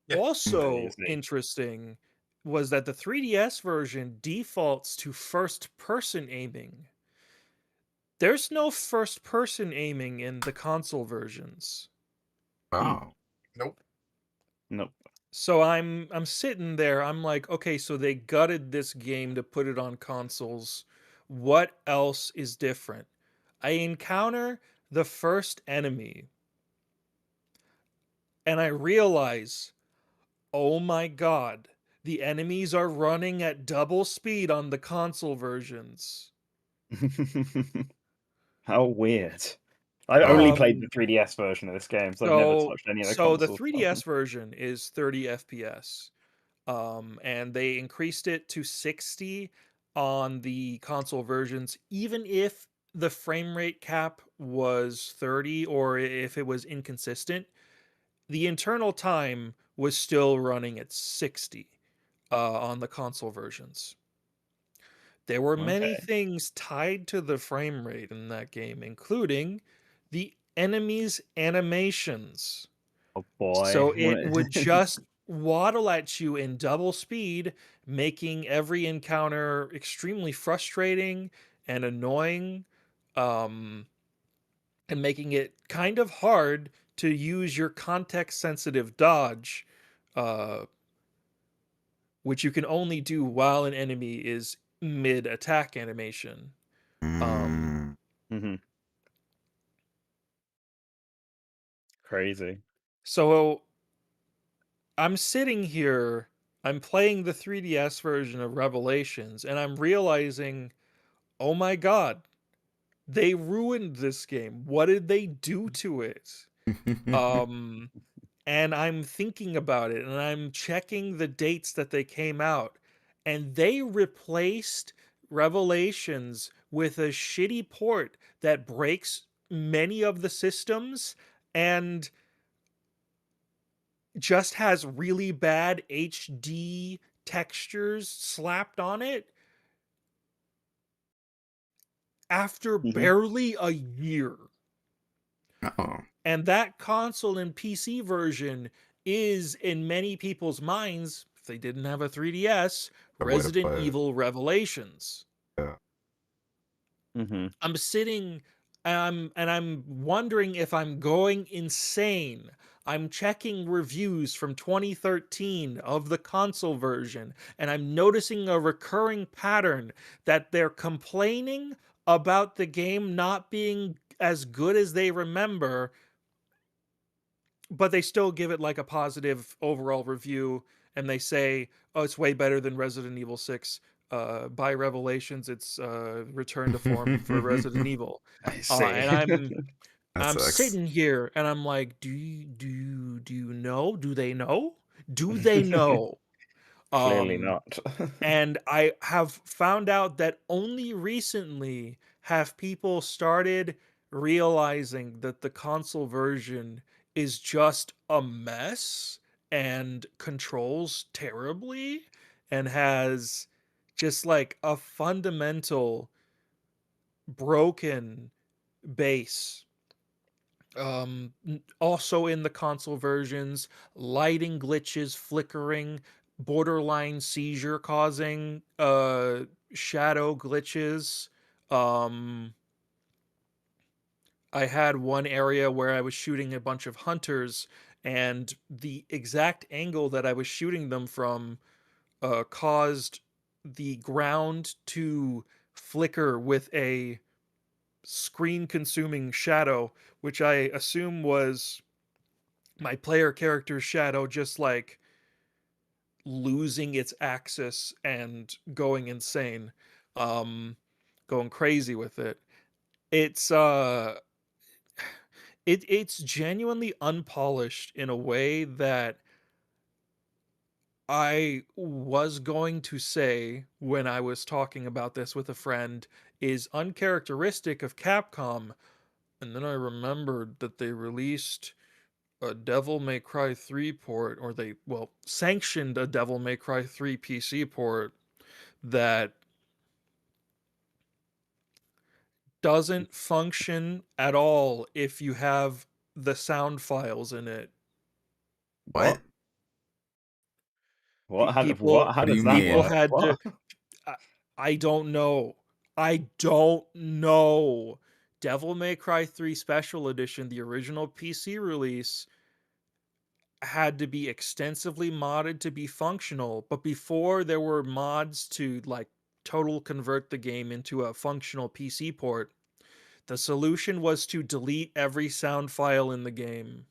Speaker 3: Yeah.
Speaker 5: Also
Speaker 2: Crazy.
Speaker 5: interesting was that the 3DS version defaults to first person aiming. There's no first person aiming in the console versions.
Speaker 1: Oh.
Speaker 3: Nope.
Speaker 2: Nope.
Speaker 5: So I'm sitting there, I'm like, okay, so they gutted this game to put it on consoles. What else is different? I encounter the first enemy and I realize, oh my god, the enemies are running at double speed on the console versions.
Speaker 2: How weird. I only played
Speaker 5: Um,
Speaker 2: the 3DS version of this game, so I've never touched any of the
Speaker 5: So the
Speaker 2: consoles.
Speaker 5: 3DS version is 30 FPS. And they increased it to 60 on the console versions, even if the frame rate cap was 30 or if it was inconsistent, the internal time was still running at 60 on the console versions. There were many
Speaker 2: Okay.
Speaker 5: things tied to the frame rate in that game, including the enemies' animations.
Speaker 2: Oh boy.
Speaker 5: So it would just waddle at you in double speed, making every encounter extremely frustrating and annoying, and making it kind of hard to use your context sensitive dodge, uh, which you can only do while an enemy is mid attack animation.
Speaker 1: Mm.
Speaker 2: hmm Crazy.
Speaker 5: So I'm sitting here, I'm playing the 3DS version of Revelations, and I'm realizing, oh my god, they ruined this game. What did they do to it? Um, and I'm thinking about it, and I'm checking the dates that they came out, and they replaced Revelations with a shitty port that breaks many of the systems and just has really bad HD textures slapped on it after
Speaker 2: Mhm.
Speaker 5: barely a year.
Speaker 1: Oh.
Speaker 5: And that console and PC version is, in many people's minds, if they didn't have a 3DS,
Speaker 1: The way to
Speaker 5: Resident
Speaker 1: play it.
Speaker 5: Evil Revelations.
Speaker 1: Yeah.
Speaker 2: hmm
Speaker 5: I'm sitting and I'm wondering if I'm going insane. I'm checking reviews from 2013 of the console version, and I'm noticing a recurring pattern that they're complaining about the game not being as good as they remember, but they still give it like a positive overall review, and they say, oh, it's way better than Resident Evil 6. By Revelations, it's return to form for Resident Evil.
Speaker 2: I
Speaker 5: And
Speaker 2: see.
Speaker 1: That
Speaker 5: I'm
Speaker 1: sucks.
Speaker 5: sitting here and I'm like, do you know? Do they know? Do they know?
Speaker 2: Clearly
Speaker 5: Um,
Speaker 2: not.
Speaker 5: and I have found out that only recently have people started realizing that the console version is just a mess and controls terribly and has just like a fundamental broken base. Also in the console versions, lighting glitches, flickering, borderline seizure causing, shadow glitches. I had one area where I was shooting a bunch of hunters, and the exact angle that I was shooting them from caused the ground to flicker with a screen consuming shadow, which I assume was my player character's shadow just like losing its axis and going insane, going crazy with it. It's it's genuinely unpolished in a way that I was going to say when I was talking about this with a friend is uncharacteristic of Capcom. And then I remembered that they released a Devil May Cry 3 port, or they, well, sanctioned a Devil May Cry 3 PC port that doesn't function at all if you have the sound files in it.
Speaker 1: What?
Speaker 2: What? How,
Speaker 5: People,
Speaker 2: how
Speaker 1: What do
Speaker 2: does
Speaker 1: you
Speaker 2: that
Speaker 1: mean?
Speaker 5: people
Speaker 2: work?
Speaker 5: had to.
Speaker 2: What?
Speaker 5: I don't know. I don't know. Devil May Cry 3 Special Edition, the original PC release, had to be extensively modded to be functional, but before there were mods to like total convert the game into a functional PC port, the solution was to delete every sound file in the game.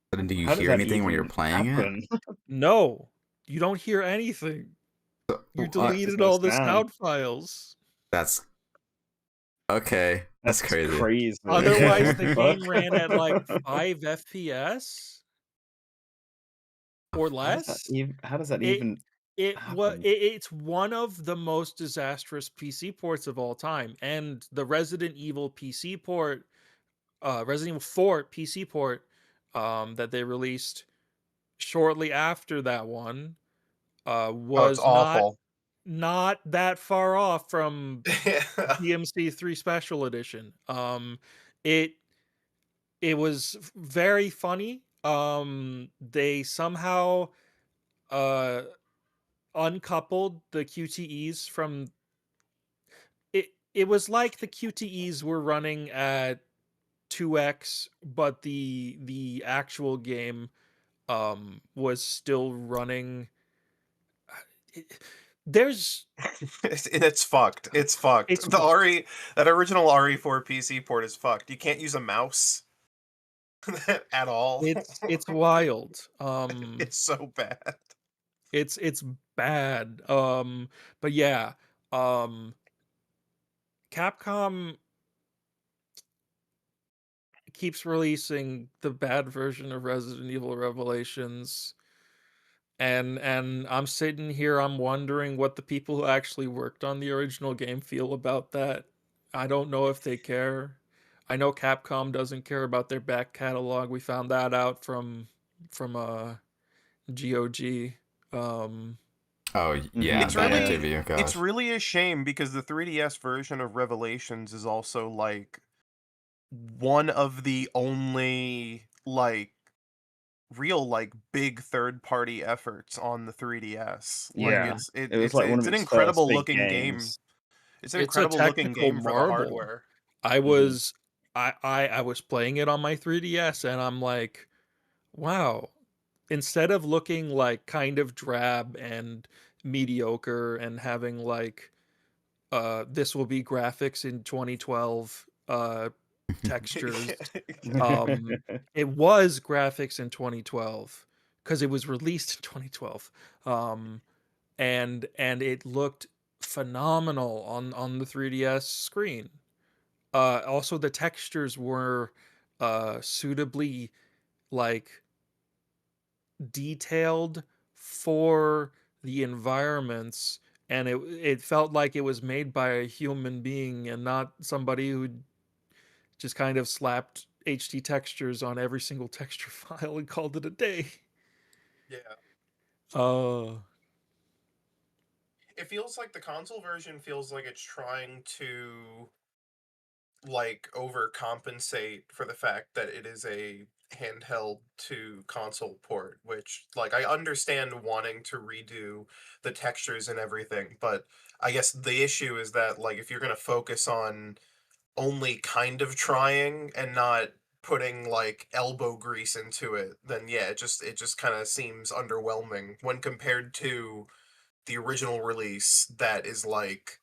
Speaker 1: But do you
Speaker 2: How does
Speaker 1: hear
Speaker 2: that
Speaker 1: anything when you're
Speaker 2: even
Speaker 1: playing it?
Speaker 2: happen?
Speaker 5: No, you don't hear anything. You
Speaker 1: What?
Speaker 2: There's
Speaker 5: deleted
Speaker 2: no
Speaker 5: all the
Speaker 2: sound.
Speaker 5: sound files.
Speaker 1: That's okay. That's crazy.
Speaker 2: Crazy.
Speaker 5: Otherwise, the
Speaker 2: Fuck.
Speaker 5: game ran at like 5 FPS or less.
Speaker 2: How does that
Speaker 5: It
Speaker 2: even happen?
Speaker 5: it's one of the most disastrous PC ports of all time, and the Resident Evil PC port, Resident Evil 4 PC port, that they released shortly after that one,
Speaker 3: Oh, it's
Speaker 5: was
Speaker 3: awful.
Speaker 5: not that far off from
Speaker 3: Yeah.
Speaker 5: DMC3 Special Edition. It was very funny. They somehow uncoupled the QTEs from it. It was like the QTEs were running at 2x, but the actual game was still running. There's
Speaker 3: It's fucked. It's fucked.
Speaker 5: It's
Speaker 3: That original RE4 PC port is fucked. You can't use a mouse at all.
Speaker 5: it's wild.
Speaker 3: It's so bad.
Speaker 5: It's bad. But yeah, Capcom keeps releasing the bad version of Resident Evil Revelations, and I'm sitting here, I'm wondering what the people who actually worked on the original game feel about that. I don't know if they care. I know Capcom doesn't care about their back catalog. We found that out from GOG.
Speaker 1: Oh yeah,
Speaker 3: It's
Speaker 1: bad
Speaker 3: really
Speaker 1: activity. Oh,
Speaker 3: it's
Speaker 1: gosh.
Speaker 3: really a shame because the 3DS version of Revelations is also like one of the only like real like big third party efforts on the 3DS. Like
Speaker 2: Yeah. It was like one
Speaker 3: it's
Speaker 2: of
Speaker 3: an
Speaker 2: its first
Speaker 3: incredible
Speaker 2: big
Speaker 3: looking game.
Speaker 2: games.
Speaker 3: It's an
Speaker 5: It's a
Speaker 3: incredible looking
Speaker 5: technical
Speaker 3: game for the
Speaker 5: marvel.
Speaker 3: hardware.
Speaker 5: I was I was playing it on my 3DS, and I'm like, wow, instead of looking like kind of drab and mediocre and having like this will be graphics in 2012 textures, it was graphics in 2012 because it was released in 2012, and it looked phenomenal on the 3DS screen. Also the textures were suitably like detailed for the environments, and it felt like it was made by a human being and not somebody who just kind of slapped HD textures on every single texture file and called it a day.
Speaker 3: Yeah. It feels like the console version feels like it's trying to like overcompensate for the fact that it is a handheld to console port, which like I understand wanting to redo the textures and everything, but I guess the issue is that like if you're going to focus on only kind of trying and not putting like elbow grease into it, then yeah, it just kind of seems underwhelming when compared to the original release that is like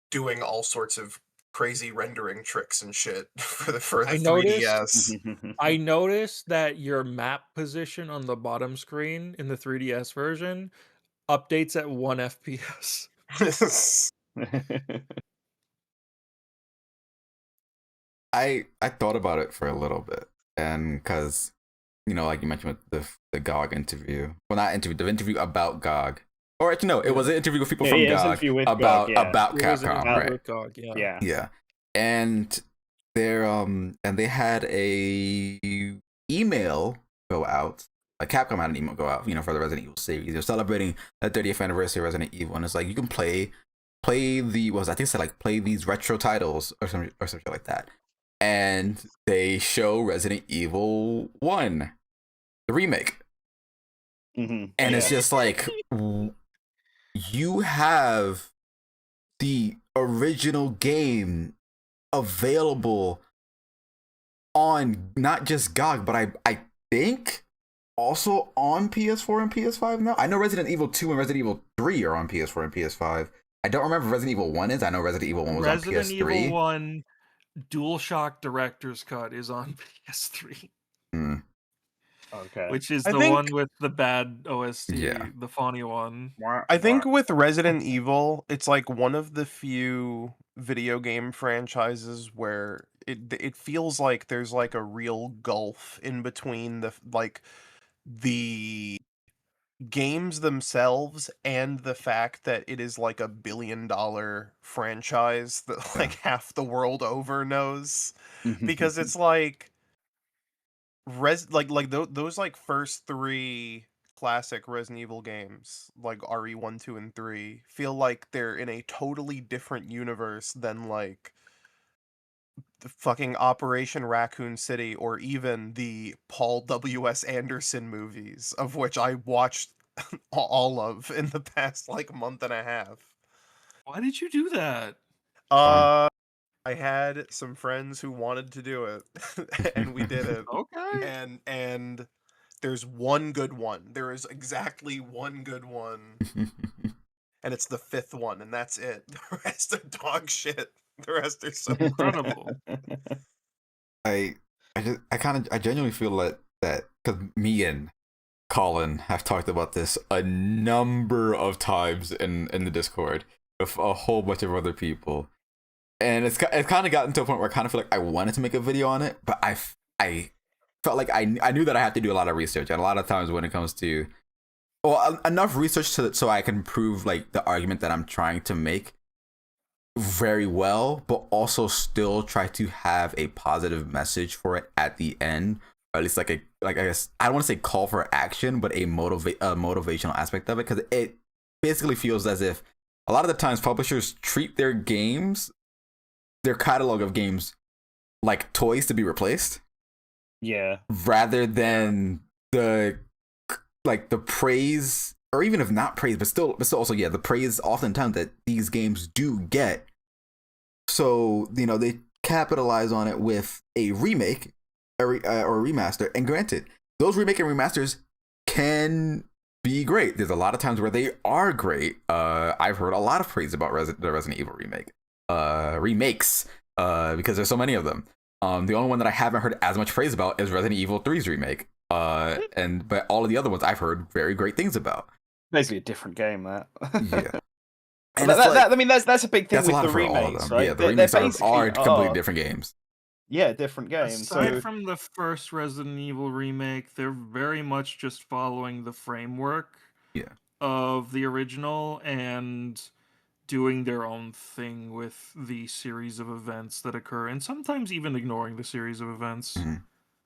Speaker 3: doing all sorts of crazy rendering tricks and shit for the
Speaker 5: I noticed
Speaker 3: 3DS.
Speaker 5: I noticed that your map position on the bottom screen in the 3DS version updates at 1 FPS.
Speaker 1: I thought about it for a little bit, and because like you mentioned with the GOG interview, well, not interview, the interview about GOG, or actually no, it was an interview with people
Speaker 2: Yeah,
Speaker 1: from
Speaker 2: yeah, it was an
Speaker 1: GOG
Speaker 2: interview with
Speaker 1: about
Speaker 2: GOG, yeah.
Speaker 1: about
Speaker 5: It was an
Speaker 1: Capcom,
Speaker 5: interview
Speaker 1: right?
Speaker 5: with GOG, yeah.
Speaker 2: Yeah.
Speaker 1: Yeah, and they had a email go out. Like Capcom had an email go out, for the Resident Evil series. They're celebrating the 30th anniversary of Resident Evil, and it's like you can play the I think it said like play these retro titles or something like that. And they show Resident Evil 1, the remake. And it's just like you have the original game available on not just GOG, but I think also on PS4 and PS5 now. I know Resident Evil 2 and Resident Evil 3 are on PS4 and PS5. I don't remember if Resident Evil 1 is. I know Resident Evil 1 was on PS3.
Speaker 6: Resident Evil 1 DualShock Director's Cut is on PS3.
Speaker 2: Okay.
Speaker 6: Which is
Speaker 3: I
Speaker 6: the
Speaker 3: think-
Speaker 6: one with the bad OST,
Speaker 1: Yeah.
Speaker 6: the funny one.
Speaker 3: I think with Resident Evil, it's like one of the few video game franchises where it feels like there's like a real gulf in between the games themselves and the fact that it is like a $1 billion franchise that like half the world over knows, because it's like those like first 3 classic Resident Evil games, like RE1, 2, and 3, feel like they're in a totally different universe than like the fucking Operation Raccoon City or even the Paul W.S. Anderson movies, of which I watched all of in the past like month and a half.
Speaker 6: Why did you do that?
Speaker 3: I had some friends who wanted to do it and we did it.
Speaker 6: Okay.
Speaker 3: And there's one good one. There is exactly one good one, and it's the 5th one, and that's it. The rest are dog shit. The rest are so
Speaker 6: Incredible.
Speaker 1: I genuinely feel that because me and Colin have talked about this a number of times in the Discord with a whole bunch of other people, and it's kind of gotten to a point where I kind of feel like I wanted to make a video on it, but I felt like I knew that I had to do a lot of research, and a lot of times when it comes to enough research so I can prove like the argument that I'm trying to make very well, but also still try to have a positive message for it at the end, or at least like I guess I don't want to say call for action, but a motivational aspect of it, because it basically feels as if a lot of the times publishers treat their catalog of games like toys to be replaced.
Speaker 2: Yeah.
Speaker 1: Rather than the praise, or even if not praise, but still also the praise oftentimes that these games do get. So they capitalize on it with a remake or a remaster. And granted, those remake and remasters can be great. There's a lot of times where they are great. I've heard a lot of praise about the Resident Evil remakes because there's so many of them. The only one that I haven't heard as much praise about is Resident Evil 3's remake. But all of the other ones I've heard very great things about.
Speaker 2: Basically a different game, that.
Speaker 1: Yeah. And
Speaker 2: I mean, that's a big thing
Speaker 1: that's
Speaker 2: with
Speaker 1: a lot
Speaker 2: the
Speaker 1: for all of
Speaker 2: remakes,
Speaker 1: them.
Speaker 2: right?
Speaker 1: Yeah, the remakes are completely different games.
Speaker 2: Yeah, different games.
Speaker 6: Aside
Speaker 2: So
Speaker 6: from the first Resident Evil remake, they're very much just following the framework of the original and doing their own thing with the series of events that occur, and sometimes even ignoring the series of events.
Speaker 1: Mm-hmm.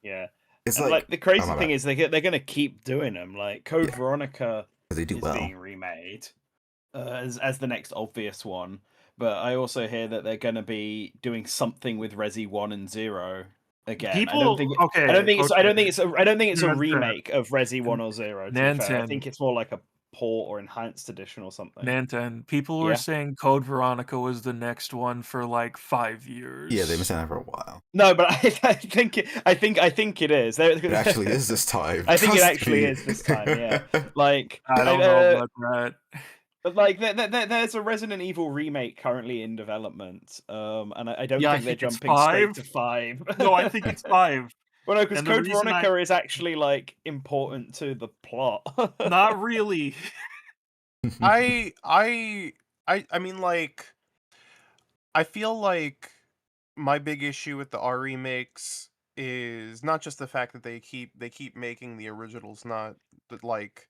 Speaker 2: yeah,
Speaker 1: It's
Speaker 2: And
Speaker 1: like,
Speaker 2: like the crazy
Speaker 1: my
Speaker 2: thing
Speaker 1: bad.
Speaker 2: is they're gonna keep doing them. Like Code
Speaker 1: Yeah.
Speaker 2: Veronica
Speaker 1: 'Cause they do
Speaker 2: is
Speaker 1: well.
Speaker 2: being remade as the next obvious one, but I also hear that they're gonna be doing something with Resi 1 and 0 again. I don't think
Speaker 6: Okay,
Speaker 2: I don't think it's I
Speaker 6: okay.
Speaker 2: don't think it's I don't think it's a
Speaker 6: Nanten.
Speaker 2: remake of Resi 1 or 0. To be fair, I
Speaker 6: Nanten.
Speaker 2: think it's more like a port or enhanced edition or something.
Speaker 6: Nanten. People were
Speaker 2: Yeah.
Speaker 6: saying Code Veronica was the next one for like 5 years.
Speaker 1: Yeah, they've been saying that for a while.
Speaker 2: No, but I think it is.
Speaker 1: It actually is this time.
Speaker 2: I think it
Speaker 1: Trust
Speaker 2: actually
Speaker 1: me.
Speaker 2: is this time. Yeah, like
Speaker 6: I don't know about that.
Speaker 2: But like, there's a Resident Evil remake currently in development, and I don't
Speaker 6: Yeah, I
Speaker 2: think they're
Speaker 6: think it's
Speaker 2: jumping straight
Speaker 6: 5.
Speaker 2: to 5.
Speaker 6: No, I think it's 5.
Speaker 2: Well, no, because
Speaker 6: And the
Speaker 2: Code
Speaker 6: reason
Speaker 2: Veronica is actually like important to the plot.
Speaker 6: Not really.
Speaker 3: I mean, like, I feel like my big issue with the R remakes is not just the fact that they keep making the originals not that like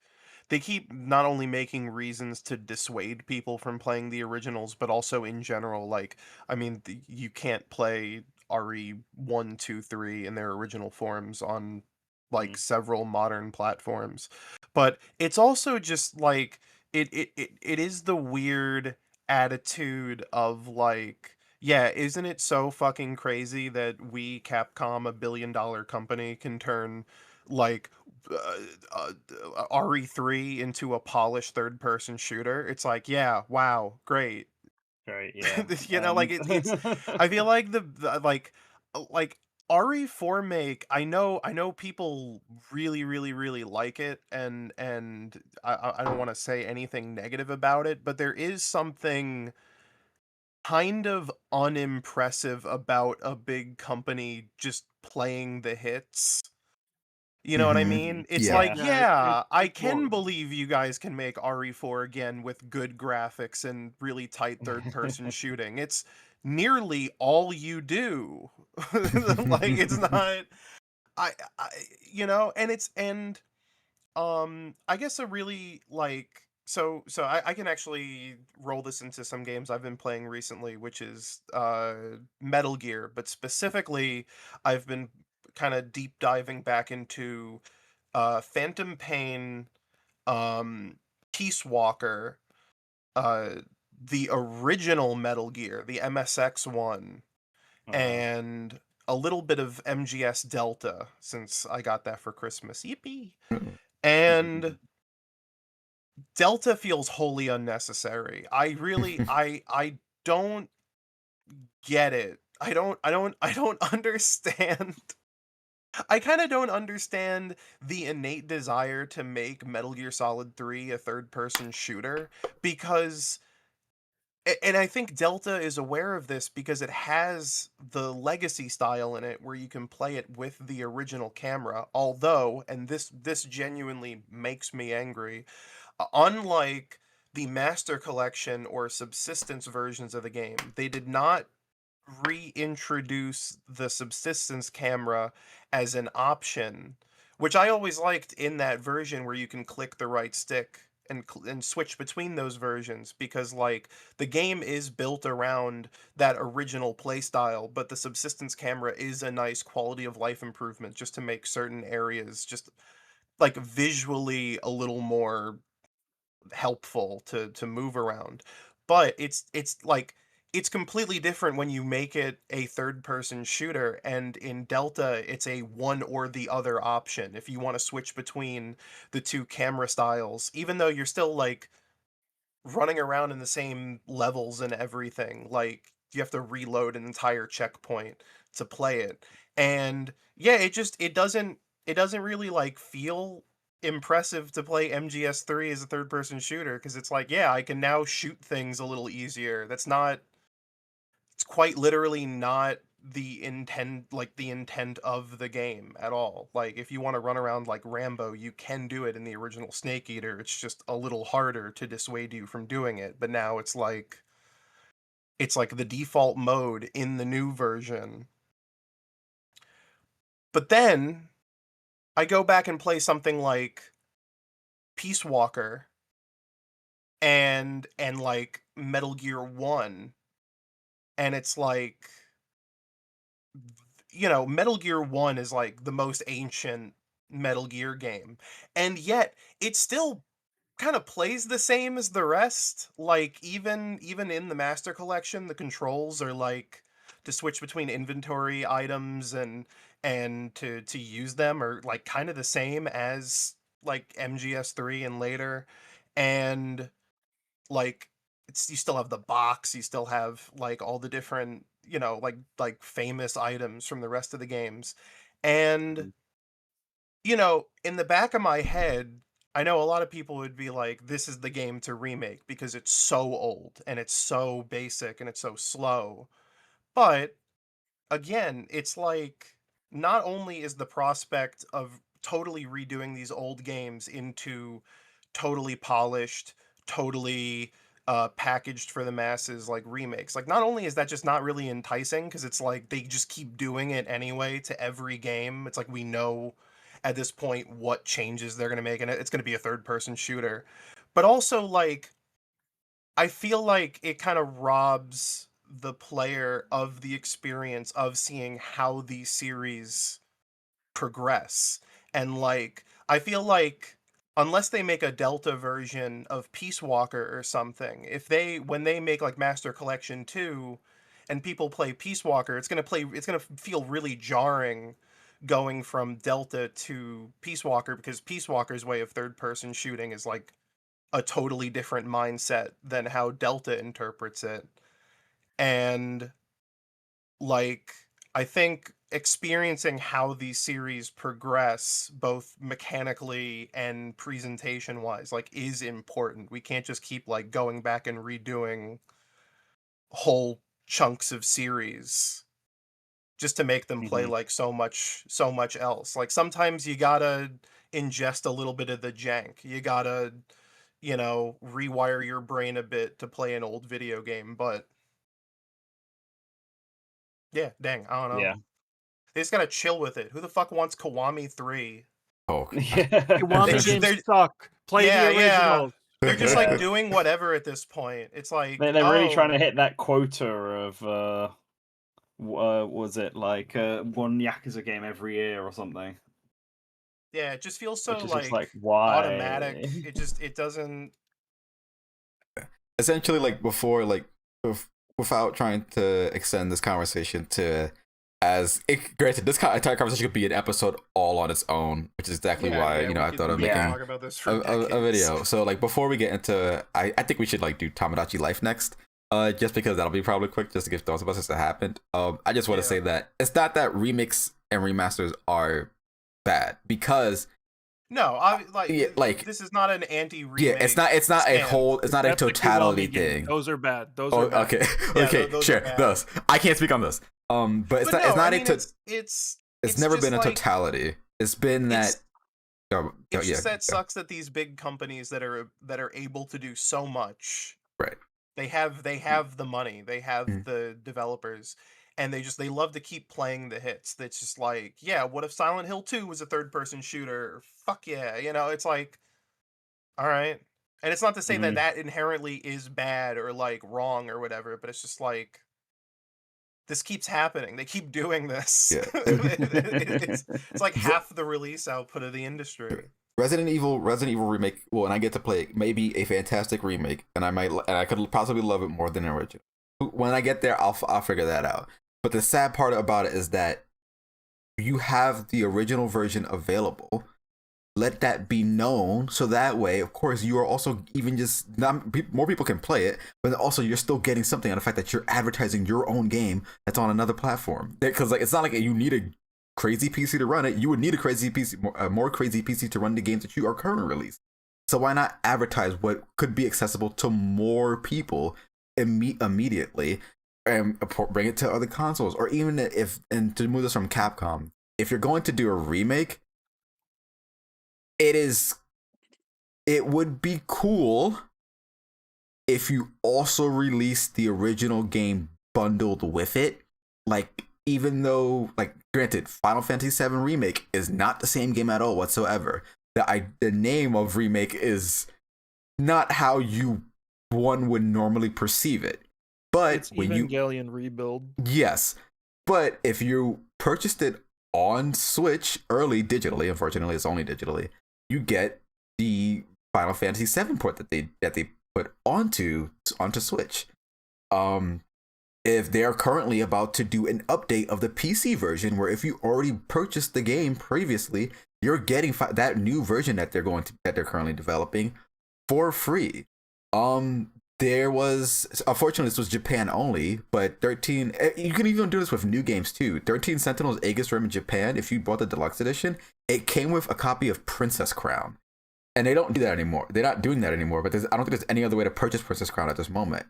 Speaker 3: they keep not only making reasons to dissuade people from playing the originals, but also in general, like, I mean, you can't play RE 1, 2, 3 in their original forms on like several modern platforms. But it's also just like it is the weird attitude of like, yeah, isn't it so fucking crazy that we, Capcom, a billion-dollar company, can turn like RE3 into a polished third-person shooter? It's like, yeah, wow, great.
Speaker 2: Right, yeah.
Speaker 3: You know, like it's I feel like like RE4 make, I know people really really like it, and I don't want to say anything negative about it, but there is something kind of unimpressive about a big company just playing the hits. You know what I mean? It's
Speaker 1: Yeah.
Speaker 3: like,
Speaker 6: Yeah,
Speaker 3: yeah, I
Speaker 6: it's
Speaker 3: can
Speaker 6: boring.
Speaker 3: believe you guys can make RE4 again with good graphics and really tight third-person shooting. It's nearly all you do. Like, it's not I and I guess a really like so I can actually roll this into some games I've been playing recently, which is Metal Gear, but specifically I've been kind of deep diving back into Phantom Pain, Peace Walker, uh the original Metal Gear, the MSX one, and a little bit of MGS Delta since I got that for Christmas. Yippee. And Delta feels wholly unnecessary. I really I don't get it. I don't understand. I kind of don't understand the innate desire to make Metal Gear Solid 3 a third-person shooter, because and I think Delta is aware of this because it has the legacy style in it where you can play it with the original camera. Although, and this genuinely makes me angry, unlike the Master Collection or Subsistence versions of the game, they did not reintroduce the Subsistence camera as an option, which I always liked in that version where you can click the right stick and switch between those versions, because like the game is built around that original playstyle, but the Subsistence camera is a nice quality of life improvement just to make certain areas just like visually a little more helpful to move around. But it's like it's completely different when you make it a third person shooter, and in Delta it's a one or the other option if you want to switch between the two camera styles, even though you're still like running around in the same levels and everything. Like you have to reload an entire checkpoint to play it. And yeah, it doesn't really like feel impressive to play MGS3 as a third person shooter, because it's like, yeah, I can now shoot things a little easier. It's quite literally not the intent of the game at all. Like if you want to run around like Rambo, you can do it in the original Snake Eater. It's just a little harder to dissuade you from doing it. But now it's like the default mode in the new version. But then I go back and play something like Peace Walker and like Metal Gear 1, and it's like you know, Metal Gear 1 is like the most ancient Metal Gear game, and yet it still kind of plays the same as the rest. Like even in the Master Collection, the controls are like to switch between inventory items and to use them are like kind of the same as like MGS3 and later. And like it's, you still have the box, you still have like all the different, you know, like famous items from the rest of the games. And you know, in the back of my head, I know a lot of people would be like, this is the game to remake because it's so old and it's so basic and it's so slow. But again, it's like not only is the prospect of totally redoing these old games into totally polished, totally packaged for the masses like remakes. Like not only is that just not really enticing because it's like they just keep doing it anyway to every game. It's like we know at this point what changes they're going to make, and it's going to be a third person shooter. But also like I feel like it kind of robs the player of the experience of seeing how these series progress. And like I feel like unless they make a Delta version of Peace Walker or something, if they when they make like Master Collection 2 and people play Peace Walker, it's gonna feel really jarring going from Delta to Peace Walker because Peace Walker's way of third person shooting is like a totally different mindset than how Delta interprets it. And like I think experiencing how these series progress both mechanically and presentation wise like is important. We can't just keep like going back and redoing whole chunks of series just to make them play like so much else. Like sometimes you gotta ingest a little bit of the jank. You gotta, you know, rewire your brain a bit to play an old video game. But yeah, dang, I don't know.
Speaker 2: Yeah.
Speaker 3: They just gotta chill with it. Who the fuck wants Kiwami 3?
Speaker 1: Oh,
Speaker 2: Yeah.
Speaker 5: Kiwami
Speaker 3: They're-
Speaker 5: games suck. Play
Speaker 3: Yeah,
Speaker 5: the
Speaker 3: yeah.
Speaker 5: originals.
Speaker 3: They're just like doing whatever at this point. It's like
Speaker 2: They're really
Speaker 3: oh,
Speaker 2: trying to hit that quota of was it like one Yakuza game every year or something?
Speaker 3: Yeah, it just feels so
Speaker 2: Which is
Speaker 3: like,
Speaker 2: just like why
Speaker 3: automatic. It doesn't.
Speaker 1: essentially, like before, like without trying to extend this conversation to granted, this entire conversation could be an episode all on its own, which is exactly why
Speaker 3: we
Speaker 1: I
Speaker 3: could-
Speaker 1: thought of
Speaker 3: we could
Speaker 1: making
Speaker 3: talk about this for
Speaker 1: a
Speaker 3: decades.
Speaker 1: video. So like before we get into, I think we should like do Tamagotchi Life next. Just because that'll be probably quick, just to give thoughts about this that happened. I just want to say that it's not that remix and remasters are bad because
Speaker 3: No, like this is not an anti-remake.
Speaker 1: yeah, it's not a
Speaker 3: stand.
Speaker 1: whole, it's not a
Speaker 5: That's the
Speaker 1: totality
Speaker 5: Kiwami game.
Speaker 1: thing.
Speaker 5: Those are bad. Those
Speaker 1: Oh,
Speaker 5: are bad.
Speaker 1: okay,
Speaker 3: Yeah,
Speaker 1: okay,
Speaker 3: those are
Speaker 1: sure.
Speaker 3: bad.
Speaker 1: Those I can't speak on this. But it's
Speaker 3: But
Speaker 1: not. It's
Speaker 3: no,
Speaker 1: not
Speaker 3: I mean,
Speaker 1: a.
Speaker 3: it's
Speaker 1: Never
Speaker 3: just
Speaker 1: been a
Speaker 3: like,
Speaker 1: totality. It's been that.
Speaker 3: it's-
Speaker 1: Oh,
Speaker 3: It's
Speaker 1: yeah,
Speaker 3: just that
Speaker 1: yeah.
Speaker 3: sucks that these big companies that are able to do so much.
Speaker 1: Right.
Speaker 3: They have the money. They have
Speaker 1: Mhm.
Speaker 3: the developers, and they love to keep playing the hits. That's just like, yeah, what if Silent Hill 2 was a third person shooter? Fuck yeah, you know, it's like, all right. And it's not to say that that inherently is bad or like wrong or whatever, but it's just like this keeps happening. They keep doing this.
Speaker 1: Yeah.
Speaker 3: it's like half the release output of the industry.
Speaker 1: Resident Evil remake. Well, and I get to play it, maybe a fantastic remake, and I could possibly love it more than the original. When I get there, I'll figure that out. But the sad part about it is that you have the original version available. Let that be known, so that way, of course, you are also even just more people can play it, but also you're still getting something on the fact that you're advertising your own game that's on another platform. Because like it's not like you need a crazy PC to run it. You would need a crazy PC, more crazy PC to run the games that you are currently releasing. So why not advertise what could be accessible to more people immediately, and bring it to other consoles, or even and to move this from Capcom, if you're going to do a remake. It would be cool if you also released the original game bundled with it. Like, even though, like, granted, Final Fantasy VII Remake is not the same game at all whatsoever. The name of remake is not how one would normally perceive it. But
Speaker 5: It's
Speaker 1: when you
Speaker 5: Evangelion Rebuild.
Speaker 1: yes, but if you purchased it on Switch early digitally, unfortunately it's only digitally, you get the Final Fantasy VII port that they put onto Switch. If they are currently about to do an update of the PC version, where if you already purchased the game previously, you're getting that new version that they're currently developing for free. There was, unfortunately, this was Japan only, but 13. You can even do this with new games too. 13 Sentinels Aegis Rim in Japan. If you bought the deluxe edition, it came with a copy of Princess Crown. And they don't do that anymore. They're not doing that anymore. But I don't think there's any other way to purchase Princess Crown at this moment.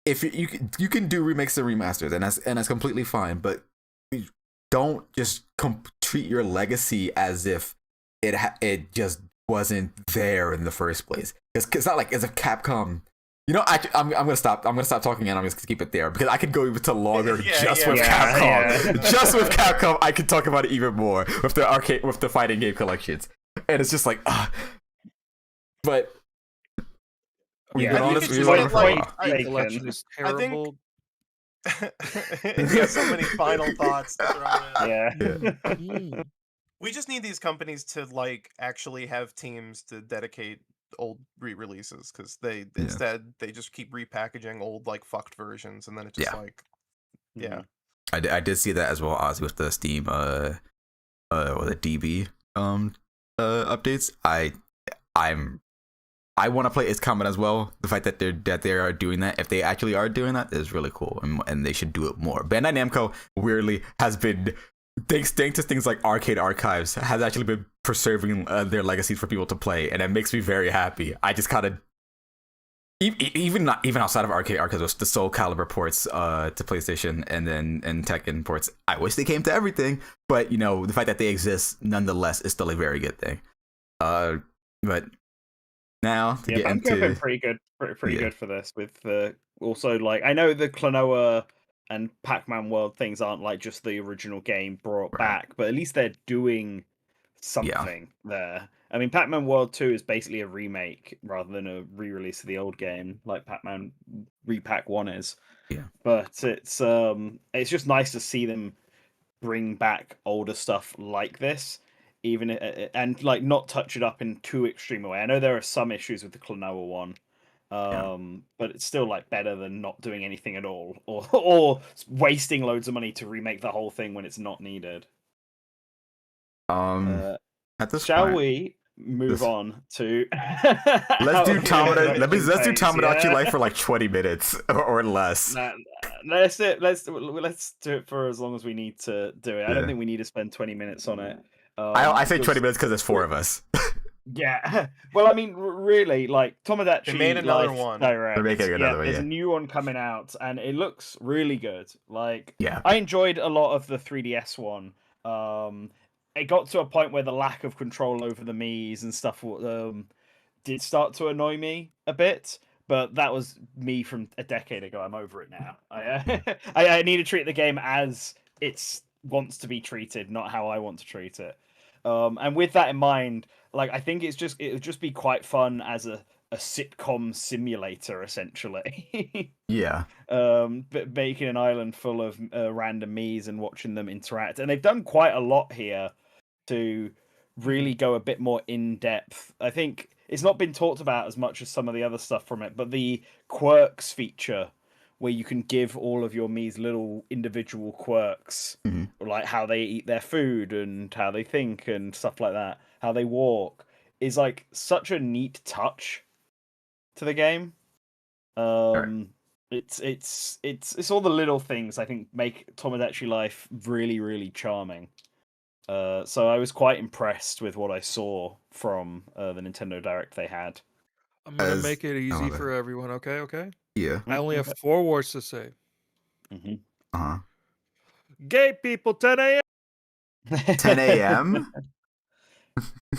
Speaker 1: If you can do remakes and remasters, and that's completely fine. But don't just treat your legacy as if it just wasn't there in the first place. It's not like as if Capcom. I'm gonna stop. I'm gonna stop talking, and I'm just gonna keep it there because I could go even to longer with Capcom.
Speaker 2: Yeah.
Speaker 1: Just with Capcom, I could talk about it even more with the fighting game collections, and it's just like, but we've been
Speaker 3: I
Speaker 1: on
Speaker 3: think
Speaker 1: this.
Speaker 3: it's
Speaker 1: We've
Speaker 3: just
Speaker 1: been on it for a
Speaker 3: like-
Speaker 1: while.
Speaker 3: I-
Speaker 5: The collection is
Speaker 3: I think-
Speaker 5: terrible.
Speaker 3: Yeah, so many final thoughts to throw in.
Speaker 2: Yeah.
Speaker 5: Mm.
Speaker 3: We just need these companies to like actually have teams to dedicate old re-releases because instead they just keep repackaging old like fucked versions and then it's just like
Speaker 2: Mm-hmm.
Speaker 1: I did see that as well, Ozzy, with the Steam the DB updates. I want to play It's Combat as well. The fact that they are doing that, if they actually are doing that, is really cool, and they should do it more. Bandai Namco weirdly has been, thanks to things like Arcade Archives, has actually been preserving their legacies for people to play, and it makes me very happy. I just kind of even outside of Arcade Archives, with the Soul Calibur ports to PlayStation and Tekken ports, I wish they came to everything, but the fact that they exist nonetheless is still a very good thing. But now to get
Speaker 2: Banjo have been
Speaker 1: into
Speaker 2: pretty good for this. With also like I know the Klonoa and Pac-Man World things aren't like just the original game brought
Speaker 1: Right.
Speaker 2: back, but at least they're doing something there. I mean, Pac-Man World 2 is basically a remake rather than a re-release of the old game, like Pac-Man Repack 1 is.
Speaker 1: Yeah.
Speaker 2: But it's just nice to see them bring back older stuff like this, even and like not touch it up in too extreme a way. I know there are some issues with the Klonoa one. But it's still like better than not doing anything at all, or wasting loads of money to remake the whole thing when it's not needed.
Speaker 1: at this
Speaker 2: Shall
Speaker 1: point,
Speaker 2: we move on to
Speaker 1: let's do
Speaker 2: Tomodachi
Speaker 1: Tomodachi Life for like 20 minutes or less.
Speaker 2: Let's do it for as long as we need to do it. I don't
Speaker 1: Yeah.
Speaker 2: think we need to spend 20 minutes on it.
Speaker 1: I say 20
Speaker 2: because-
Speaker 1: minutes because there's 4 of us.
Speaker 2: Yeah, well, I mean, really, like Tomodachi.
Speaker 3: They made another
Speaker 2: Life
Speaker 3: one.
Speaker 2: Direct.
Speaker 1: They're making another one,
Speaker 2: There's
Speaker 1: yeah.
Speaker 2: a new one coming out, and it looks really good. Like,
Speaker 1: Yeah.
Speaker 2: I enjoyed a lot of the 3DS one. It got to a point where the lack of control over the Miis and stuff did start to annoy me a bit. But that was me from a decade ago. I'm over it now. I need to treat the game as it wants to be treated, not how I want to treat it. And with that in mind, like I think it would just be quite fun as a sitcom simulator, essentially.
Speaker 1: Yeah.
Speaker 2: But making an island full of random Miis and watching them interact, and they've done quite a lot here to really go a bit more in depth. I think it's not been talked about as much as some of the other stuff from it, but the quirks feature, where you can give all of your Mii's little individual quirks,
Speaker 1: Mhm.
Speaker 2: like how they eat their food and how they think and stuff like that, how they walk, is like such a neat touch to the game. It's all the little things I think make Tomodachi Life really, really charming. So I was quite impressed with what I saw from the Nintendo Direct they had.
Speaker 5: I'm gonna
Speaker 1: As-
Speaker 5: make it easy
Speaker 1: love it.
Speaker 5: for everyone. Okay, okay.
Speaker 1: Yeah.
Speaker 5: I only have 4 words to say.
Speaker 2: Mm-hmm.
Speaker 1: Uh-huh.
Speaker 5: Gay people, 10 a.m.
Speaker 1: 10 a.m.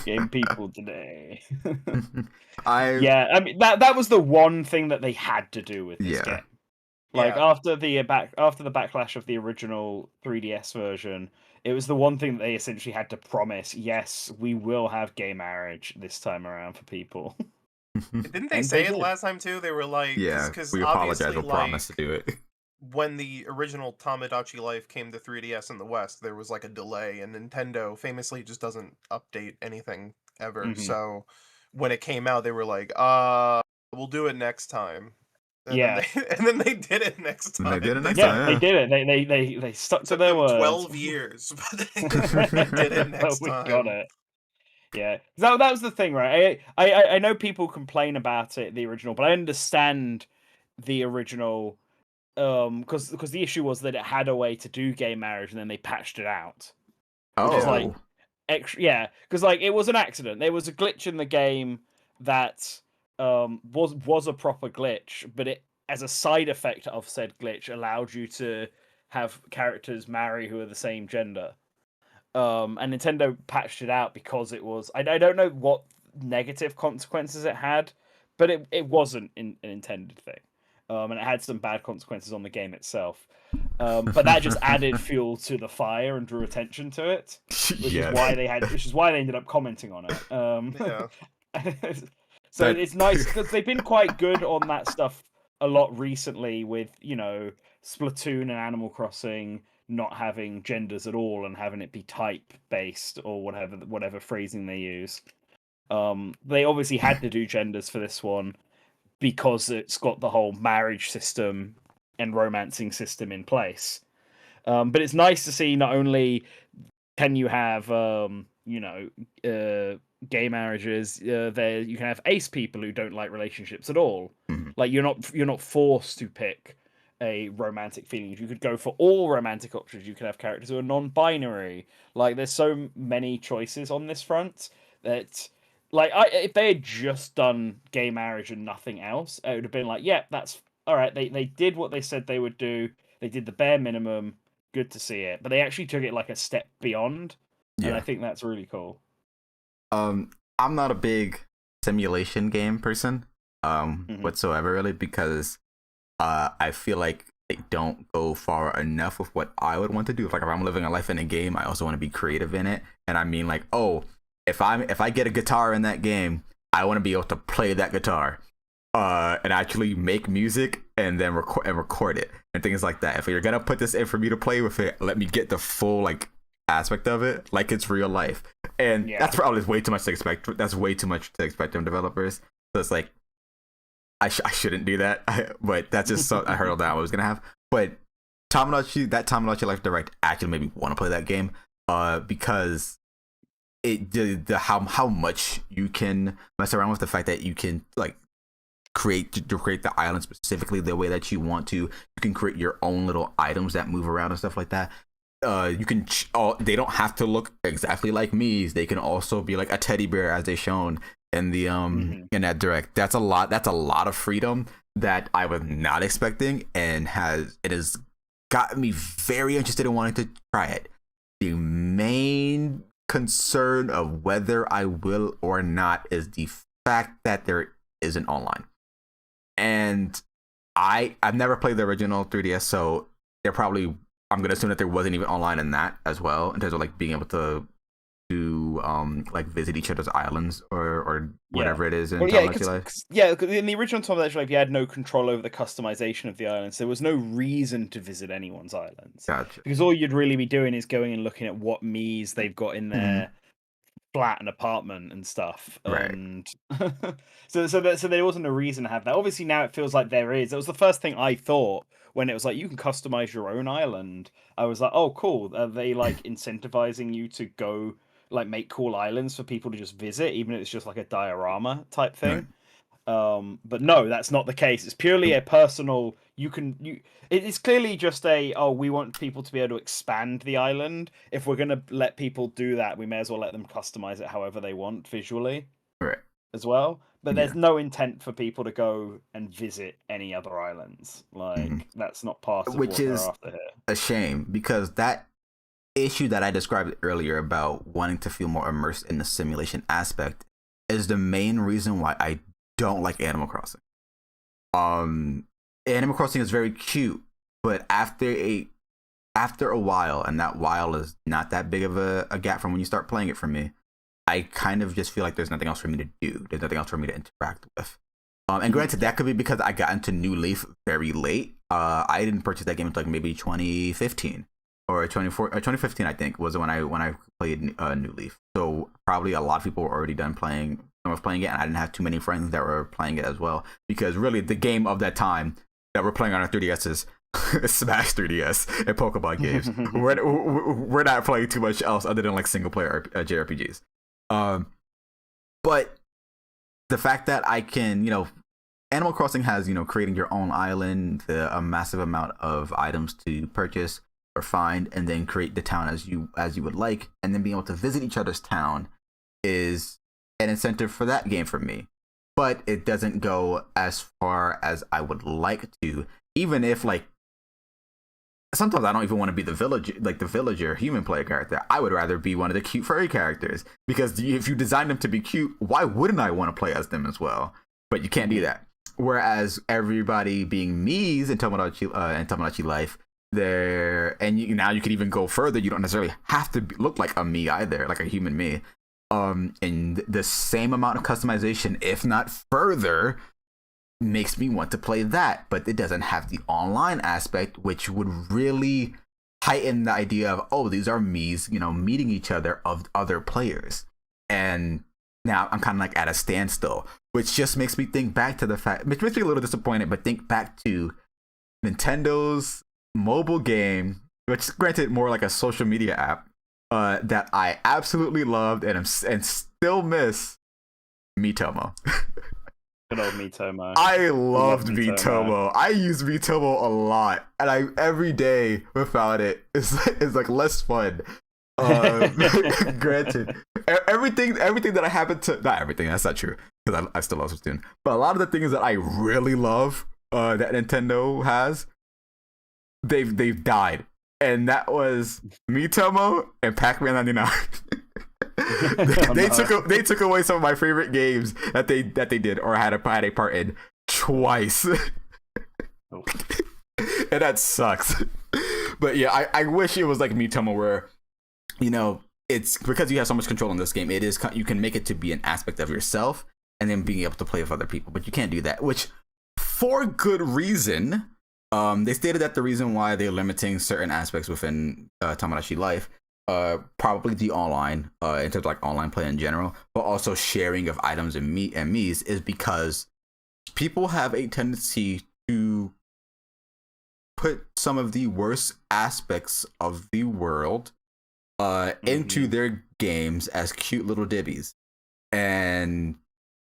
Speaker 2: Game people today.
Speaker 1: Yeah.
Speaker 2: I mean that was the one thing that they had to do with this
Speaker 1: Yeah.
Speaker 2: game. Like
Speaker 3: Yeah.
Speaker 2: after the backlash of the original 3DS version, it was the one thing that they essentially had to promise. Yes, we will have gay marriage this time around for people.
Speaker 3: Didn't they
Speaker 2: And
Speaker 3: say
Speaker 2: they
Speaker 3: it
Speaker 2: did.
Speaker 3: last time too? They were like,
Speaker 1: Yeah.
Speaker 3: because
Speaker 1: We apologize.
Speaker 3: obviously,
Speaker 1: We'll promise to do it.
Speaker 3: when the original Tamagotchi Life came to 3DS in the West, there was like a delay, and Nintendo famously just doesn't update anything ever.
Speaker 2: Mhm.
Speaker 3: So when it came out, they were like, we'll do it next time. And
Speaker 2: Yeah.
Speaker 3: then they did it next
Speaker 1: And
Speaker 3: time.
Speaker 1: they did it next
Speaker 2: Yeah,
Speaker 1: time,
Speaker 2: they
Speaker 1: yeah.
Speaker 2: did it. They stuck to
Speaker 3: Took
Speaker 2: their
Speaker 3: them
Speaker 2: words.
Speaker 3: 12 years, but they did it next
Speaker 2: We
Speaker 3: time.
Speaker 2: got it. Yeah, that was the thing, right? I know people complain about it, the original, but I understand the original, because the issue was that it had a way to do gay marriage, and then they patched it out. Which is like
Speaker 1: Oh,
Speaker 2: extra, yeah, because like it was an accident. There was a glitch in the game that was a proper glitch, but it, as a side effect of said glitch, allowed you to have characters marry who are the same gender. And Nintendo patched it out because it was, I don't know what negative consequences it had, but it wasn't an intended thing. And it had some bad consequences on the game itself. But that just added fuel to the fire and drew attention to it, which
Speaker 1: yeah.
Speaker 2: is why they ended up commenting on it.
Speaker 3: Yeah.
Speaker 2: So
Speaker 1: That-
Speaker 2: it's nice because they've been quite good on that stuff a lot recently with, Splatoon and Animal Crossing not having genders at all and having it be type based or whatever phrasing they use. They obviously had to do genders for this one because it's got the whole marriage system and romancing system in place. But it's nice to see not only can you have gay marriages, there you can have ace people who don't like relationships at all.
Speaker 1: Mhm.
Speaker 2: Like you're not forced to pick a romantic feeling. You could go for all romantic options. You could have characters who are non-binary. Like there's so many choices on this front that, like, if they had just done gay marriage and nothing else, it would have been like, yeah, that's all right. They did what they said they would do. They did the bare minimum. Good to see it. But they actually took it like a step beyond, and I
Speaker 1: Yeah.
Speaker 2: think that's really cool.
Speaker 1: I'm not a big simulation game person,
Speaker 2: Mhm.
Speaker 1: whatsoever, really, because I feel like they don't go far enough with what I would want to do. If I'm living a life in a game, I also want to be creative in it. And I mean, like, oh, if I get a guitar in that game, I want to be able to play that guitar, and actually make music and then record it and things like that. If you're gonna put this in for me to play with it, let me get the full like aspect of it, like it's real life. And
Speaker 2: Yeah.
Speaker 1: that's probably way too much to expect. That's way too much to expect from developers. So it's like, I shouldn't do that, but that's just a hurdle that I was gonna have. But Tamagotchi Life Direct actually made me want to play that game, because how much you can mess around with the fact that you can like create the island specifically the way that you want to. You can create your own little items that move around and stuff like that. You can they don't have to look exactly like me. They can also be like a teddy bear, as they shown in the in that direct. That's a lot of freedom that I was not expecting, and it has gotten me very interested in wanting to try it. The main concern of whether I will or not is the fact that there isn't online. And I've never played the original 3DS, so I'm gonna assume that there wasn't even online in that as well, in terms of like being able to do like visit each other's islands or whatever it is in
Speaker 2: Well, yeah,
Speaker 1: Tamagotchi Life.
Speaker 2: 'cause in the original Tamagotchi Life, you had no control over the customization of the islands. There was no reason to visit anyone's islands
Speaker 1: Gotcha.
Speaker 2: because all you'd really be doing is going and looking at what Miis they've got in
Speaker 1: Mm-hmm.
Speaker 2: their flat and apartment and stuff.
Speaker 1: Right.
Speaker 2: And so there wasn't a reason to have that. Obviously, now it feels like there is. It was the first thing I thought when it was like you can customize your own island. I was like, oh, cool. Are they like incentivizing you to go like make cool islands for people to just visit, even if it's just like a diorama type thing? But no, that's not the case. It's purely a personal. It's clearly just we want people to be able to expand the island. If we're gonna let people do that, we may as well let them customize it however they want visually,
Speaker 1: Right.
Speaker 2: as well. But there's no intent for people to go and visit any other islands. Like that's not part of
Speaker 1: Which
Speaker 2: what
Speaker 1: is
Speaker 2: they're after here.
Speaker 1: a shame, because that issue that I described earlier about wanting to feel more immersed in the simulation aspect is the main reason why I don't like Animal Crossing. Animal Crossing is very cute, but after a while, and that while is not that big of a gap from when you start playing it for me, I kind of just feel like there's nothing else for me to do. There's nothing else for me to interact with. And granted, that could be because I got into New Leaf very late. I didn't purchase that game until like maybe 2015 or 2015, I think, was when I played New Leaf. So probably a lot of people were already done playing it, and I didn't have too many friends that were playing it as well. Because really, the game of that time that we're playing on our 3DSs, Smash 3DS and Pokemon games. we're not playing too much else other than like single player JRPGs. But the fact that I can, Animal Crossing has, creating your own island, a massive amount of items to purchase or find, and then create the town as you would like, and then being able to visit each other's town is an incentive for that game for me. But it doesn't go as far as I would like to, even if like sometimes I don't even want to be the villager human player character. I would rather be one of the cute furry characters, because if you design them to be cute, why wouldn't I want to play as them as well? But you can't do that. Whereas everybody being Mii's in Tomodachi Life, now you can even go further. You don't necessarily have to look like a Mii either, like a human Mii. And the same amount of customization, if not further, makes me want to play that. But it doesn't have the online aspect, which would really heighten the idea of, these are Mii's, meeting each other of other players. And now I'm kind of like at a standstill, which just makes me think back to the fact, which makes me a little disappointed, but think back to Nintendo's mobile game, which granted more like a social media app, that I absolutely loved and still miss, Miitomo.
Speaker 2: Good old Miitomo.
Speaker 1: I loved Miitomo. I use Miitomo a lot, and every day without it is like less fun. Granted, everything that I happen to, not everything, that's not true, because I still love Splatoon, but a lot of the things that I really love that Nintendo has, they've died, and that was Miitomo and Pac-Man 99. They took away some of my favorite games that they did or had a part in twice. And that sucks. But yeah, I wish it was like Miitomo, where it's because you have so much control in this game, you can make it to be an aspect of yourself and then being able to play with other people, but you can't do that, which for good reason. They stated that the reason why they're limiting certain aspects within Tomodachi Life, probably the online, in terms of like online play in general, but also sharing of items and Mii's, is because people have a tendency to put some of the worst aspects of the world into their games as cute little dibbies.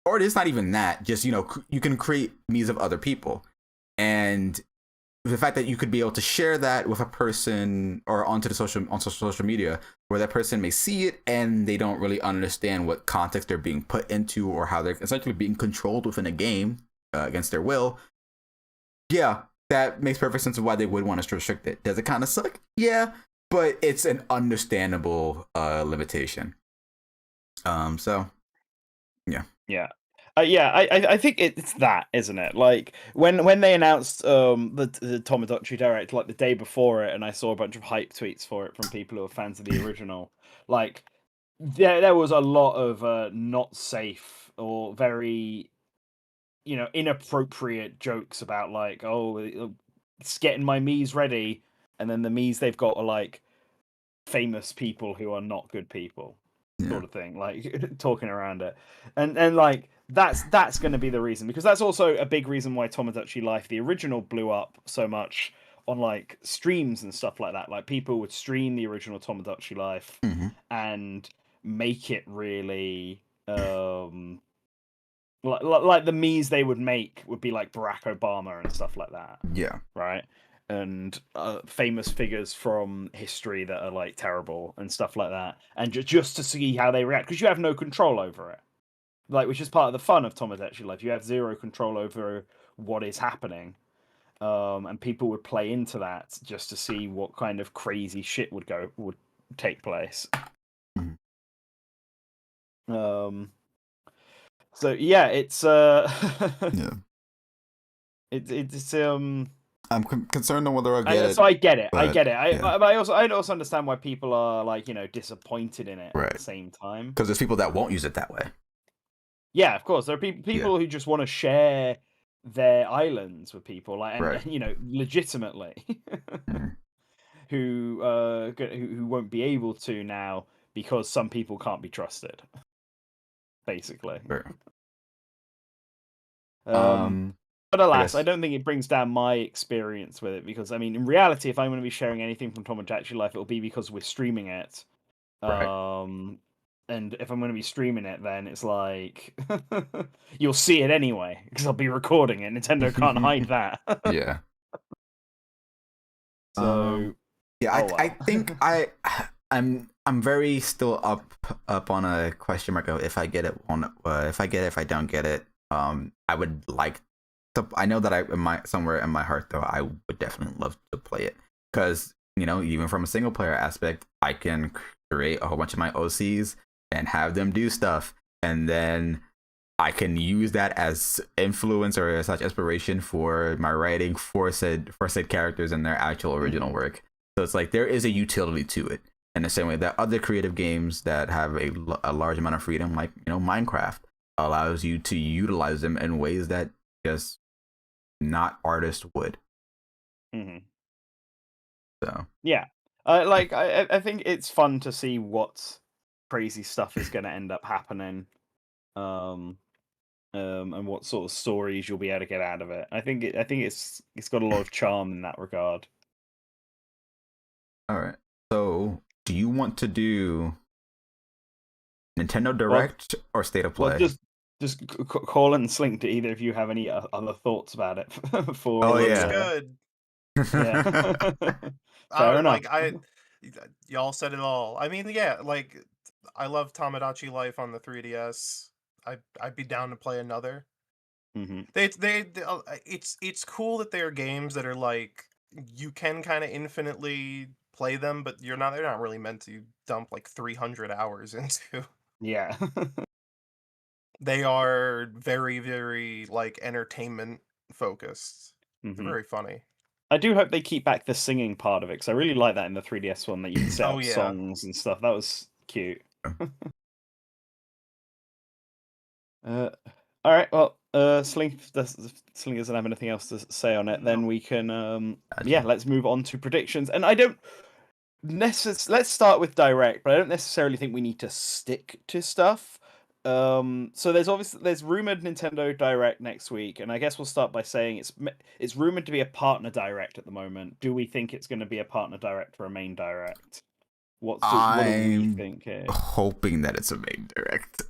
Speaker 1: Or it's not even that, just, you can create Mii's of other people. And the fact that you could be able to share that with a person or onto social media, where that person may see it and they don't really understand what context they're being put into or how they're essentially being controlled within a game against their will. Yeah, that makes perfect sense of why they would want to restrict it. Does it kind of suck? Yeah, but it's an understandable limitation. So, yeah.
Speaker 2: Yeah. I think it's that, isn't it? Like when they announced the Tomodachi Direct, like the day before it, and I saw a bunch of hype tweets for it from people who are fans of the original. Like there was a lot of not safe or very, inappropriate jokes about like, it's getting my Mii's ready, and then the Mii's they've got are like famous people who are not good people. Sort of thing, like talking around it, and like that's going to be the reason, because that's also a big reason why Tomodachi Life, the original, blew up so much on like streams and stuff like that. Like people would stream the original Tomodachi Life and make it really like the Mii's they would make would be like Barack Obama and stuff like that.
Speaker 1: Yeah.
Speaker 2: Right. And famous figures from history that are like terrible and stuff like that, and just to see how they react, because you have no control over it, like, which is part of the fun of Tomodachi Life. You have zero control over what is happening, and people would play into that just to see what kind of crazy shit would take place. So yeah, it's
Speaker 1: yeah,
Speaker 2: it's
Speaker 1: I'm concerned on whether I get it.
Speaker 2: So I get it.
Speaker 1: But,
Speaker 2: I get it.
Speaker 1: yeah.
Speaker 2: I also understand why people are like, disappointed in it at the same time.
Speaker 1: Because there's people that won't use it that way.
Speaker 2: Yeah, of course. There are people who just want to share their islands with people, like, and
Speaker 1: Right.
Speaker 2: you know, legitimately,
Speaker 1: Mhm.
Speaker 2: who won't be able to now because some people can't be trusted, basically.
Speaker 1: Sure.
Speaker 2: Um, but
Speaker 1: I
Speaker 2: alas, I
Speaker 1: guess
Speaker 2: don't think it brings down my experience with it because I mean, in reality, if I'm going to be sharing anything from Tomodachi Life, it'll be because we're streaming it.
Speaker 1: right.
Speaker 2: And if I'm going to be streaming it, then it's like you'll see it anyway because I'll be recording it. Nintendo can't hide that.
Speaker 1: Yeah.
Speaker 2: So,
Speaker 1: Yeah,
Speaker 2: oh
Speaker 1: I
Speaker 2: well.
Speaker 1: think I'm very still up on a question mark of if I get it on if I get it, if I don't get it. I would like to. I know that I in my somewhere in my heart though I would definitely love to play it because you know even from a single player aspect I can create a whole bunch of my OCs and have them do stuff, and then I can use that as influence or as such inspiration for my writing for said characters and their actual original work. So it's like there is a utility to it in the same way that other creative games that have a large amount of freedom, like you know Minecraft, allows you to utilize them in ways that just not artists would.
Speaker 2: Hmm.
Speaker 1: So
Speaker 2: Yeah, I think it's fun to see what crazy stuff is going to end up happening. Um, and what sort of stories you'll be able to get out of it. I think it's got a lot of charm in that regard.
Speaker 1: all right. So do you want to do Nintendo
Speaker 2: Well,
Speaker 1: Direct or State of
Speaker 2: well,
Speaker 1: Play?
Speaker 2: call and Slink. Do either of you have any other thoughts about it?
Speaker 1: Oh
Speaker 2: For
Speaker 3: Looks
Speaker 1: yeah.
Speaker 3: good.
Speaker 2: yeah,
Speaker 3: I
Speaker 2: fair
Speaker 3: would
Speaker 2: enough.
Speaker 3: like y'all said it all. I mean, yeah, like I love Tomodachi Life on the 3DS. I'd be down to play another.
Speaker 2: Hmm.
Speaker 3: It's cool that they are games that are like you can kind of infinitely play them, but they're not really meant to dump like 300 hours into.
Speaker 2: Yeah.
Speaker 3: They are very, very like entertainment focused. They're
Speaker 2: Hmm.
Speaker 3: very funny.
Speaker 2: I do hope they keep back the singing part of it because I really like that in the 3DS one that you can set
Speaker 3: Oh
Speaker 2: up
Speaker 3: yeah.
Speaker 2: songs and stuff. That was cute. Uh, all right. Well, Slink doesn't have anything else to say on it. Then
Speaker 3: No.
Speaker 2: we can,
Speaker 1: Gotcha.
Speaker 2: let's move on to predictions. And I don't let's start with direct, but I don't necessarily think we need to stick to stuff. So there's rumored Nintendo Direct next week, and I guess we'll start by saying it's rumored to be a partner direct at the moment. Do we think it's going to be a partner direct or a main direct? What do we
Speaker 1: I'm
Speaker 2: think here?
Speaker 1: hoping that it's a main direct.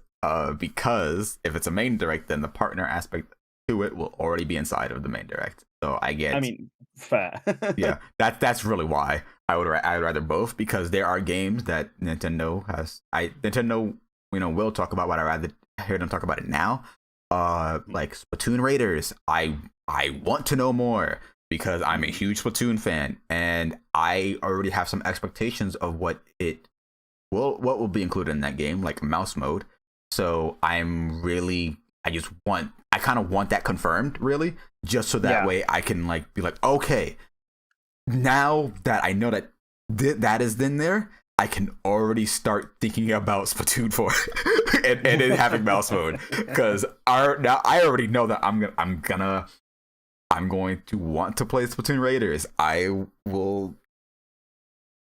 Speaker 1: Because if it's a main direct, then the partner aspect to it will already be inside of the main direct. So I get,
Speaker 2: I mean, fair.
Speaker 1: yeah, that's really why I'd rather both because there are games that Nintendo will talk about, but I rather hear them talk about it now. Like Splatoon Raiders, I want to know more because I'm a huge Splatoon fan and I already have some expectations of what will be included in that game, like mouse mode. So I kind of want that confirmed, really, just so that
Speaker 2: Yeah.
Speaker 1: way I can like be like, okay, now that I know that that is in there, I can already start thinking about Splatoon 4 and it having mouse mode because now I already know that I'm going to want to play Splatoon Raiders. I will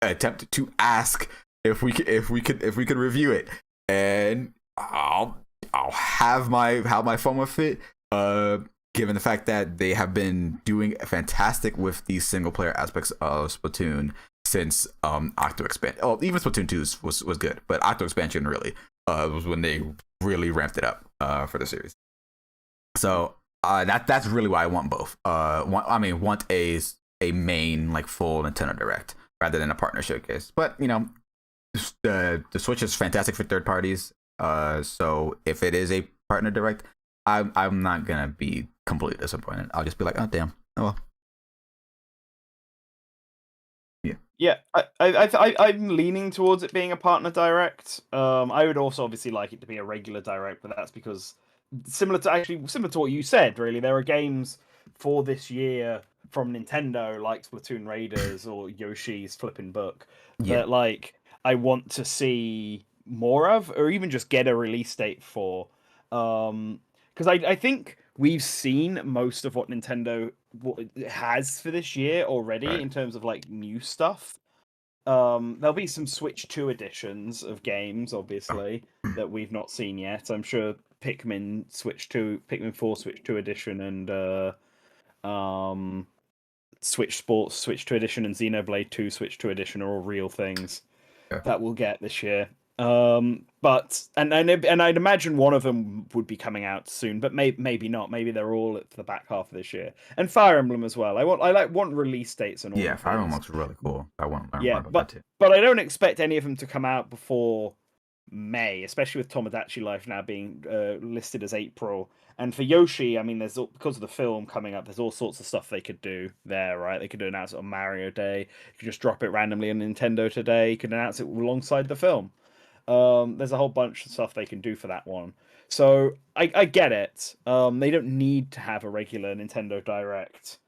Speaker 1: attempt to ask if we could review it, and I'll have my fun with it. Given the fact that they have been doing fantastic with these single player aspects of Splatoon since Octo Expansion. Oh, even Splatoon 2 was good, but Octo Expansion really was when they really ramped it up for the series. So that's really why I want both. Want a main like full Nintendo Direct rather than a partner showcase. But the Switch is fantastic for third parties. So if it is a partner direct, I'm not gonna be completely disappointed. I'll just be like, oh damn, oh well.
Speaker 2: Yeah, I'm leaning towards it being a partner direct. I would also obviously like it to be a regular direct, but that's because similar to what you said. Really, there are games for this year from Nintendo like Splatoon Raiders or Yoshi's Flippin' Book
Speaker 1: Yeah.
Speaker 2: that like I want to see more of, or even just get a release date for. Because I think we've seen most of what Nintendo has for this year already
Speaker 1: Right.
Speaker 2: in terms of like new stuff. There'll be some Switch 2 editions of games, obviously, that we've not seen yet. I'm sure Pikmin 4 Switch 2 edition, and Switch Sports Switch 2 edition, and Xenoblade 2 Switch 2 edition are all real things
Speaker 1: Yeah.
Speaker 2: that we'll get this year. But I'd imagine one of them would be coming out soon, but maybe not. Maybe they're all at the back half of this year. And Fire Emblem as well. I want release dates and all.
Speaker 1: Yeah,
Speaker 2: of
Speaker 1: Fire Emblem
Speaker 2: those.
Speaker 1: looks really cool. I want to learn
Speaker 2: Yeah,
Speaker 1: more about that too.
Speaker 2: But I don't expect any of them to come out before May, especially with Tomodachi Life now being listed as April. And for Yoshi, I mean, because of the film coming up, there's all sorts of stuff they could do there, right? They could announce it on Mario Day. You could just drop it randomly on Nintendo today. You could announce it alongside the film. There's a whole bunch of stuff they can do for that one. So I get it. They don't need to have a regular Nintendo Direct.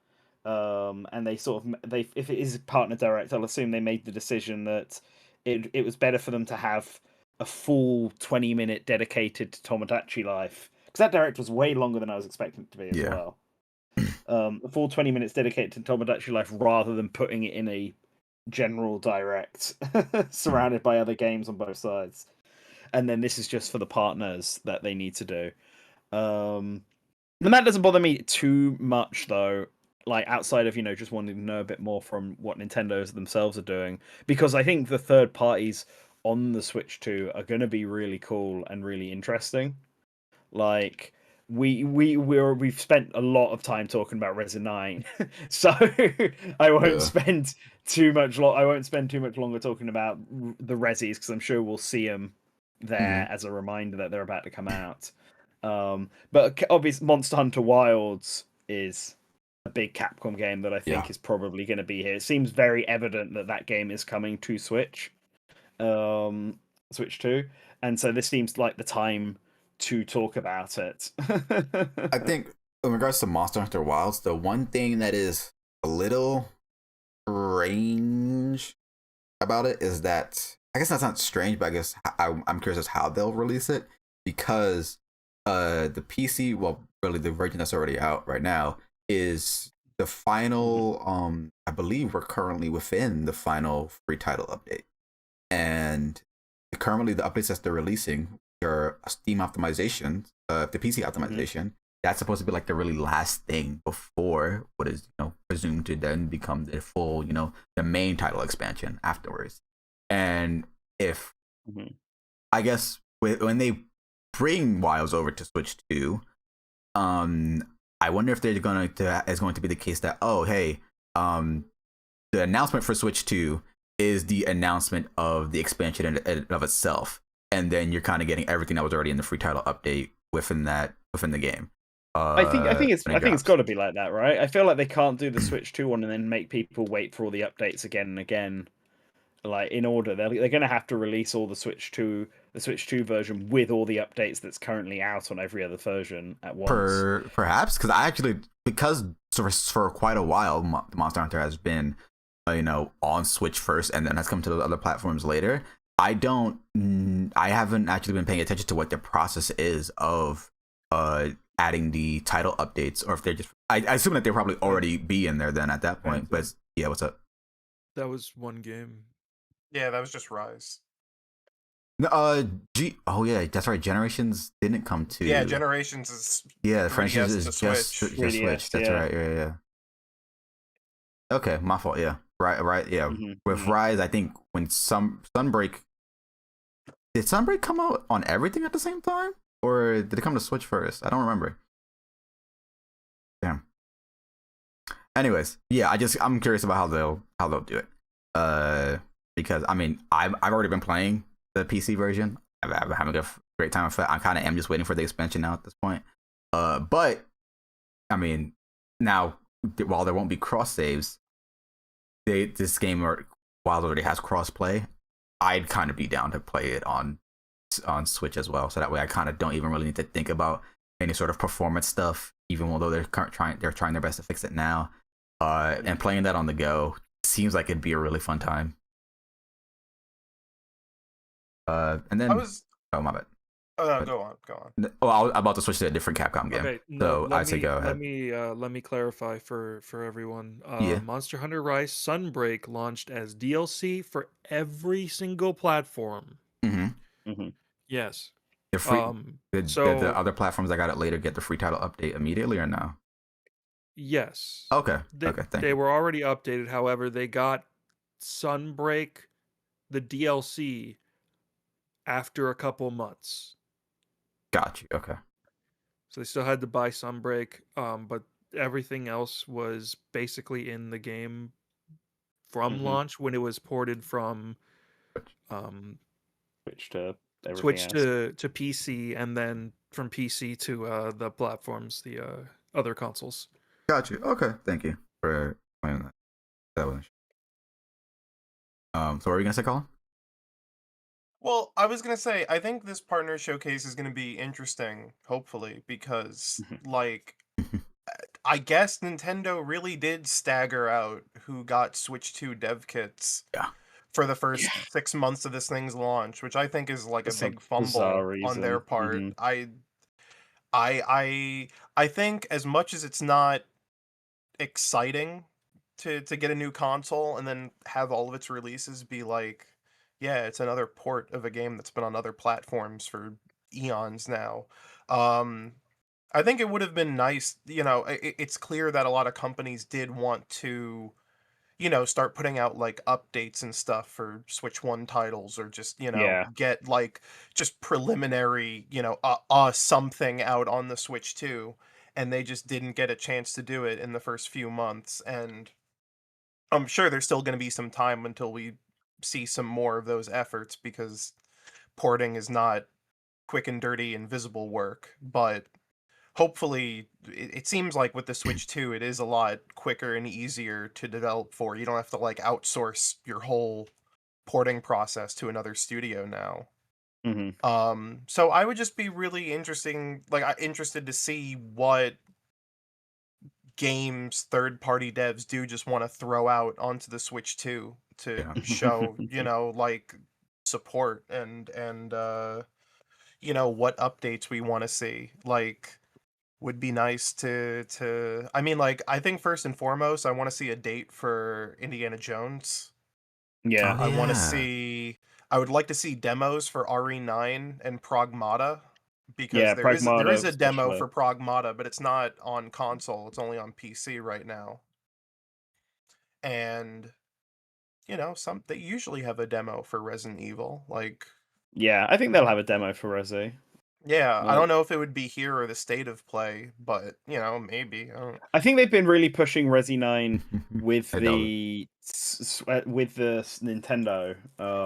Speaker 2: And they if it is partner direct, I'll assume they made the decision that it was better for them to have a full 20-minute dedicated to Tomodachi Life, because that direct was way longer than I was expecting it to be as well. A full 20 minutes dedicated to Tomodachi Life rather than putting it in a general direct surrounded by other games on both sides. And then this is just for the partners that they need to do. And that doesn't bother me too much though, like outside of just wanting to know a bit more from what Nintendo themselves are doing, because I think the third parties on the Switch 2 are going to be really cool and really interesting. Like we've spent a lot of time talking about Resident 9, so I won't spend too much longer talking about the Resis, because I'm sure we'll see them there as a reminder that they're about to come out. But obviously, Monster Hunter Wilds is a big Capcom game that I think is probably going to be here. It seems very evident that game is coming to Switch, Switch 2, and so this seems like the time to talk about it.
Speaker 1: I think in regards to Monster Hunter Wilds, the one thing that is a little strange about it is that, I guess that's not strange, but I guess I'm curious as how they'll release it, because the PC, well, really the version that's already out right now, is the final. I believe we're currently within the final free title update, and currently the updates that they're releasing are Steam optimization, the PC optimization. That's supposed to be like the really last thing before what is presumed to then become the full the main title expansion afterwards. And if I guess when they bring Wilds over to Switch 2, I wonder if they're going to be the case that the announcement for Switch 2 is the announcement of the expansion in of itself, and then you're kind of getting everything that was already in the free title update within the game.
Speaker 2: I think it's got to be like that, right? I feel like they can't do the Switch 2 one and then make people wait for all the updates again and again. Like in order, they're going to have to release all the Switch 2 version with all the updates that's currently out on every other version at once.
Speaker 1: Perhaps because for quite a while, Monster Hunter has been on Switch first and then has come to the other platforms later. I haven't actually been paying attention to what the process is of adding the title updates, or if they're just I assume that they'll probably already be in there then at that point. But yeah, what's up?
Speaker 6: That was one game.
Speaker 3: Yeah, that was just Rise.
Speaker 1: No, oh yeah, that's right. Generations didn't come to.
Speaker 3: Yeah, Generations is.
Speaker 1: Yeah, the franchise
Speaker 3: 3DS
Speaker 1: is
Speaker 3: to
Speaker 1: just
Speaker 3: Switch.
Speaker 1: Switch. That's right. Yeah. Okay, my fault. Yeah, right. Yeah, with Rise, I think when Sunbreak did Sunbreak come out on everything at the same time, or did it come to Switch first? I don't remember. Damn. Anyways, yeah, I'm curious about how they'll do it. Because I mean, I've already been playing the PC version. I'm having a great time with it. I kind of am just waiting for the expansion now at this point. But I mean, now while there won't be cross saves, this game while it already has cross play, I'd kind of be down to play it on Switch as well. So that way, I kind of don't even really need to think about any sort of performance stuff, even although they're trying their best to fix it now. And playing that on the go seems like it'd be a really fun time. And then
Speaker 3: Oh, my bad. Oh, no,
Speaker 1: But-
Speaker 3: go on, go on.
Speaker 1: Oh, I'm about to switch to a different Capcom game.
Speaker 6: Okay,
Speaker 1: So I say go ahead.
Speaker 6: let me clarify for everyone.
Speaker 1: Yeah.
Speaker 6: Monster Hunter Rise Sunbreak launched as DLC for every single platform.
Speaker 1: Mm-hmm.
Speaker 6: Yes.
Speaker 1: The free, did
Speaker 6: So
Speaker 1: the other platforms that got it later get the free title update immediately or no?
Speaker 6: yes,
Speaker 1: Okay.
Speaker 6: they,
Speaker 1: Okay. Thank
Speaker 6: they
Speaker 1: you.
Speaker 6: were already updated. However, they got Sunbreak, the DLC, after a couple months.
Speaker 1: Got you. Okay.
Speaker 6: So they still had to buy Sunbreak, but everything else was basically in the game from
Speaker 2: Mhm.
Speaker 6: launch when it was ported from
Speaker 2: Switch to everything
Speaker 6: Switch
Speaker 2: else.
Speaker 6: to PC, and then from PC to the platforms, the other consoles.
Speaker 1: Got you. Okay. Thank you for explaining that. That was. So what were you gonna say, Colin?
Speaker 3: Well, I was gonna say, I think this partner showcase is gonna be interesting, hopefully, because like I guess Nintendo really did stagger out who got Switch 2 dev kits
Speaker 1: Yeah.
Speaker 3: for the first 6 months of this thing's launch, which I think is like
Speaker 2: For
Speaker 3: a
Speaker 2: some
Speaker 3: big fumble
Speaker 2: bizarre
Speaker 3: on their
Speaker 2: reason.
Speaker 3: part.
Speaker 2: Mhm.
Speaker 3: I think as much as it's not exciting to get a new console and then have all of its releases be like, yeah, it's another port of a game that's been on other platforms for eons now. I think it would have been nice, it's clear that a lot of companies did want to, start putting out like updates and stuff for Switch 1 titles, or just,
Speaker 2: Yeah.
Speaker 3: get like just preliminary, something out on the Switch 2, and they just didn't get a chance to do it in the first few months. And I'm sure there's still going to be some time until we see some more of those efforts, because porting is not quick and dirty and visible work. But hopefully, it seems like with the Switch 2, it is a lot quicker and easier to develop for. You don't have to like outsource your whole porting process to another studio now. So I would just be really interested to see what games third-party devs do just want to throw out onto the Switch 2 to
Speaker 1: Yeah.
Speaker 3: show, like support and what updates we want to see. Like, would be nice to I mean, like, I think first and foremost I want to see a date for Indiana Jones.
Speaker 2: Yeah.
Speaker 3: I want to
Speaker 1: Yeah.
Speaker 3: I would like to see demos for RE9 and Pragmata, because
Speaker 2: Yeah,
Speaker 3: there is
Speaker 2: Pragmata
Speaker 3: a demo
Speaker 2: especially.
Speaker 3: for Pragmata, but it's not on console, it's only on PC right now. And they usually have a demo for Resident Evil. Like,
Speaker 2: Yeah, I think they'll have a demo for Resi.
Speaker 3: yeah, I
Speaker 2: Like,
Speaker 3: don't know if it would be here or the State of Play, but maybe. I don't...
Speaker 2: I think they've been really pushing Resi 9 with
Speaker 1: I doubt it.
Speaker 2: the Nintendo.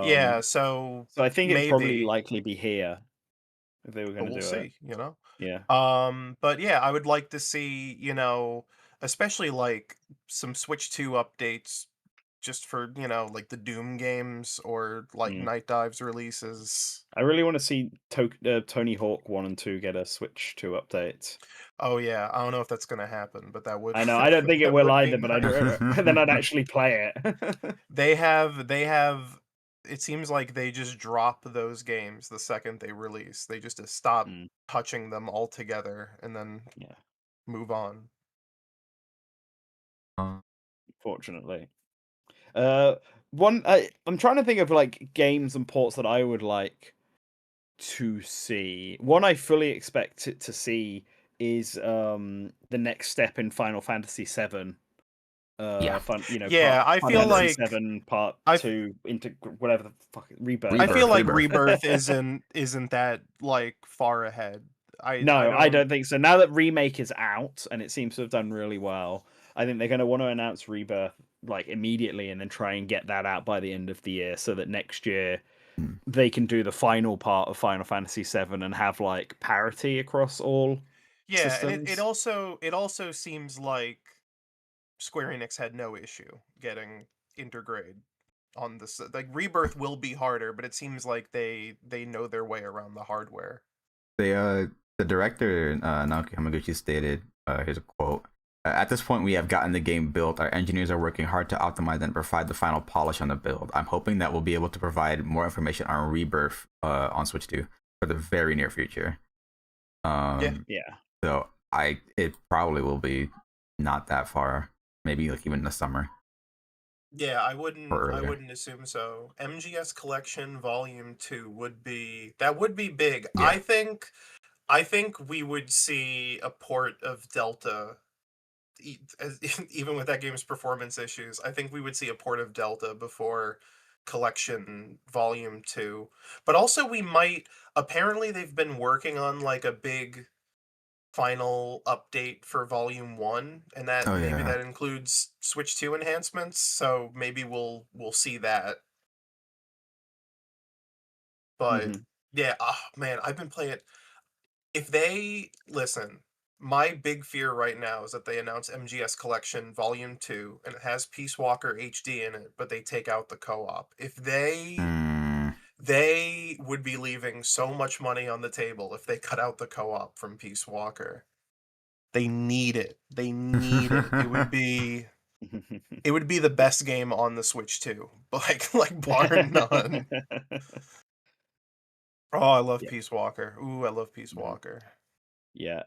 Speaker 3: yeah, so
Speaker 2: So I think it'd probably
Speaker 3: maybe,
Speaker 2: likely be here if they were
Speaker 3: but
Speaker 2: going to
Speaker 3: we'll
Speaker 2: do it.
Speaker 3: see.
Speaker 2: Yeah.
Speaker 3: But yeah, I would like to see, especially like some Switch 2 updates, just for, like the Doom games, or like
Speaker 2: Mm.
Speaker 3: Night Dive's releases.
Speaker 2: I really want to see Tony Hawk 1 and 2 get a Switch 2 update.
Speaker 3: Oh yeah, I don't know if that's gonna happen, but that would
Speaker 2: I know, I don't think it
Speaker 3: that
Speaker 2: will
Speaker 3: would be
Speaker 2: either, but
Speaker 3: nice.
Speaker 2: then I'd actually play it.
Speaker 3: They have it seems like they just drop those games the second they release. They just stop
Speaker 2: Mm.
Speaker 3: touching them altogether and then
Speaker 2: Yeah,
Speaker 3: move on.
Speaker 2: fortunately. I'm trying to think of like games and ports that I would like to see. One I fully expect to see is the next step in Final Fantasy VII.
Speaker 1: Yeah.
Speaker 3: Yeah, I
Speaker 2: Final
Speaker 3: feel
Speaker 2: Fantasy
Speaker 3: like
Speaker 2: VII Part
Speaker 3: I f-
Speaker 2: 2 into whatever the fuck Rebirth.
Speaker 3: I feel like
Speaker 1: Rebirth.
Speaker 3: Rebirth isn't that like far ahead.
Speaker 2: No, I don't think so. Now that Remake is out and it seems to have done really well, I think they're going to want to announce Rebirth like immediately and then try and get that out by the end of the year, so that next year they can do the final part of Final Fantasy VII and have like parity across all
Speaker 3: Yeah, and it
Speaker 2: systems.
Speaker 3: also seems like Square Enix had no issue getting Intergrade on this. Like, Rebirth will be harder, but it seems like they know their way around the hardware.
Speaker 1: The director Naoki Hamaguchi stated, here's a quote: "At this point, we have gotten the game built. Our engineers are working hard to optimize and provide the final polish on the build. I'm hoping that we'll be able to provide more information on Rebirth on Switch 2 for the very near future.
Speaker 2: Yeah.
Speaker 1: So it probably will be not that far. Maybe like even in the summer.
Speaker 3: Yeah, I wouldn't
Speaker 1: Or
Speaker 3: I
Speaker 1: earlier.
Speaker 3: wouldn't assume so. MGS Collection Volume 2 would be big.
Speaker 1: Yeah.
Speaker 3: I think we would see a port of Delta even with that game's performance issues. I think we would see a port of Delta before Collection Volume 2. But also we might, apparently they've been working on like a big final update for Volume 1, and that
Speaker 1: Oh,
Speaker 3: maybe
Speaker 1: yeah.
Speaker 3: that includes Switch 2 enhancements, so maybe we'll see that. But
Speaker 2: Mhm.
Speaker 3: yeah, oh man, I've been playing it. If they listen, my big fear right now is that they announce MGS Collection Volume 2 and it has Peace Walker HD in it, but they take out the co-op. If they would be leaving so much money on the table if they cut out the co-op from Peace Walker. They need it. They need it. It would be the best game on the Switch too. Like bar none. Oh, I love
Speaker 2: Yeah.
Speaker 3: Peace Walker. Ooh, I love Peace
Speaker 2: Mhm.
Speaker 3: Walker.
Speaker 2: Yeah.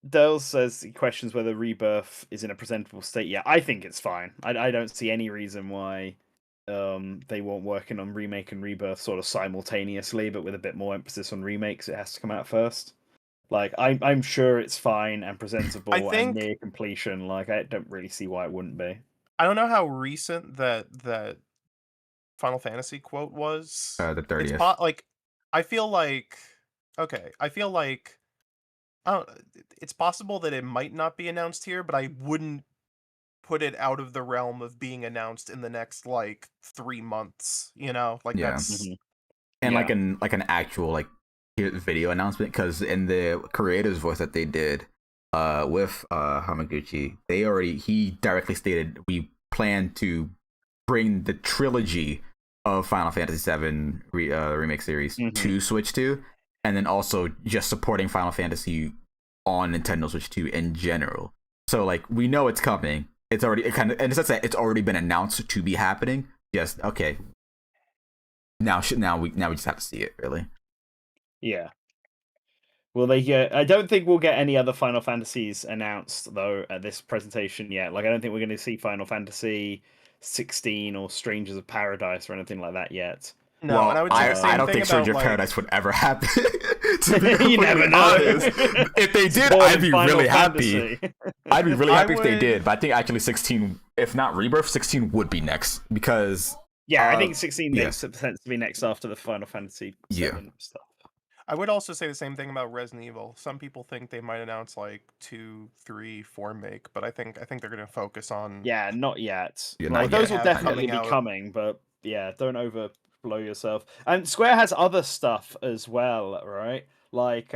Speaker 2: Dale says he questions whether Rebirth is in a presentable state. Yeah, I think it's fine. I don't see any reason why they weren't working on Remake and Rebirth sort of simultaneously, but with a bit more emphasis on remakes. It has to come out first. Like I'm sure it's fine and presentable and
Speaker 3: think-
Speaker 2: near completion. Like I don't really see why it wouldn't be.
Speaker 3: I don't know how recent that Final Fantasy quote was.
Speaker 1: The
Speaker 3: It's
Speaker 1: 30th.
Speaker 3: like I feel like okay, I feel like I don't, it's possible that it might not be announced here, but I wouldn't put it out of the realm of being announced in the next like 3 months, you know? Like
Speaker 1: Yeah.
Speaker 3: that's
Speaker 2: Mhm.
Speaker 1: And
Speaker 2: Yeah.
Speaker 1: like an actual like video announcement, because in the creator's voice that they did with Hamaguchi, he directly stated we plan to bring the trilogy of Final Fantasy VII remake series
Speaker 2: Mhm.
Speaker 1: to Switch 2, and then also just supporting Final Fantasy on Nintendo Switch 2 in general. So like we know it's coming. It's already in the sense that it's already been announced to be happening. Just okay. Now we just have to see it, really.
Speaker 2: Yeah. Will they get? I don't think we'll get any other Final Fantasies announced though at this presentation yet. Like I don't think we're going to see Final Fantasy 16 or Strangers of Paradise or anything like that yet.
Speaker 3: no,
Speaker 1: Well,
Speaker 3: and I would say the same
Speaker 1: I don't
Speaker 3: thing
Speaker 1: think
Speaker 3: about
Speaker 1: Stranger of
Speaker 3: like
Speaker 1: Paradise would ever happen. To be
Speaker 2: You
Speaker 1: completely
Speaker 2: never know.
Speaker 1: honest. If they did,
Speaker 2: Spoiling
Speaker 1: I'd be
Speaker 2: Final
Speaker 1: really happy.
Speaker 2: Fantasy.
Speaker 1: I'd be really
Speaker 3: I
Speaker 1: happy if they
Speaker 3: would-
Speaker 1: did. But I think actually 16, if not Rebirth, 16 would be next, because
Speaker 2: Yeah, I think 16
Speaker 1: yeah.
Speaker 2: makes sense to be next after the Final Fantasy 7 stuff.
Speaker 3: I would also say the same thing about Resident Evil. Some people think they might announce like 2, 3, 4 make, but I think they're going to focus on
Speaker 2: Yeah, not yet.
Speaker 1: Yeah,
Speaker 2: Like
Speaker 1: not
Speaker 2: those
Speaker 1: yet.
Speaker 2: will
Speaker 3: Have
Speaker 2: definitely
Speaker 3: coming
Speaker 2: be
Speaker 3: out.
Speaker 2: coming, but yeah, don't overblow yourself. And Square has other stuff as well, right? Like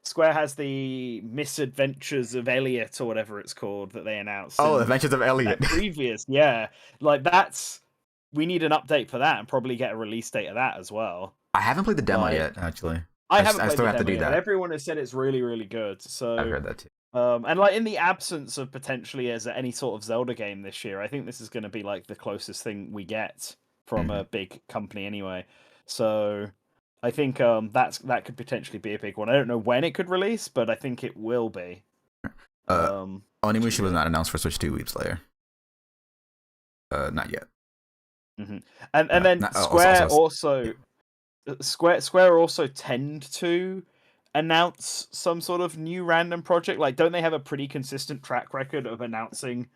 Speaker 2: Square has the Misadventures of Elliot or whatever it's called that they announced.
Speaker 1: Oh,
Speaker 2: in
Speaker 1: Adventures of
Speaker 2: that
Speaker 1: Elliot.
Speaker 2: previous, yeah. Like we need an update for that and probably get a release date of that as well.
Speaker 1: I haven't played the demo
Speaker 2: Like,
Speaker 1: yet, actually.
Speaker 2: I haven't
Speaker 1: I
Speaker 2: played
Speaker 1: still
Speaker 2: the
Speaker 1: have to
Speaker 2: demo
Speaker 1: do
Speaker 2: yet, but
Speaker 1: that.
Speaker 2: everyone has said it's really, really good. So
Speaker 1: I've heard that too.
Speaker 2: and like in the absence of potentially as any sort of Zelda game this year, I think this is going to be like the closest thing we get from a big company anyway. So I think that could potentially be a big one. I don't know when it could release, but I think it will be.
Speaker 1: Onimusha was not announced for Switch 2 Weep Slayer. Not yet.
Speaker 2: And then Square also tend to announce some sort of new random project. Like, don't they have a pretty consistent track record of announcing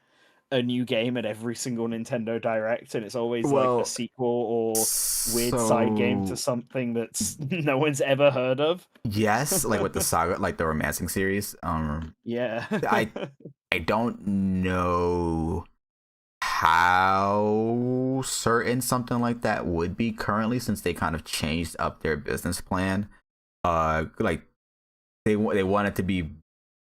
Speaker 2: a new game at every single Nintendo Direct, and it's always like a sequel or weird side game to something that's no one's ever heard of?
Speaker 1: Yes, like with the saga, like the romancing series.
Speaker 2: Yeah.
Speaker 1: I don't know how certain something like that would be currently, since they kind of changed up their business plan. Like they want it to be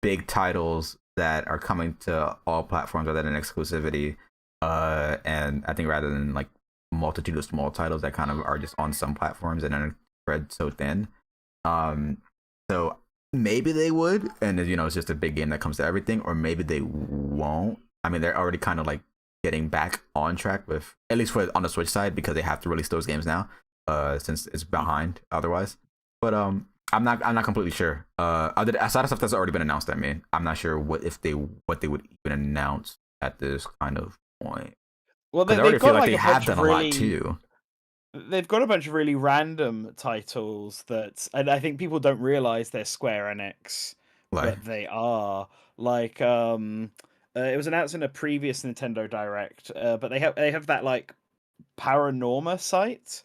Speaker 1: big titles that are coming to all platforms rather than exclusivity. And I think rather than like multitude of small titles that kind of are just on some platforms and are spread so thin. So maybe they would, and it's just a big game that comes to everything, or maybe they won't. I mean, they're already kind of like getting back on track with, at least on the Switch side, because they have to release those games now, since it's behind otherwise. But I'm not completely sure. Aside of stuff that's already been announced, I'm not sure what they would even announce at this kind of point.
Speaker 2: Well,
Speaker 1: Because I already feel like they have done a lot too.
Speaker 2: They've got a bunch of really random titles that, and I think people don't realize they're Square Enix,
Speaker 1: Like,
Speaker 2: but they are. Like, it was announced in a previous Nintendo Direct, but they have that like Paranorma site.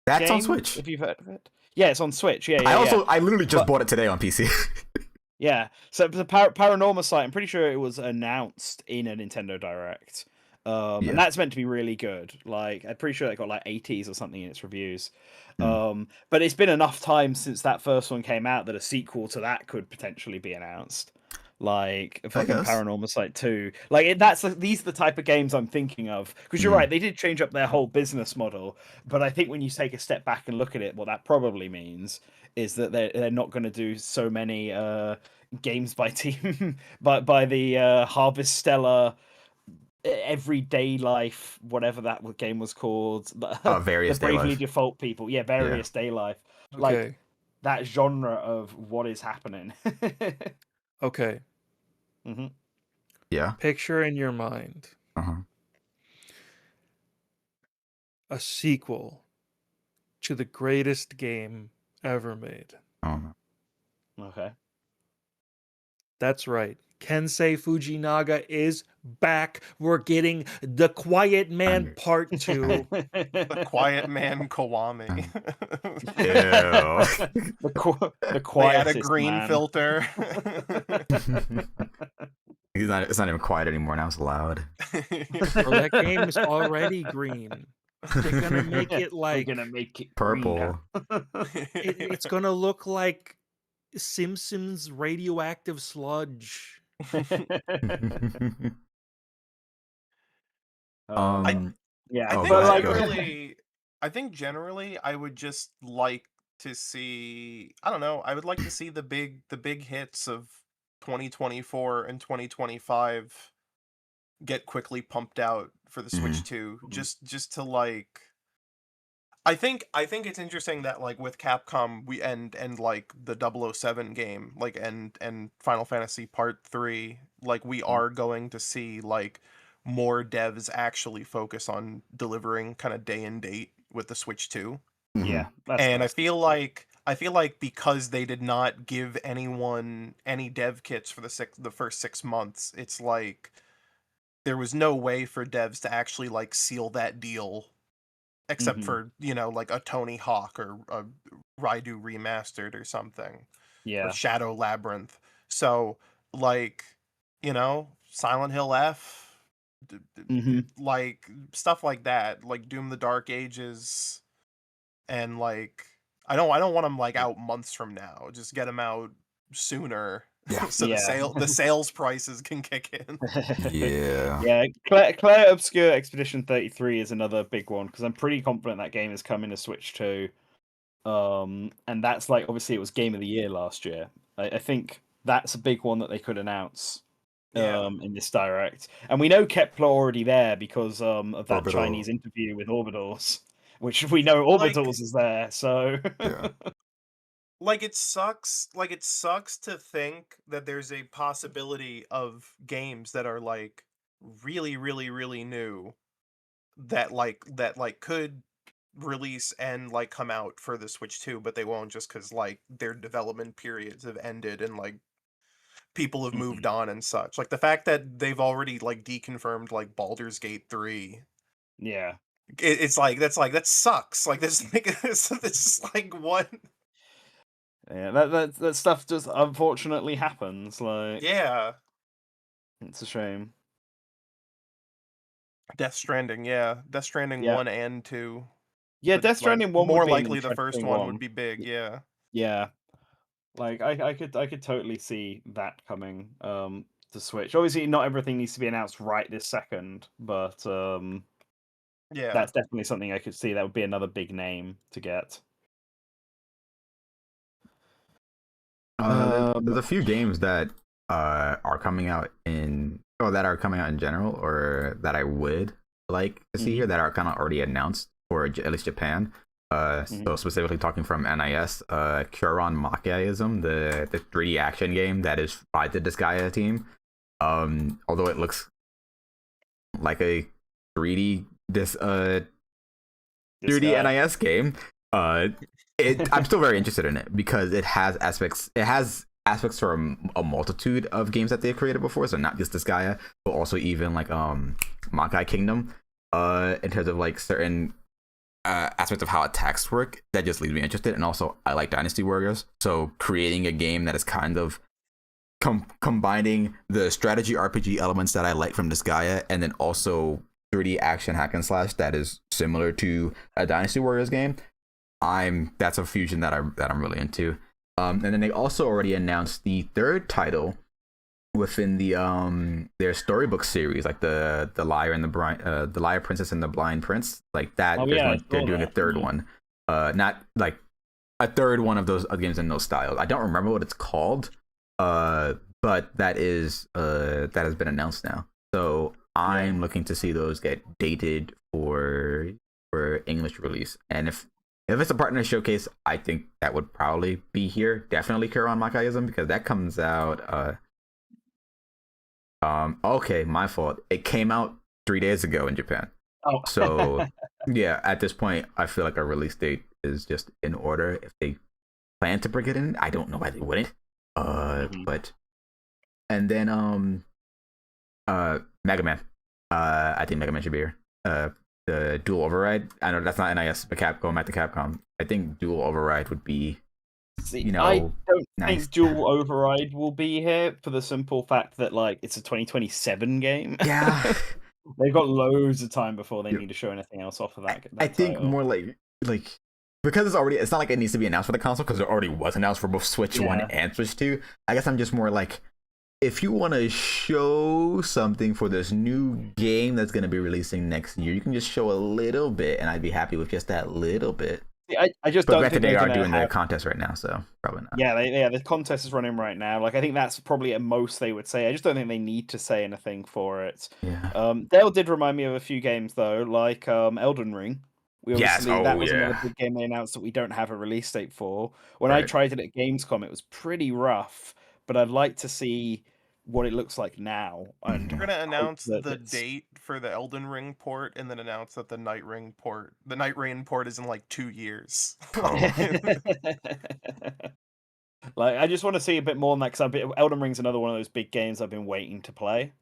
Speaker 1: that's on
Speaker 2: game,
Speaker 1: Switch.
Speaker 2: If you've heard of it, yeah, it's on Switch. Yeah,
Speaker 1: I literally just bought it today on PC.
Speaker 2: yeah. So the Paranorma site, I'm pretty sure it was announced in a Nintendo Direct. And that's meant to be really good. Like, I'm pretty sure it got like 80s or something in its reviews. But it's been enough time since that first one came out that a sequel to that could potentially be announced. Like fucking Paranormal Site 2. Like these are the type of games I'm thinking of. Because you're right, they did change up their whole business model. But I think when you take a step back and look at it, what that probably means is that they're not going to do so many games by team by the Harvestella Everyday Life, whatever that game was called.
Speaker 1: Various
Speaker 2: the Bravely
Speaker 1: Day Life.
Speaker 2: Default people. Yeah, Various Day Life. Like
Speaker 6: Okay.
Speaker 2: that genre of what is happening.
Speaker 6: Okay.
Speaker 2: Mm-hmm.
Speaker 1: Yeah.
Speaker 6: Picture in your mind a sequel to the greatest game ever made.
Speaker 1: Oh,
Speaker 2: Okay.
Speaker 6: That's right. Kensei Fujinaga is back. We're getting The Quiet Man Part 2.
Speaker 3: The Quiet Man Kiwami.
Speaker 1: Ew.
Speaker 2: The
Speaker 3: They had
Speaker 2: quietest
Speaker 3: a green
Speaker 2: man.
Speaker 3: filter.
Speaker 1: It's not even quiet anymore. Now it's loud.
Speaker 6: Bro, that game is already green. They're gonna make it like
Speaker 2: We're gonna make it
Speaker 1: Purple.
Speaker 6: it's gonna look like Simpsons radioactive sludge.
Speaker 2: Yeah,
Speaker 3: I think
Speaker 1: go ahead,
Speaker 3: generally, I think generally, I would just like to see. I don't know. I would like to see the big hits of 2024 and 2025 get quickly pumped out for the Switch 2. Just to like. I think it's interesting that like with Capcom we and like the 007 game like and Final Fantasy Part 3 like we are going to see like more devs actually focus on delivering kind of day and date with the Switch 2.
Speaker 2: Yeah,
Speaker 3: And I feel like because they did not give anyone any dev kits for the first 6 months, it's like there was no way for devs to actually like seal that deal except for, you know, like a Tony Hawk or a Raidu Remastered or something.
Speaker 2: Yeah.
Speaker 3: Or Shadow Labyrinth. So, like, you know, Silent Hill F, like, stuff like that. Like, Doom the Dark Ages. And, like, I don't want them, like, out months from now. Just get them out sooner. So the sales prices can kick in.
Speaker 1: Yeah.
Speaker 2: Claire Obscure Expedition 33 is another big one because I'm pretty confident that game is coming to Switch 2. And that's like obviously it was Game of the Year last year. I think that's a big one that they could announce in this direct. And we know Kepler already there because of that
Speaker 1: Orbital.
Speaker 2: Chinese interview with Orbitals, which we know Orbitals is there. So
Speaker 1: Yeah.
Speaker 3: Like it sucks to think that there's a possibility of games that are like really really really new that could release and like come out for the Switch 2, but they won't just cuz like their development periods have ended and like people have moved on and such. Like the fact that they've already like deconfirmed like Baldur's Gate 3.
Speaker 2: Yeah.
Speaker 3: It's like that sucks. Like this it's like what.
Speaker 2: Yeah, that stuff just unfortunately happens. Like,
Speaker 3: Yeah.
Speaker 2: It's a shame.
Speaker 3: Death Stranding, yeah. Death Stranding 1 and 2.
Speaker 2: Yeah,
Speaker 3: But,
Speaker 2: Death Stranding 1
Speaker 3: more
Speaker 2: would be an
Speaker 3: likely the first
Speaker 2: interesting
Speaker 3: one would be big, yeah.
Speaker 2: Yeah. Like I could totally see that coming to Switch. Obviously not everything needs to be announced right this second, but
Speaker 3: Yeah.
Speaker 2: that's definitely something I could see. That would be another big name to get.
Speaker 1: There's a few games that are coming out in general, or that I would like to see here that are kind of already announced for at least Japan. So specifically talking from NIS, Curon Machiaism, the 3D action game that is by the Disgaea team. Although it looks like a 3D 3D NIS game, I'm still very interested in it because it has aspects from a multitude of games that they've created before, so not just Disgaea, but also even like Makai Kingdom, in terms of like certain aspects of how attacks work. That just leaves me interested. And also I like Dynasty Warriors, so creating a game that is kind of combining the strategy RPG elements that I like from Disgaea and then also 3D action hack and slash that is similar to a Dynasty Warriors game. That's a fusion that I'm really into. And then they also already announced the third title within the their storybook series, like the Liar and the Liar Princess and the Blind Prince, like that. They're doing a third one, not like a third one of those games in those styles. I don't remember what it's called, but that has been announced now. So I'm looking to see those get dated for English release, and if it's a partner showcase, I think that would probably be here. Definitely Curon Machiaism, because that comes out. Okay, my fault. It came out 3 days ago in Japan.
Speaker 2: Oh,
Speaker 1: So yeah, at this point, I feel like a release date is just in order. If they plan to bring it in, I don't know why they wouldn't. But and then Mega Man. I think Mega Man should be here. The Dual Override. I know that's not NIS, but Capcom at the Capcom. I think Dual Override would be,
Speaker 2: see,
Speaker 1: you know,
Speaker 2: I don't
Speaker 1: nice.
Speaker 2: think Dual Override will be here for the simple fact that like it's a 2027 game.
Speaker 1: Yeah.
Speaker 2: They've got loads of time before they
Speaker 1: Yep.
Speaker 2: need to show anything else off of that.
Speaker 1: I think
Speaker 2: title.
Speaker 1: more like because it's not like it needs to be announced for the console, because it already was announced for both Switch 1 and Switch 2. I guess I'm just more like, if you want to show something for this new game that's going to be releasing next year, you can just show a little bit, and I'd be happy with just that little bit.
Speaker 2: See, I just
Speaker 1: But
Speaker 2: don't
Speaker 1: granted,
Speaker 2: think
Speaker 1: they are
Speaker 2: they're
Speaker 1: doing
Speaker 2: gonna
Speaker 1: the contest right now, so probably not.
Speaker 2: Yeah, the contest is running right now. Like I think that's probably at most they would say. I just don't think they need to say anything for it.
Speaker 1: Yeah.
Speaker 2: Dale did remind me of a few games though, like Elden Ring.
Speaker 1: Yes,
Speaker 2: That was another
Speaker 1: yeah.
Speaker 2: big game they announced that we don't have a release date for. When I
Speaker 1: Right.
Speaker 2: tried it at Gamescom, it was pretty rough, but I'd like to see what it looks like now. And
Speaker 1: Mhm.
Speaker 3: We're gonna announce
Speaker 2: that
Speaker 3: the
Speaker 2: it's-
Speaker 3: date for the Elden Ring port, and then announce that the Night Rain port is in like 2 years.
Speaker 1: Oh.
Speaker 2: Like I just want to see a bit more on that because Elden Ring's another one of those big games I've been waiting to play,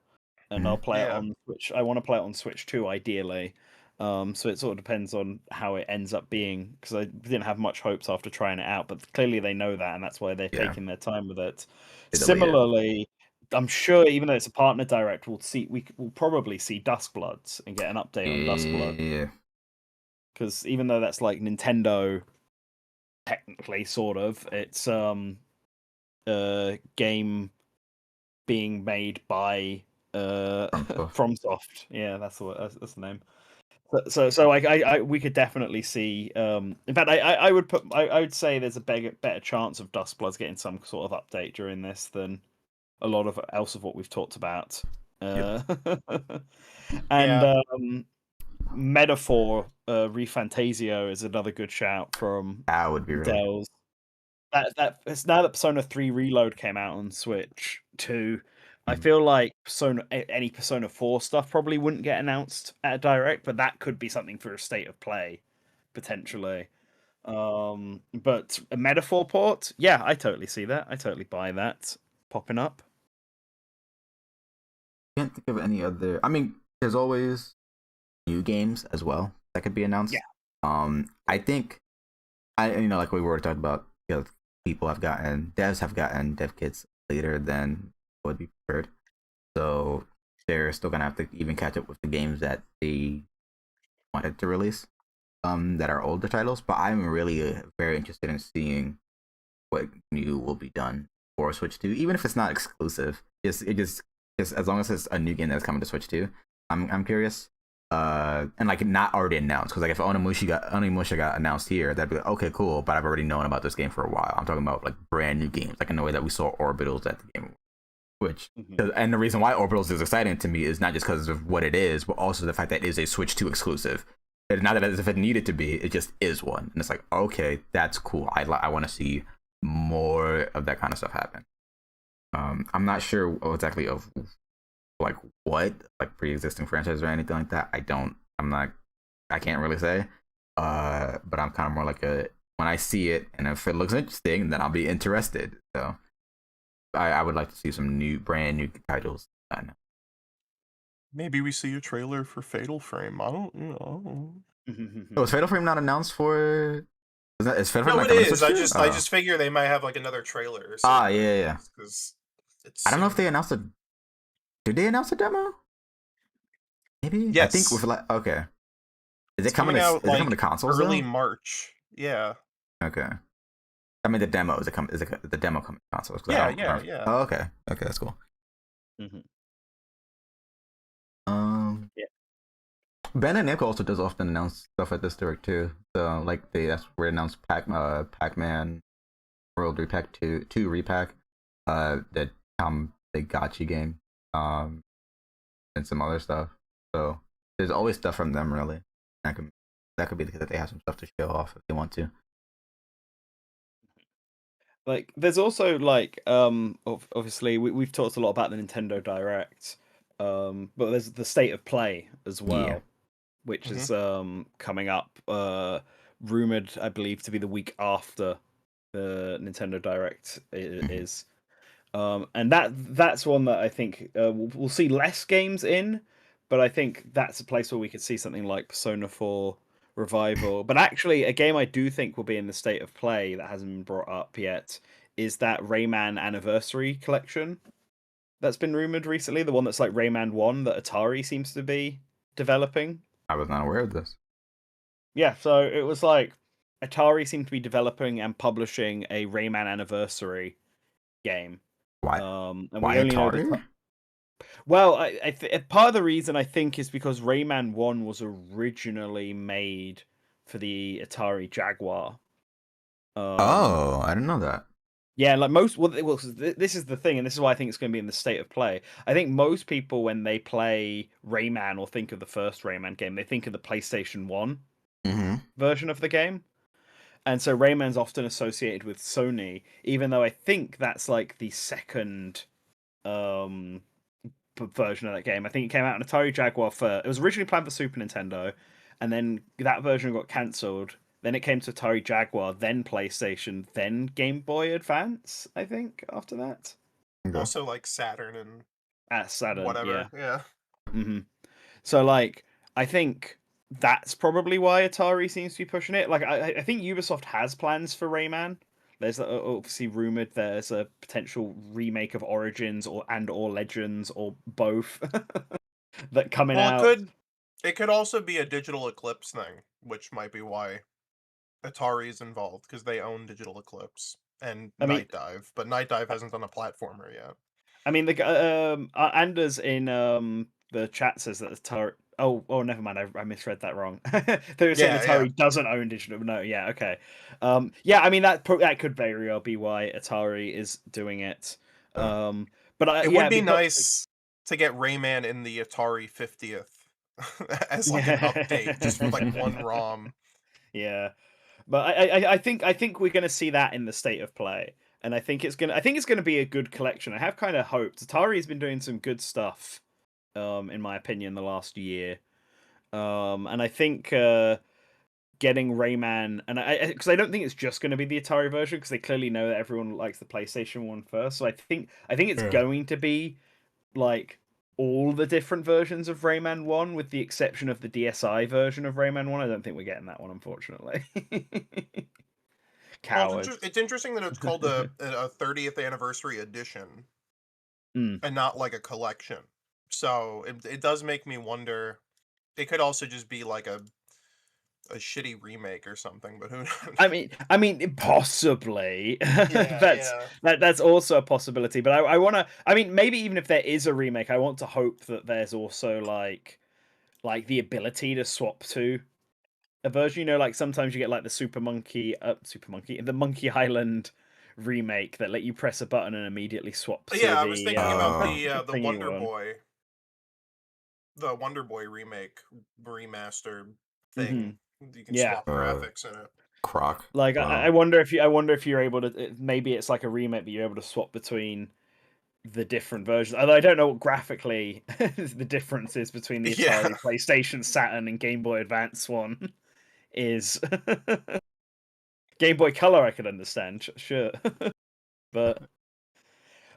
Speaker 2: and I'll play it
Speaker 3: Yeah.
Speaker 2: on Switch. I want to play it on Switch 2 ideally. So it sort of depends on how it ends up being, because I didn't have much hopes after trying it out, but clearly they know that, and that's why they're
Speaker 1: Yeah.
Speaker 2: taking their time with it.
Speaker 1: They delay it.
Speaker 2: Similarly, I'm sure even though it's a partner direct, we'll probably see Duskbloods and get an update on Duskblood,
Speaker 1: Yeah.
Speaker 2: because even though that's like Nintendo, technically, sort of, it's a game being made by
Speaker 1: FromSoft.
Speaker 2: FromSoft. Yeah, that's the name. So we could definitely see. In fact, I would say there's a better chance of Duskbloods getting some sort of update during this than a lot of else of what we've talked about. And Metaphor ReFantasio is another good shout from
Speaker 1: That would be really.
Speaker 2: Dell's. That it's now that Persona 3 Reload came out on Switch 2. I feel like any Persona 4 stuff probably wouldn't get announced at a direct, but that could be something for a state of play, potentially. But a Metaphor port, yeah, I totally see that. I totally buy that popping up.
Speaker 1: Can't think of any other. I mean, there's always new games as well that could be announced.
Speaker 2: Yeah.
Speaker 1: I think, like we were talking about, devs have gotten dev kits later than would be preferred, so they're still gonna have to even catch up with the games that they wanted to release, that are older titles. But I'm really very interested in seeing what new will be done for Switch 2, even if it's not exclusive. Just as long as it's a new game that's coming to Switch 2, I'm curious. And like not already announced, because like if Onimusha got announced here, that'd be like, okay, cool, but I've already known about this game for a while. I'm talking about like brand new games, like in the way that we saw Orbitals at the Game Which and the reason why Orbitals is exciting to me is not just because of what it is, but also the fact that it is a Switch 2 exclusive. It's not that as if it needed to be. It just is one, and it's like, okay, that's cool. I want to see more of that kind of stuff happen. I'm not sure exactly of like what like pre-existing franchises or anything like that. I can't really say. But I'm kind of more like when I see it and if it looks interesting, then I'll be interested. So I would like to see some brand new titles.
Speaker 3: Maybe we see a trailer for Fatal Frame. I don't know.
Speaker 1: Oh, is Fatal Frame not announced for? Is Fatal Frame
Speaker 3: No,
Speaker 1: not
Speaker 3: it
Speaker 1: coming to
Speaker 3: is.
Speaker 1: Switch too?
Speaker 3: I just figure they might have like another trailer. Or
Speaker 1: Ah,
Speaker 3: something,
Speaker 1: yeah.
Speaker 3: Because it's.
Speaker 1: I don't know if they announced a. Did they announce a demo? Maybe.
Speaker 3: Yes.
Speaker 1: I think with like okay. Is
Speaker 3: It's
Speaker 1: it coming to?
Speaker 3: out,
Speaker 1: Is it coming to consoles?
Speaker 3: early
Speaker 1: though?
Speaker 3: March. Yeah.
Speaker 1: Okay. I mean the demo. Is it the demo coming to consoles? 'Cause I
Speaker 3: Yeah,
Speaker 1: don't
Speaker 3: yeah,
Speaker 1: remember.
Speaker 3: yeah.
Speaker 1: Oh, okay. Okay, that's cool.
Speaker 2: Mhm. Yeah.
Speaker 1: Bandai Namco also does often announce stuff at this direct too. So like that's where they announced Pac-Man World Repack 2 repack, the Gachi game, and some other stuff. So there's always stuff from them really. That could be the case that they have some stuff to show off if they want to.
Speaker 2: Like, there's also like obviously we've talked a lot about the Nintendo Direct, but there's the State of Play as well,
Speaker 1: Yeah.
Speaker 2: which is coming up, rumored I believe to be the week after the Nintendo Direct is, and that's one that I think we'll see less games in, but I think that's a place where we could see something like Persona 4 Revival. But actually, a game I do think will be in the State of Play that hasn't been brought up yet is that Rayman Anniversary Collection that's been rumored recently. The one that's like Rayman 1 that Atari seems to be developing.
Speaker 1: I was not aware of this.
Speaker 2: Yeah, so it was like Atari seemed to be developing and publishing a Rayman Anniversary game.
Speaker 1: Why?
Speaker 2: And
Speaker 1: Why
Speaker 2: we only know the
Speaker 1: Atari?
Speaker 2: Well, part of the reason I think is because Rayman 1 was originally made for the Atari Jaguar.
Speaker 1: Oh, I didn't know that.
Speaker 2: Yeah, like this is the thing, and this is why I think it's going to be in the State of Play. I think most people, when they play Rayman or think of the first Rayman game, they think of the PlayStation 1 version of the game. And so Rayman's often associated with Sony, even though I think that's like the second version of that game. I think it came out on Atari Jaguar first. It was originally planned for Super Nintendo, and then that version got cancelled. Then it came to Atari Jaguar, then PlayStation, then Game Boy Advance, I think, after that.
Speaker 1: Okay.
Speaker 3: Also like Saturn and
Speaker 2: Saturn,
Speaker 3: whatever. Yeah.
Speaker 2: Mm-hmm. So, like, I think that's probably why Atari seems to be pushing it. Like, I think Ubisoft has plans for Rayman. There's obviously rumored there's a potential remake of Origins or Legends or both that coming out.
Speaker 3: It could also be a Digital Eclipse thing, which might be why Atari is involved, because they own Digital Eclipse and Night Dive, but Night Dive hasn't done a platformer yet.
Speaker 2: I mean, the Anders in the chat says that Atari. Oh, never mind. I misread that wrong. They were saying Atari doesn't own digital. No, yeah, okay. Yeah, I mean that could very well be why Atari is doing it. But
Speaker 3: it would be nice to get Rayman in the Atari 50th as like an update, just with like one ROM.
Speaker 2: Yeah, but I think we're gonna see that in the State of Play, and I think it's gonna be a good collection. I have kind of hoped. Atari's been doing some good stuff, in my opinion, the last year, and I think getting Rayman, and because I don't think it's just going to be the Atari version, because they clearly know that everyone likes the PlayStation one first. So I think it's going to be like all the different versions of Rayman 1, with the exception of the DSi version of Rayman 1. I don't think we're getting that one, unfortunately.
Speaker 3: Well, it's interesting that it's called a 30th anniversary edition and not like a collection. So it does make me wonder. It could also just be like a shitty remake or something, but who knows?
Speaker 2: I mean, possibly. That's also a possibility. But I want to. I mean, maybe even if there is a remake, I want to hope that there's also like the ability to swap to a version. You know, like sometimes you get like the the Monkey Island remake that let you press a button and immediately swap.
Speaker 3: Yeah, I was thinking about the Wonder Boy. The Wonder Boy remake remaster thing. You can
Speaker 2: Yeah.
Speaker 3: swap graphics in it.
Speaker 1: Croc.
Speaker 2: Like
Speaker 1: Wow.
Speaker 2: I wonder if you're able to. Maybe it's like a remake, but you're able to swap between the different versions. Although I don't know what graphically the difference is between the
Speaker 3: Yeah.
Speaker 2: Atari, PlayStation, Saturn, and Game Boy Advance one is. Game Boy Color, I could understand, sure, but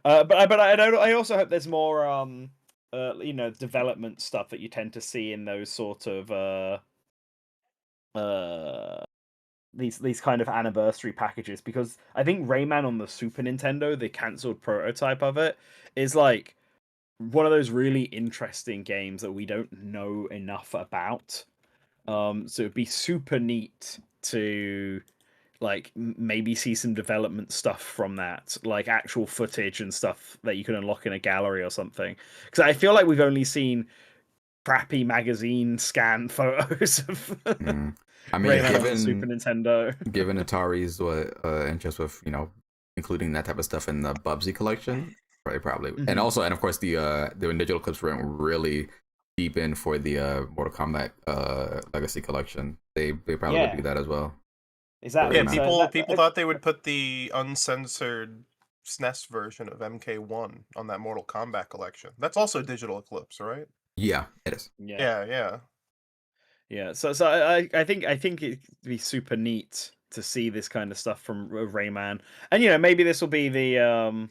Speaker 2: I don't. I also hope there's more development stuff that you tend to see in those sort of these kind of anniversary packages, because I think Rayman on the Super Nintendo, the cancelled prototype of it, is like one of those really interesting games that we don't know enough about. So it'd be super neat to like maybe see some development stuff from that, like actual footage and stuff that you can unlock in a gallery or something. Because I feel like we've only seen crappy magazine scan photos of
Speaker 1: I mean,
Speaker 2: Rayman on the Super Nintendo.
Speaker 1: given Atari's interest with including that type of stuff in the Bubsy collection, probably, and of course the digital clips went really deep in for the Mortal Kombat Legacy collection. They probably would do that as well.
Speaker 2: Exactly.
Speaker 3: Yeah,
Speaker 1: Rayman.
Speaker 3: people thought they would put the uncensored SNES version of MK1 on that Mortal Kombat collection. That's also Digital Eclipse, right?
Speaker 1: Yeah, it is.
Speaker 3: Yeah.
Speaker 2: So I think it'd be super neat to see this kind of stuff from Rayman, and maybe this will be the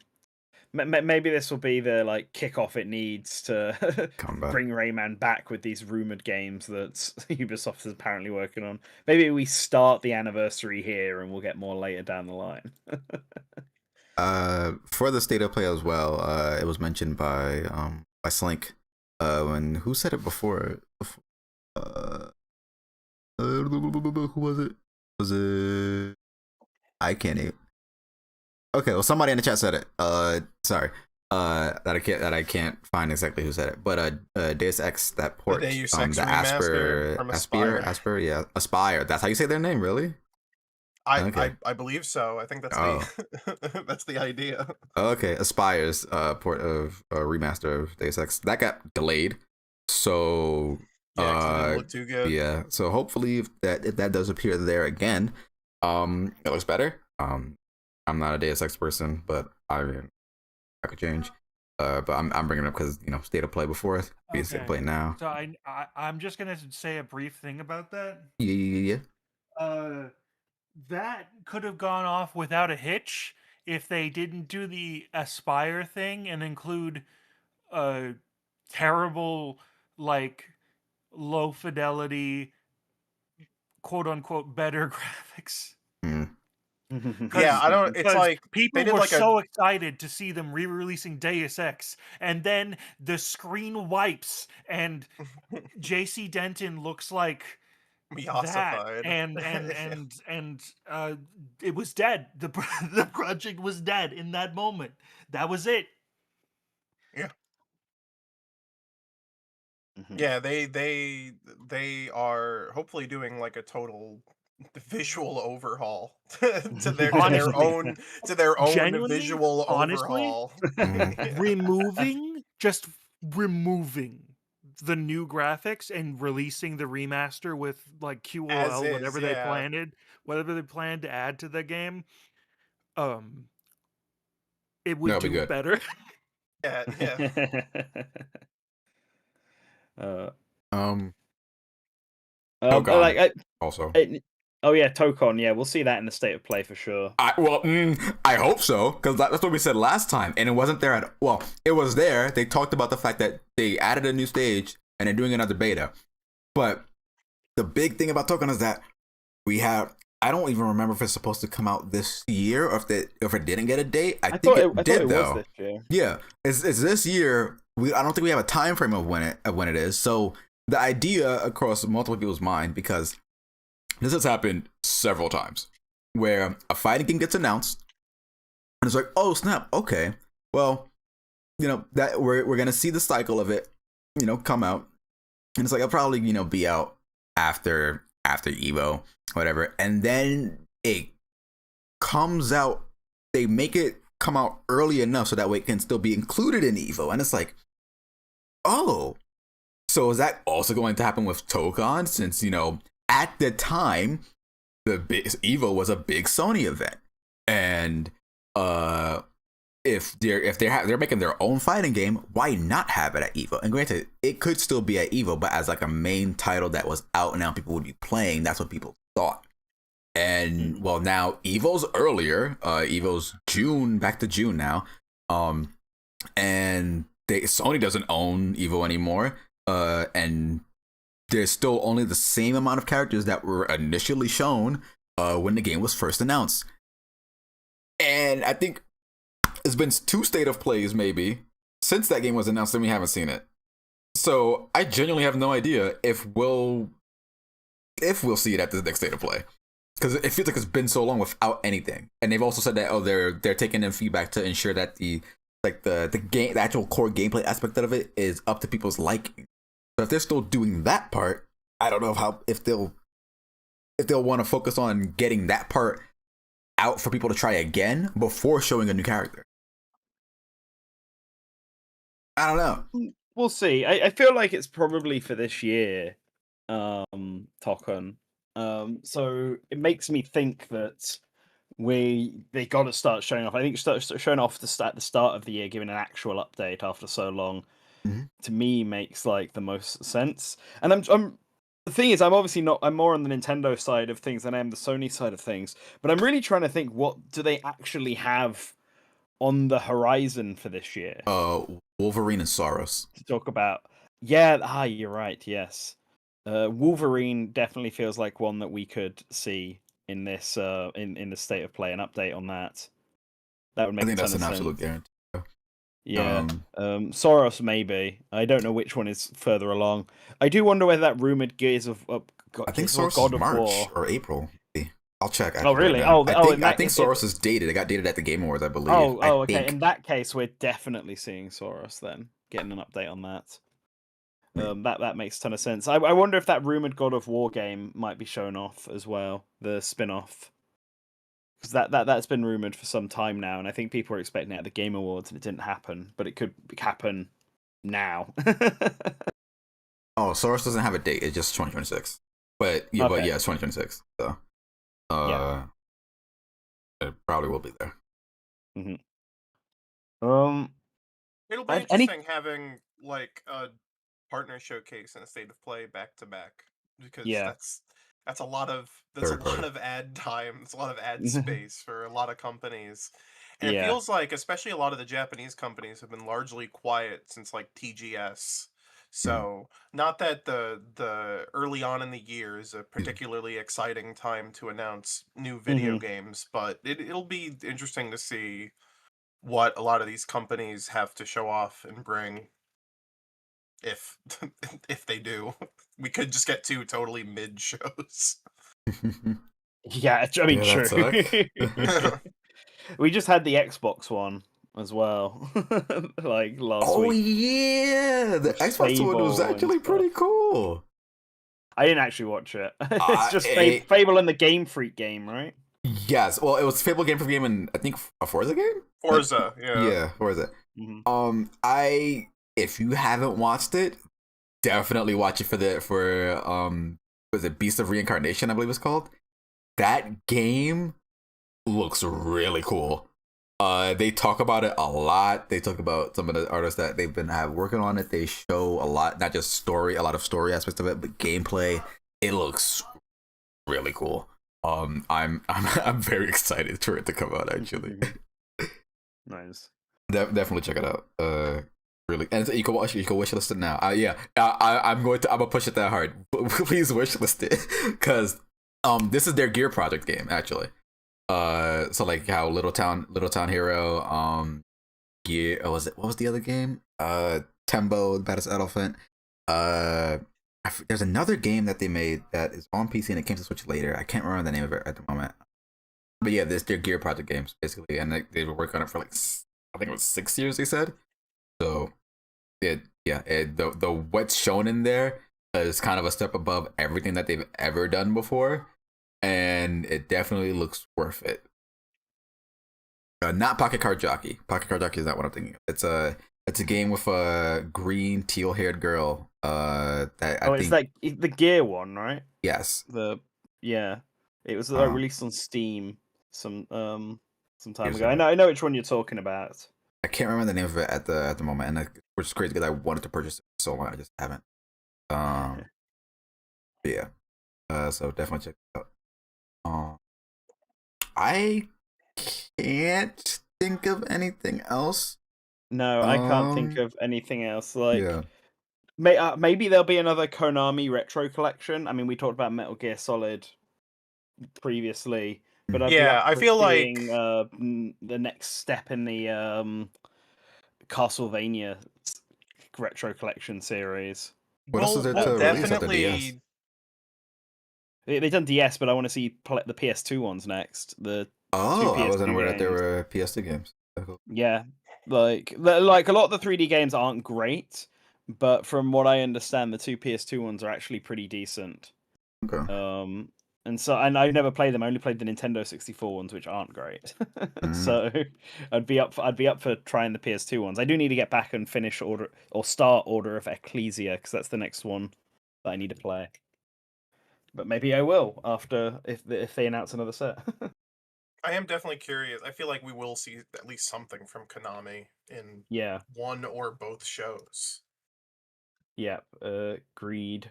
Speaker 2: maybe this will be the like kickoff it needs to bring Rayman back with these rumored games that Ubisoft is apparently working on. Maybe we start the anniversary here and we'll get more later down the line.
Speaker 1: For the state of play as well, it was mentioned by Slink. When who said it before? Who was it? Was it? I can't even. Okay, well, somebody in the chat said it. Sorry. That I can't find exactly who said it, but Deus Ex, that port,
Speaker 3: the Deus
Speaker 1: the
Speaker 3: Ex remaster from Aspyr.
Speaker 1: Yeah, Aspyr. That's how you say their name, really?
Speaker 3: I believe so. I think that's the that's the idea.
Speaker 1: Okay, Aspyr's port of remaster of Deus Ex that got delayed, so
Speaker 3: Yeah, 'cause it didn't look too good.
Speaker 1: yeah. So hopefully, if that does appear there again, it looks better. I'm not a Deus Ex person, but I could change. But I'm bringing it up because state of play before being state of play now.
Speaker 6: So I'm just gonna say a brief thing about that.
Speaker 1: Yeah.
Speaker 6: That could have gone off without a hitch if they didn't do the Aspyr thing and include terrible, like, low fidelity, quote unquote, better graphics.
Speaker 3: Yeah, I don't. It's like
Speaker 6: people
Speaker 3: did
Speaker 6: were
Speaker 3: like
Speaker 6: so excited to see them re-releasing Deus Ex, and then the screen wipes, and J.C. Denton looks like
Speaker 3: Miassified.
Speaker 6: that, and it was dead. The project was dead in that moment. That was it.
Speaker 3: Yeah, they are hopefully doing like a total visual overhaul to their own
Speaker 6: Genuinely,
Speaker 3: visual
Speaker 6: honestly,
Speaker 3: overhaul.
Speaker 6: removing the new graphics and releasing the remaster with like QOL,
Speaker 3: As is,
Speaker 6: whatever
Speaker 3: yeah.
Speaker 6: they planned to add to the game, it would
Speaker 1: That'll be
Speaker 6: do
Speaker 1: good.
Speaker 6: better.
Speaker 3: Yeah.
Speaker 1: Also.
Speaker 2: Oh yeah, Tokon. Yeah, we'll see that in the state of play for sure.
Speaker 1: I hope so, because that's what we said last time, and it wasn't there at. Well, it was there. They talked about the fact that they added a new stage and they're doing another beta. But the big thing about Tokon is that we have. I don't even remember if it's supposed to come out this year or if it didn't get a date. I think it did though.
Speaker 2: Was this year.
Speaker 1: Yeah, it's this year. I don't think we have a time frame of when it is. So the idea across multiple people's mind, because this has happened several times, where a fighting game gets announced, and it's like, oh snap, okay, well, that we're gonna see the cycle of it, come out, and it's like it'll probably be out after Evo, whatever, and then it comes out. They make it come out early enough so that way it can still be included in Evo, and it's like, oh, so is that also going to happen with Tokon? Since at the time, Evo was a big Sony event, and if they're making their own fighting game, why not have it at Evo? And granted, it could still be at Evo, but as like a main title that was out now, people would be playing. That's what people thought. And well, now Evo's earlier. Evo's June, back to June now. And Sony doesn't own Evo anymore. And there's still only the same amount of characters that were initially shown when the game was first announced. And I think it's been 2 state of plays maybe since that game was announced and we haven't seen it. So I genuinely have no idea if we'll see it at the next state of play. Because it feels like it's been so long without anything. And they've also said that they're taking in feedback to ensure that the actual core gameplay aspect of it is up to people's liking. So if they're still doing that part, I don't know if they'll want to focus on getting that part out for people to try again before showing a new character. I don't know.
Speaker 2: We'll see. I feel like it's probably for this year, Tokun. So it makes me think that they got to start showing off. I think start showing off at the start of the year, giving an actual update after so long, to me makes like the most sense. And I'm the thing is, I'm obviously not. I'm more on the Nintendo side of things than I am the Sony side of things. But I'm really trying to think, what do they actually have on the horizon for this year?
Speaker 1: Wolverine and Soros.
Speaker 2: To talk about. Yeah, you're right. Yes. Wolverine definitely feels like one that we could see in this in the state of play. An update on that. That would make.
Speaker 1: I think that's an
Speaker 2: sense.
Speaker 1: absolute guarantee.
Speaker 2: Yeah. Soros maybe. I don't know which one is further along. I do wonder whether that rumored Gears of
Speaker 1: I think
Speaker 2: Gears of
Speaker 1: Soros
Speaker 2: God
Speaker 1: is
Speaker 2: of
Speaker 1: March
Speaker 2: War.
Speaker 1: or April. I'll check.
Speaker 2: Oh really?
Speaker 1: I think Soros is dated. It got dated at the Game Awards, I believe.
Speaker 2: Okay.
Speaker 1: Think.
Speaker 2: In that case, we're definitely seeing Soros then. Getting an update on that. That makes a ton of sense. I wonder if that rumored God of War game might be shown off as well, the spin-off. Because that's been rumored for some time now, and I think people were expecting it at the Game Awards, and it didn't happen. But it could happen now.
Speaker 1: Oh, Soros doesn't have a date. It's just 2026. But yeah, it's 2026. So, it probably will be there.
Speaker 2: Mm-hmm.
Speaker 3: It'll be interesting having like a partner showcase and a state of play back to back, because that's a lot of ad time. It's a lot of ad space for a lot of companies. And it feels like, especially a lot of the Japanese companies have been largely quiet since like TGS. So not that the early on in the year is a particularly exciting time to announce new video games, but it'll be interesting to see what a lot of these companies have to show off and bring. If they do, we could just get 2 totally mid shows.
Speaker 2: Yeah, I mean, true. We just had the Xbox one as well, like last week.
Speaker 1: Oh yeah, the Xbox one was actually pretty cool.
Speaker 2: I didn't actually watch it. It's just Fable and the Game Freak game, right?
Speaker 1: Yes. Well, it was Fable, Game Freak game, and I think a Forza game.
Speaker 3: Forza, yeah.
Speaker 1: Yeah, Forza. If you haven't watched it, definitely watch it for was it Beast of Reincarnation, I believe it's called. That game looks really cool. They talk about it a lot. They talk about some of the artists that they've been working on it. They show a lot, not just a lot of story aspects of it, but gameplay. It looks really cool. I'm very excited for it to come out, actually.
Speaker 2: Nice.
Speaker 1: Definitely check it out. Really, and you can wishlist it now. I'm gonna push it that hard. Please wishlist it, because this is their Gear Project game, actually. So like how Little Town Hero, Gear. What was the other game? Tembo, the Baddest Elephant. There's another game that they made that is on PC and it came to Switch later. I can't remember the name of it at the moment. But yeah, this their Gear Project games basically, and they were working on it for like I think it was 6 years. They said. So, the what's shown in there is kind of a step above everything that they've ever done before, and it definitely looks worth it. Not Pocket Card Jockey. Pocket Card Jockey is not what I'm thinking of. It's It's a game with a green teal-haired girl. That I
Speaker 2: Oh, it's
Speaker 1: think
Speaker 2: the Gear one, right?
Speaker 1: yes.
Speaker 2: Yeah, it was
Speaker 1: Uh,
Speaker 2: released on Steam some time
Speaker 1: Years
Speaker 2: ago.
Speaker 1: ago.
Speaker 2: I know which one you're talking about.
Speaker 1: I can't remember the name of it at the moment, and which is crazy because I wanted to purchase it for so long. I just haven't. But yeah. So definitely check it out. I can't think of anything else.
Speaker 2: No, I can't think of anything else. Like,
Speaker 1: Yeah.
Speaker 2: maybe there'll be another Konami retro collection. I mean, we talked about Metal Gear Solid previously, but I'd be
Speaker 3: Yeah,
Speaker 2: up
Speaker 3: I
Speaker 2: for
Speaker 3: feel like
Speaker 2: seeing, the next step in the Castlevania retro collection series.
Speaker 1: What else is there
Speaker 3: we'll
Speaker 1: to release after DS?
Speaker 3: definitely.
Speaker 2: They've done DS, but I want to see the PS2 ones next. The
Speaker 1: Oh, I wasn't
Speaker 2: PS2
Speaker 1: aware that there
Speaker 2: games.
Speaker 1: were PS2 games.
Speaker 2: Yeah, like a lot of the 3D games aren't great, but from what I understand, the two PS2 ones are actually pretty decent.
Speaker 1: Okay.
Speaker 2: And I've never played them. I only played the Nintendo 64 ones, which aren't great. So I'd be up for trying the PS2 ones. I do need to get back and finish start Order of Ecclesia, because that's the next one that I need to play. But maybe I will after if they announce another set.
Speaker 3: I am definitely curious. I feel like we will see at least something from Konami in
Speaker 2: Yeah,
Speaker 3: one or both shows.
Speaker 2: yeah. Greed.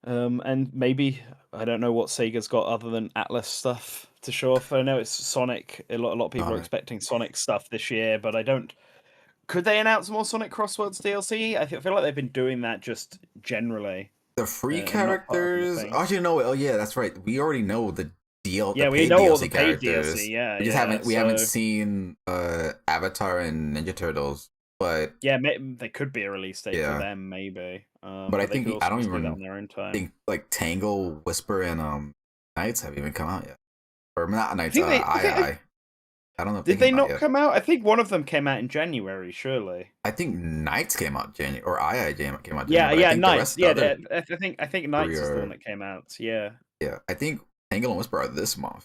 Speaker 2: And maybe I don't know what Sega's got other than Atlas stuff to show off. I know it's Sonic. A lot of people are
Speaker 1: Alright.
Speaker 2: expecting Sonic stuff this year, but I don't. Could they announce more Sonic Crosswords DLC? I feel like they've been doing that just generally.
Speaker 1: The free
Speaker 2: and not part of the
Speaker 1: characters.
Speaker 2: thing.
Speaker 1: Actually, no. Oh yeah, that's right. We already know the
Speaker 2: Yeah,
Speaker 1: the
Speaker 2: we
Speaker 1: paid
Speaker 2: know all
Speaker 1: DLC
Speaker 2: the paid
Speaker 1: characters.
Speaker 2: DLC. Yeah,
Speaker 1: We just
Speaker 2: yeah,
Speaker 1: we haven't
Speaker 2: so-
Speaker 1: seen Avatar and Ninja Turtles, but
Speaker 2: Yeah, there could be a release date
Speaker 1: Yeah.
Speaker 2: for them, maybe.
Speaker 1: But I
Speaker 2: they
Speaker 1: think
Speaker 2: could also
Speaker 1: I don't
Speaker 2: just do that
Speaker 1: even
Speaker 2: on their own time.
Speaker 1: think like Tangle, Whisper, and Knights have even come out yet. Or not Knights.
Speaker 2: think they-
Speaker 1: I don't know. If
Speaker 2: Did they
Speaker 1: came out
Speaker 2: not
Speaker 1: yet.
Speaker 2: come out? I think one of them came out in January, surely.
Speaker 1: I think Knights came out January, or came out January.
Speaker 2: Yeah,
Speaker 1: but I
Speaker 2: yeah,
Speaker 1: think the
Speaker 2: Knights.
Speaker 1: rest- the
Speaker 2: Yeah,
Speaker 1: other-
Speaker 2: I think Knights is the
Speaker 1: are-
Speaker 2: one that came out. Yeah.
Speaker 1: yeah. I think Tangle and Whisper are this month.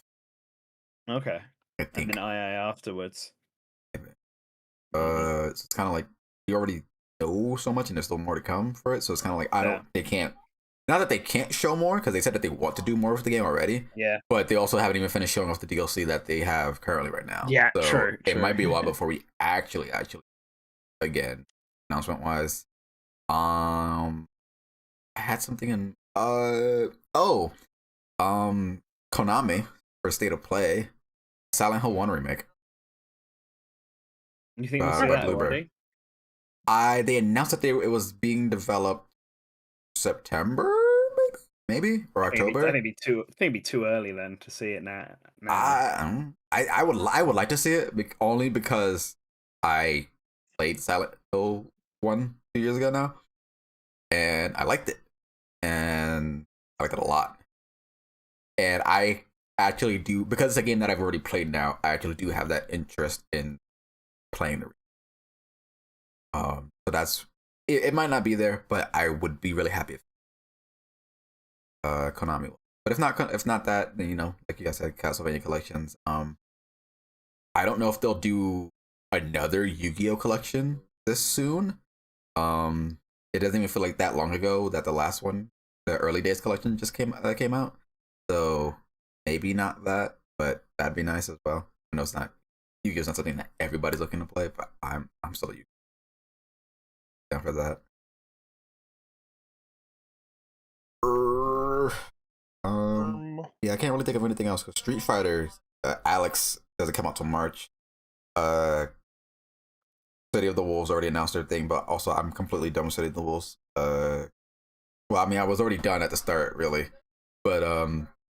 Speaker 2: Okay.
Speaker 1: I
Speaker 2: And
Speaker 1: think.
Speaker 2: then II afterwards.
Speaker 1: It's kind of like you already know so much, and there's still more to come for it. So it's kind of like they can't. Not that they can't show more, because they said that they want to do more with the game already.
Speaker 2: Yeah.
Speaker 1: But they also haven't even finished showing off the DLC that they have currently right now.
Speaker 2: Yeah,
Speaker 1: so
Speaker 2: true,
Speaker 1: It might be a
Speaker 2: true.
Speaker 1: while before we actually, again, announcement wise. I had something in Konami for State of Play, Silent Hill 1 remake.
Speaker 2: You think we'll see
Speaker 1: by
Speaker 2: that
Speaker 1: Bluebird.
Speaker 2: already?
Speaker 1: They announced that it was being developed September, maybe or October.
Speaker 2: I think it'd be too early then to see it now.
Speaker 1: I would like to see it only because I played Silent Hill 1 2 years ago now, and I liked it, and I liked it a lot. And I actually do, because it's a game that I've already played now. I actually do have that interest in playing the. So that's it. It might not be there, but I would be really happy if Konami will. But if not that, then like you guys said, Castlevania collections. I don't know if they'll do another Yu-Gi-Oh collection this soon. It doesn't even feel like that long ago that the last one, the early days collection, just came out. So maybe not that, but that'd be nice as well. I know it's not Yu-Gi-Oh's not something that everybody's looking to play, but I'm still down for that. Yeah, I can't really think of anything else because Street Fighter Alex doesn't come out till March. City of the Wolves already announced their thing, but also I'm completely done with City of the Wolves. Well, I mean, I was already done at the start, really, but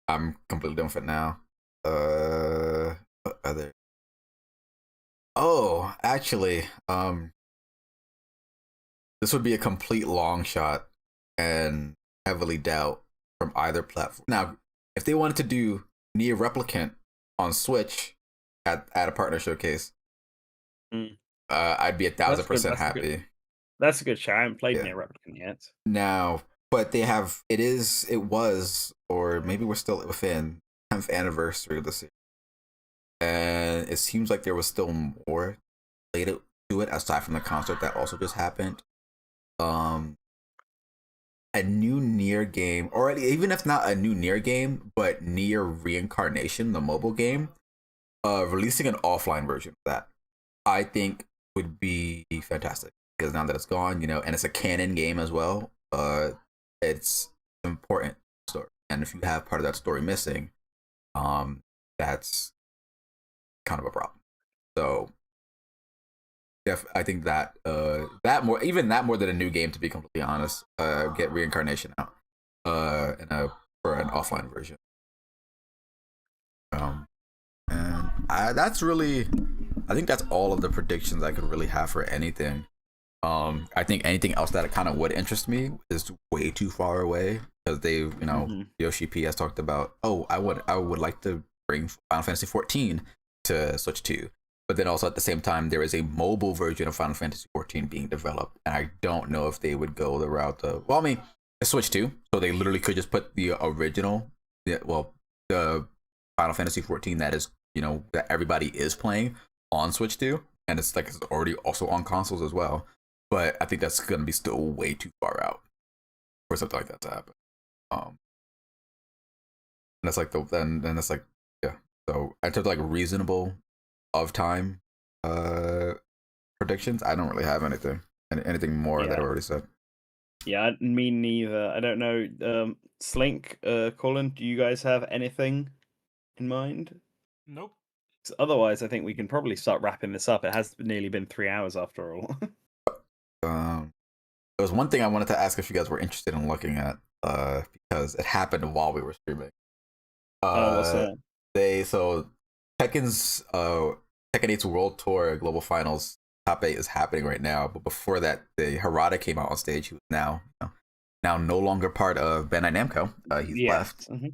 Speaker 1: I'm completely done with it now. What other? Oh, actually, this would be a complete long shot and heavily doubt from either platform. Now, if they wanted to do Nier Replicant on Switch at a partner showcase, I'd be 1,000% happy.
Speaker 2: That's a good show. I haven't played
Speaker 1: Yeah.
Speaker 2: Nier Replicant yet.
Speaker 1: Now, but they have it was, or maybe we're still within 10th anniversary of the series, and it seems like there was still more to it aside from the concert that also just happened. A new Nier game, or even if not a new Nier game, but Nier Reincarnation, the mobile game, releasing an offline version of that, I think would be fantastic. Because now that it's gone, and it's a canon game as well, it's important story. And if you have part of that story missing, that's kind of a problem. So I think that that more than a new game, to be completely honest, get Reincarnation out for an offline version. And I think that's all of the predictions I could really have for anything. I think anything else that kind of would interest me is way too far away, because Yoshi P has talked about, I would like to bring Final Fantasy 14 to Switch 2. But then also at the same time, there is a mobile version of Final Fantasy 14 being developed, and I don't know if they would go the route of, it's Switch 2, so they literally could just put the original, the Final Fantasy 14 that is, that everybody is playing on Switch 2, and it's already also on consoles as well. But I think that's gonna be still way too far out for something like that to happen. And that's yeah. So in terms of reasonable of time predictions, I don't really have anything more that I already said.
Speaker 2: Yeah, me neither. I don't know. Slink, Colin, do you guys have anything in mind?
Speaker 6: Nope.
Speaker 2: Otherwise, I think we can probably start wrapping this up. It has nearly been 3 hours after all.
Speaker 1: There was one thing I wanted to ask if you guys were interested in looking at, because it happened while we were streaming.
Speaker 2: What's that?
Speaker 1: Tekken's Tekken 8's World Tour Global Finals top 8 is happening right now, but before that, the Harada came out on stage, who is now no longer part of Bandai Namco. He's left. Mm-hmm.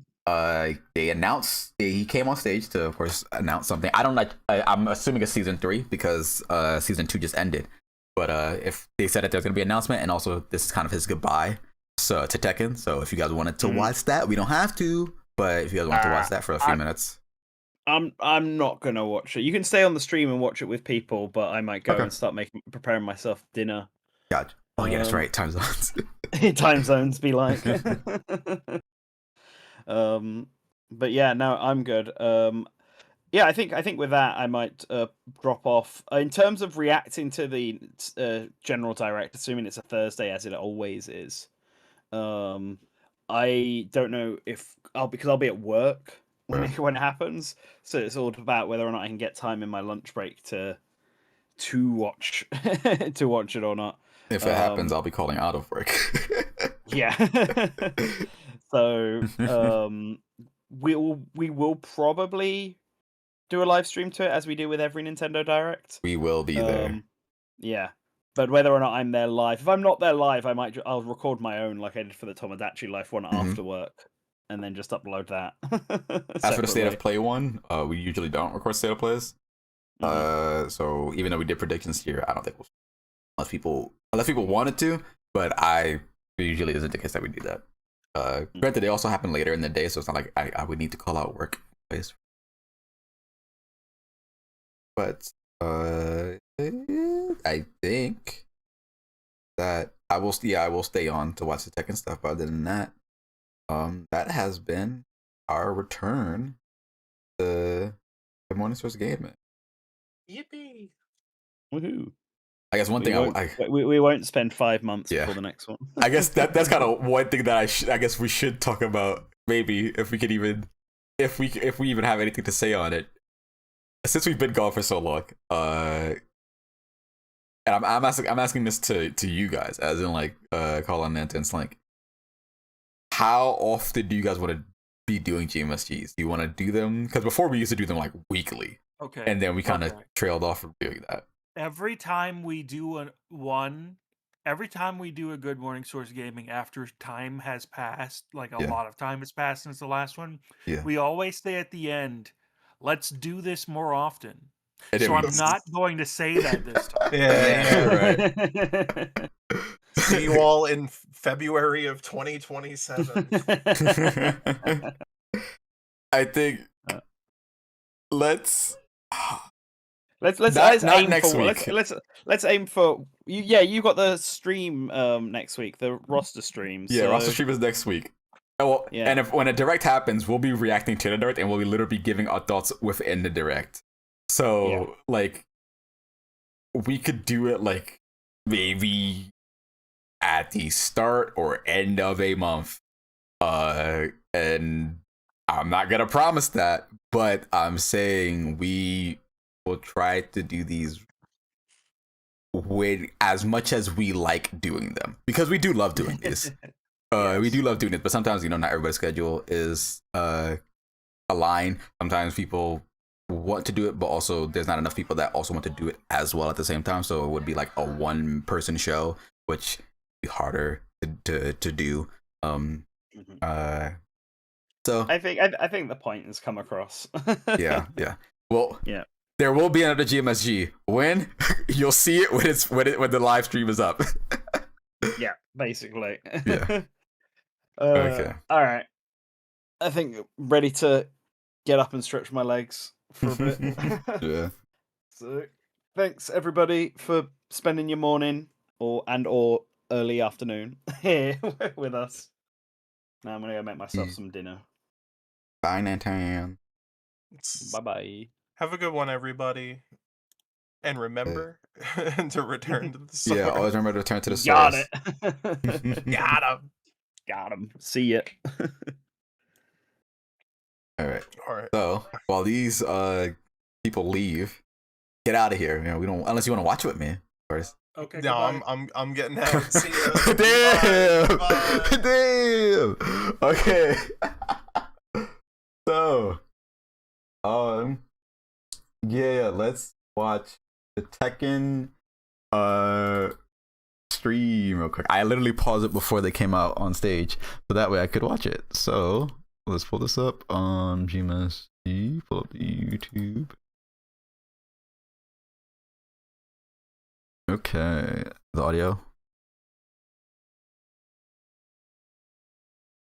Speaker 1: They announced he came on stage to, of course, announce something. I'm assuming it's season 3 because season 2 just ended. But if they said that there's gonna be an announcement, and also this is kind of his goodbye to Tekken. So if you guys wanted to watch that, we don't have to. But if you guys want to watch that for a few minutes,
Speaker 2: I'm not gonna watch it. You can stay on the stream and watch it with people, but I might go and start preparing myself dinner.
Speaker 1: Gotcha. Oh yeah, that's right. Time zones.
Speaker 2: Time zones be like. But yeah, no, I'm good. Yeah, I think with that I might drop off. In terms of reacting to the general direct, assuming it's a Thursday as it always is. I don't know if because I'll be at work when it happens, so it's all about whether or not I can get time in my lunch break to watch it or not.
Speaker 1: If it happens, I'll be calling out of work.
Speaker 2: Yeah. So we will probably do a live stream to it, as we do with every Nintendo Direct.
Speaker 1: We will be there.
Speaker 2: Yeah, but whether or not I'm there live, if I'm not there live, I'll record my own, like I did for the Tomodachi Life one after work, and then just upload that.
Speaker 1: As for the State of Play one, we usually don't record State of Plays. So even though we did predictions here, I don't think unless people wanted to, but it usually isn't the case that we do that. Granted, they also happen later in the day, so it's not like I would need to call out work. But I think that I will stay on to watch the Tekken stuff. But other than that, that has been our return to the Morning Source Gaming.
Speaker 3: Yippee!
Speaker 2: Woohoo!
Speaker 1: I guess one thing
Speaker 2: we won't spend 5 months before the next one.
Speaker 1: I guess that's kind of one thing that I guess we should talk about, maybe if we even have anything to say on it, since we've been gone for so long. And I'm asking this to you guys, as in Colin, Nanta, and Slink. How often do you guys want to be doing GMSGs? Do you want to do them? Because before we used to do them weekly.
Speaker 6: Okay.
Speaker 1: And then we kind of trailed off from doing that.
Speaker 6: Every time we do a Good Morning Source Gaming after time has passed, a lot of time has passed since the last one, we always say at the end, let's do this more often. So I'm not going to say that this time.
Speaker 3: Yeah, right. See you all in February of 2027.
Speaker 1: I think let's
Speaker 2: Let's
Speaker 1: not
Speaker 2: aim
Speaker 1: next
Speaker 2: for
Speaker 1: week.
Speaker 2: let's aim for you. Yeah, you got the stream next week, the roster stream.
Speaker 1: Yeah,
Speaker 2: so,
Speaker 1: roster stream is next week. Well,
Speaker 2: Yeah.
Speaker 1: and if when a direct happens, we'll be reacting to the direct, and we'll be literally giving our thoughts within the direct. So
Speaker 2: Yeah.
Speaker 1: like, we could do it like maybe at the start or end of a month. And I'm not gonna promise that, but I'm saying we will try to do these with as much as we like doing them, because we do love doing these. We do love doing it, but sometimes, you know, not everybody's schedule is aligned. Sometimes people want to do it, but also there's not enough people that also want to do it as well at the same time. So it would be like a one person show, which would be harder to do. So
Speaker 2: I think the point has come across.
Speaker 1: yeah. Well,
Speaker 2: Yeah.
Speaker 1: there will be another GMSG. When? You'll see it when the live stream is up.
Speaker 2: Yeah, basically.
Speaker 1: Yeah. Okay.
Speaker 2: All right. I think ready to get up and stretch my legs for a bit.
Speaker 1: Yeah.
Speaker 2: So, thanks everybody for spending your morning or early afternoon here with us. Now I'm gonna go make myself some dinner.
Speaker 1: Bye, Nantan.
Speaker 2: Bye bye.
Speaker 3: Have a good one, everybody. And remember to return to the source.
Speaker 1: Yeah, always remember to return to the
Speaker 2: Got
Speaker 1: source.
Speaker 2: it.
Speaker 3: Got him.
Speaker 2: Got him. See ya.
Speaker 1: All right.
Speaker 3: All right.
Speaker 1: So while these people leave, get out of here. You know, we don't, unless you want to watch with me, of course.
Speaker 6: Okay.
Speaker 3: No,
Speaker 6: goodbye.
Speaker 3: I'm getting out. See ya.
Speaker 1: Damn!
Speaker 3: Bye.
Speaker 1: Damn! Okay. So, yeah, let's watch the Tekken stream real quick. I literally paused it before they came out on stage, so that way I could watch it. So let's pull this up on GMSC. Pull up the YouTube. Okay, the audio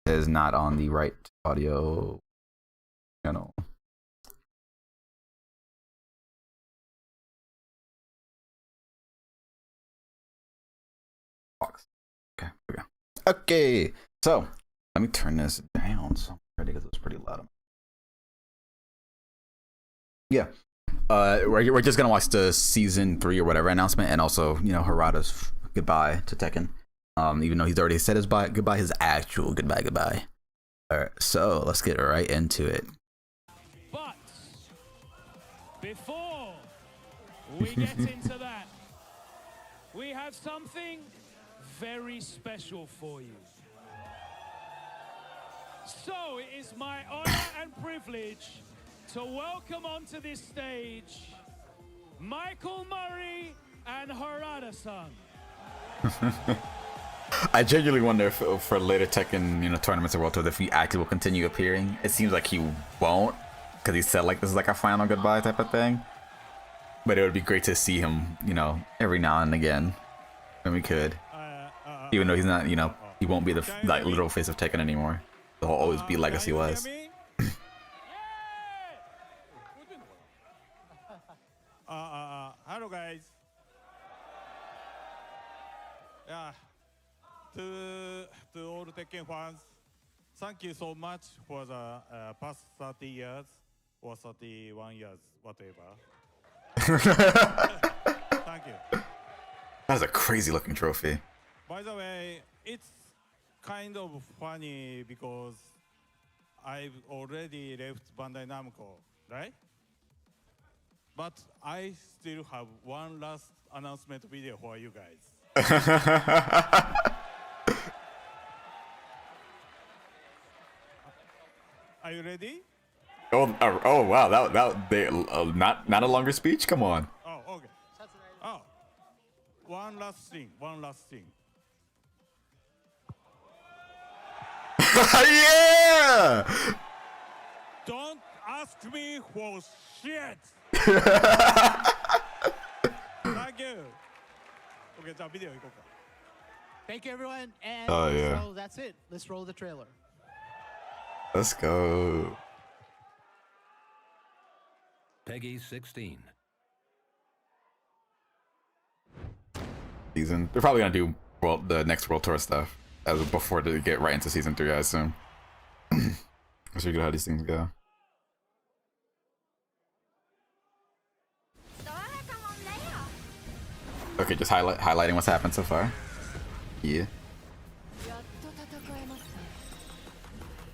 Speaker 1: is not on the right audio channel. Box. Okay, here we go. Okay, so let me turn this down so because it was pretty loud. Yeah. We're just gonna watch the season 3 or whatever announcement, and also, you know, Harada's goodbye to Tekken. Even though he's already said his goodbye, his actual goodbye. All right, so let's get right into it.
Speaker 7: But before we get into that, we have something very special for you. So it is my honor and privilege to welcome onto this stage Michael Murray and Harada-san.
Speaker 1: I genuinely wonder if for later Tekken, you know, tournaments or World Tours, if he actually will continue appearing. It seems like he won't, because he said like this is like a final goodbye type of thing. But it would be great to see him, you know, every now and again when we could. Even though he's not, you know, he won't be the like literal face of Tekken anymore. He'll always be Legacy was.
Speaker 7: Hello guys. Yeah, to all the Tekken fans, thank you so much for the past 30 years or 31 years, whatever. Thank you.
Speaker 1: That's a crazy looking trophy.
Speaker 7: By the way, it's kind of funny because I've already left Bandai Namco, right? But I still have one last announcement video for you guys. Are you ready?
Speaker 1: Oh wow, that they not a longer speech. Come on.
Speaker 7: Oh, okay. Oh, one last thing.
Speaker 1: Yeah.
Speaker 7: Don't ask me for shit. Thank you. Okay, じゃあビデオ行こうか。
Speaker 8: Thank you, everyone. And
Speaker 1: Oh, yeah.
Speaker 8: so that's it. Let's roll the trailer.
Speaker 1: Let's go.
Speaker 9: Peggy 16.
Speaker 1: season. They're probably gonna do the next World Tour stuff as before they get right into season 3, I assume. Let's figure out how these things go. Okay, just highlighting what's happened so far. Yeah.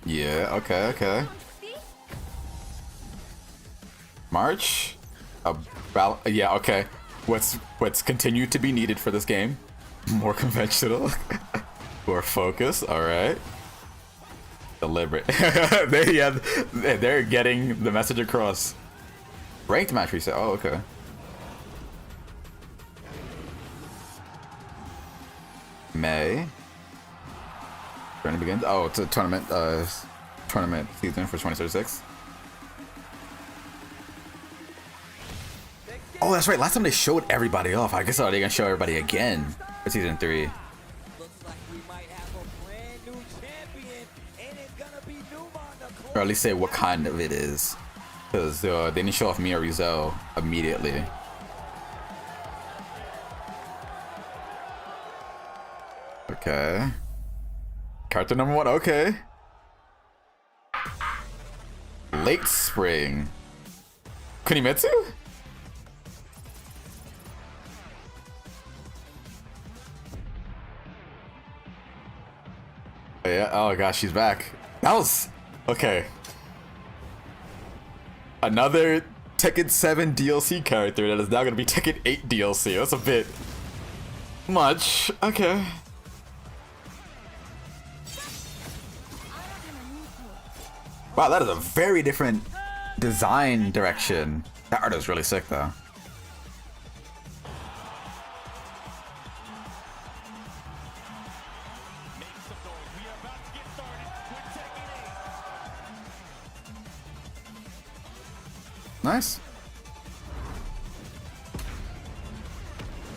Speaker 1: Yeah. Okay. Okay. March. Yeah. Okay. What's continued to be needed for this game? More conventional. More focus. All right. Deliberate. They're getting the message across. Ranked match reset. Oh, okay. May. Tournament begins. Oh, it's a tournament season for 2036. Oh, that's right. Last time they showed everybody off. I guess they're gonna show everybody again for season 3. Or at least say what kind of it is, because they didn't show off Mia Rizzo immediately. Okay. Character number 1. Okay. Late spring. Kunimitsu? Yeah. Oh gosh, she's back. That was okay. Another Tekken 7 DLC character that is now gonna be Tekken 8 DLC. That's a bit much. Okay. Wow, that is a very different design direction. That art is really sick though. Nice.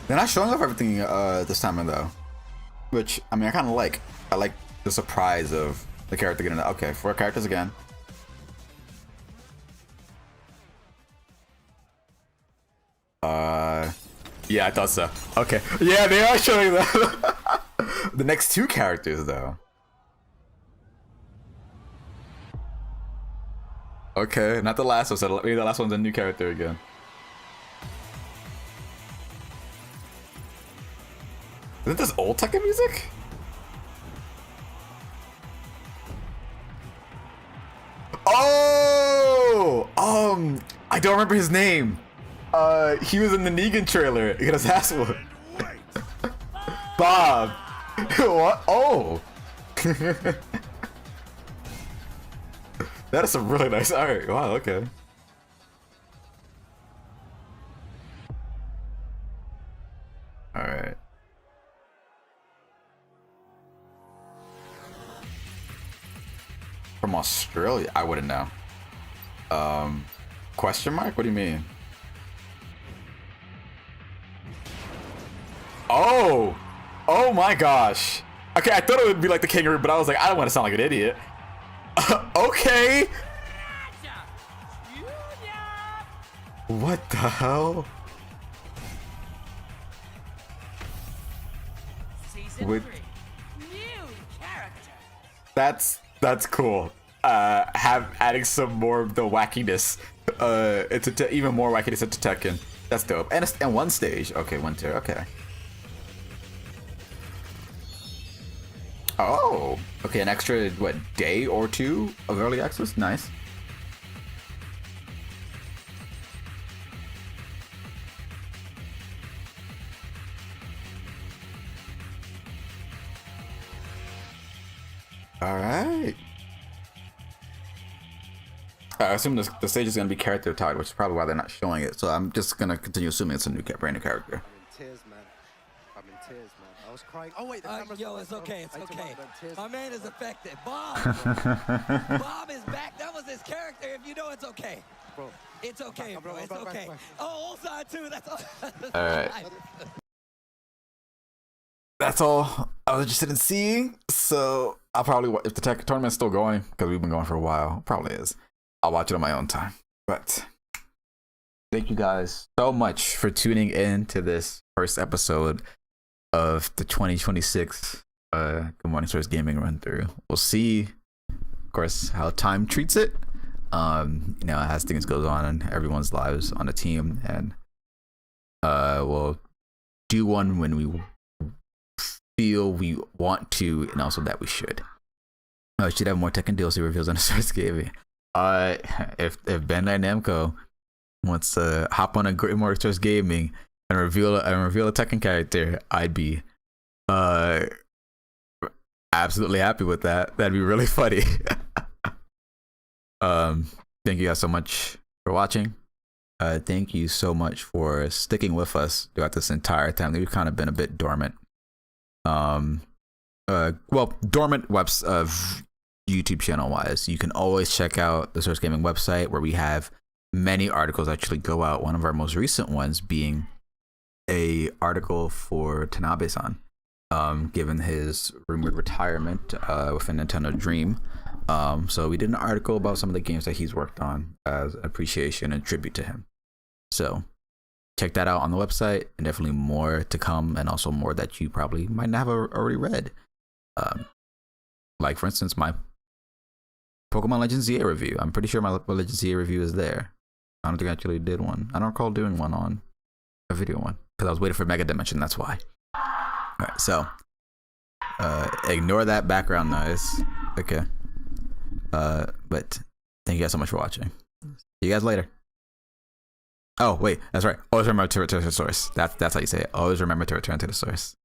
Speaker 1: They're not showing off everything this time though, which I mean I kind of like. I like the surprise of the character getting that. Okay, 4 characters again. Yeah, I thought so. Okay, yeah, they are showing that. The next 2 characters though. Okay, not the last one. So maybe the last one's a new character again. Isn't this old Tekken music? Oh, I don't remember his name. He was in the Negan trailer. He got his ass whooped. Bob. What? Oh. That is some really nice art. Wow, okay. Alright. From Australia? I wouldn't know. Question mark? What do you mean? Oh! Oh my gosh. Okay, I thought it would be like the kangaroo, but I was like, I don't want to sound like an idiot. Okay. What the hell? With that's cool. Adding some more of the wackiness. It's even more wackiness into Tekken. That's dope. And one stage. Okay, one tier. Okay. Oh, okay, an extra, what, day or 2 of early access? Nice. All right. I assume the stage is going to be character tied, which is probably why they're not showing it. So I'm just going to continue assuming it's a brand new character.
Speaker 9: I'm in tears, man. I'm in tears, man. I was crying. Oh, wait, the camera's
Speaker 10: yo,
Speaker 9: not
Speaker 10: it's
Speaker 9: on.
Speaker 10: okay, it's
Speaker 9: I took
Speaker 10: okay.
Speaker 9: tears.
Speaker 10: My man is affected. Bob! Bob is back. That was his character. If you know, it's okay.
Speaker 9: Bro.
Speaker 10: It's okay,
Speaker 9: back,
Speaker 10: bro.
Speaker 9: I'm
Speaker 10: It's
Speaker 9: back,
Speaker 10: okay.
Speaker 9: back.
Speaker 10: Oh, all side too. That's all.
Speaker 1: All right. That's all I was interested in seeing. So I'll probably, if the tech tournament's still going, because we've been going for a while, probably is. I'll watch it on my own time. But thank you guys so much for tuning in to this first episode of the 2026 Good Morning Source Gaming run through. We'll see, of course, how time treats it. As things goes on in everyone's lives on the team, and we'll do one when we feel we want to, and also that we should. I should have more Tekken DLC reveals on the Source Gaming. If Bandai Namco wants to hop on a Good Morning Source Gaming and reveal a Tekken character, I'd be absolutely happy with that. That'd be really funny. Thank you guys so much for watching. Thank you so much for sticking with us throughout this entire time. We've kind of been a bit dormant. Dormant webs of YouTube channel wise. You can always check out the Source Gaming website where we have many articles actually go out. One of our most recent ones being a article for Tanabe-san, given his rumored retirement within Nintendo Dream. So we did an article about some of the games that he's worked on as appreciation and tribute to him. So check that out on the website, and definitely more to come, and also more that you probably might not have already read. Like for instance, my Pokemon Legends ZA review. I'm pretty sure my Legends ZA review is there. I don't think I actually did one. I don't recall doing one on a video one because I was waiting for Mega Dimension. That's why. All right, so ignore that background noise. Okay. But thank you guys so much for watching. See you guys later. Oh wait, that's right. Always remember to return to the source. That's how you say it. Always remember to return to the source.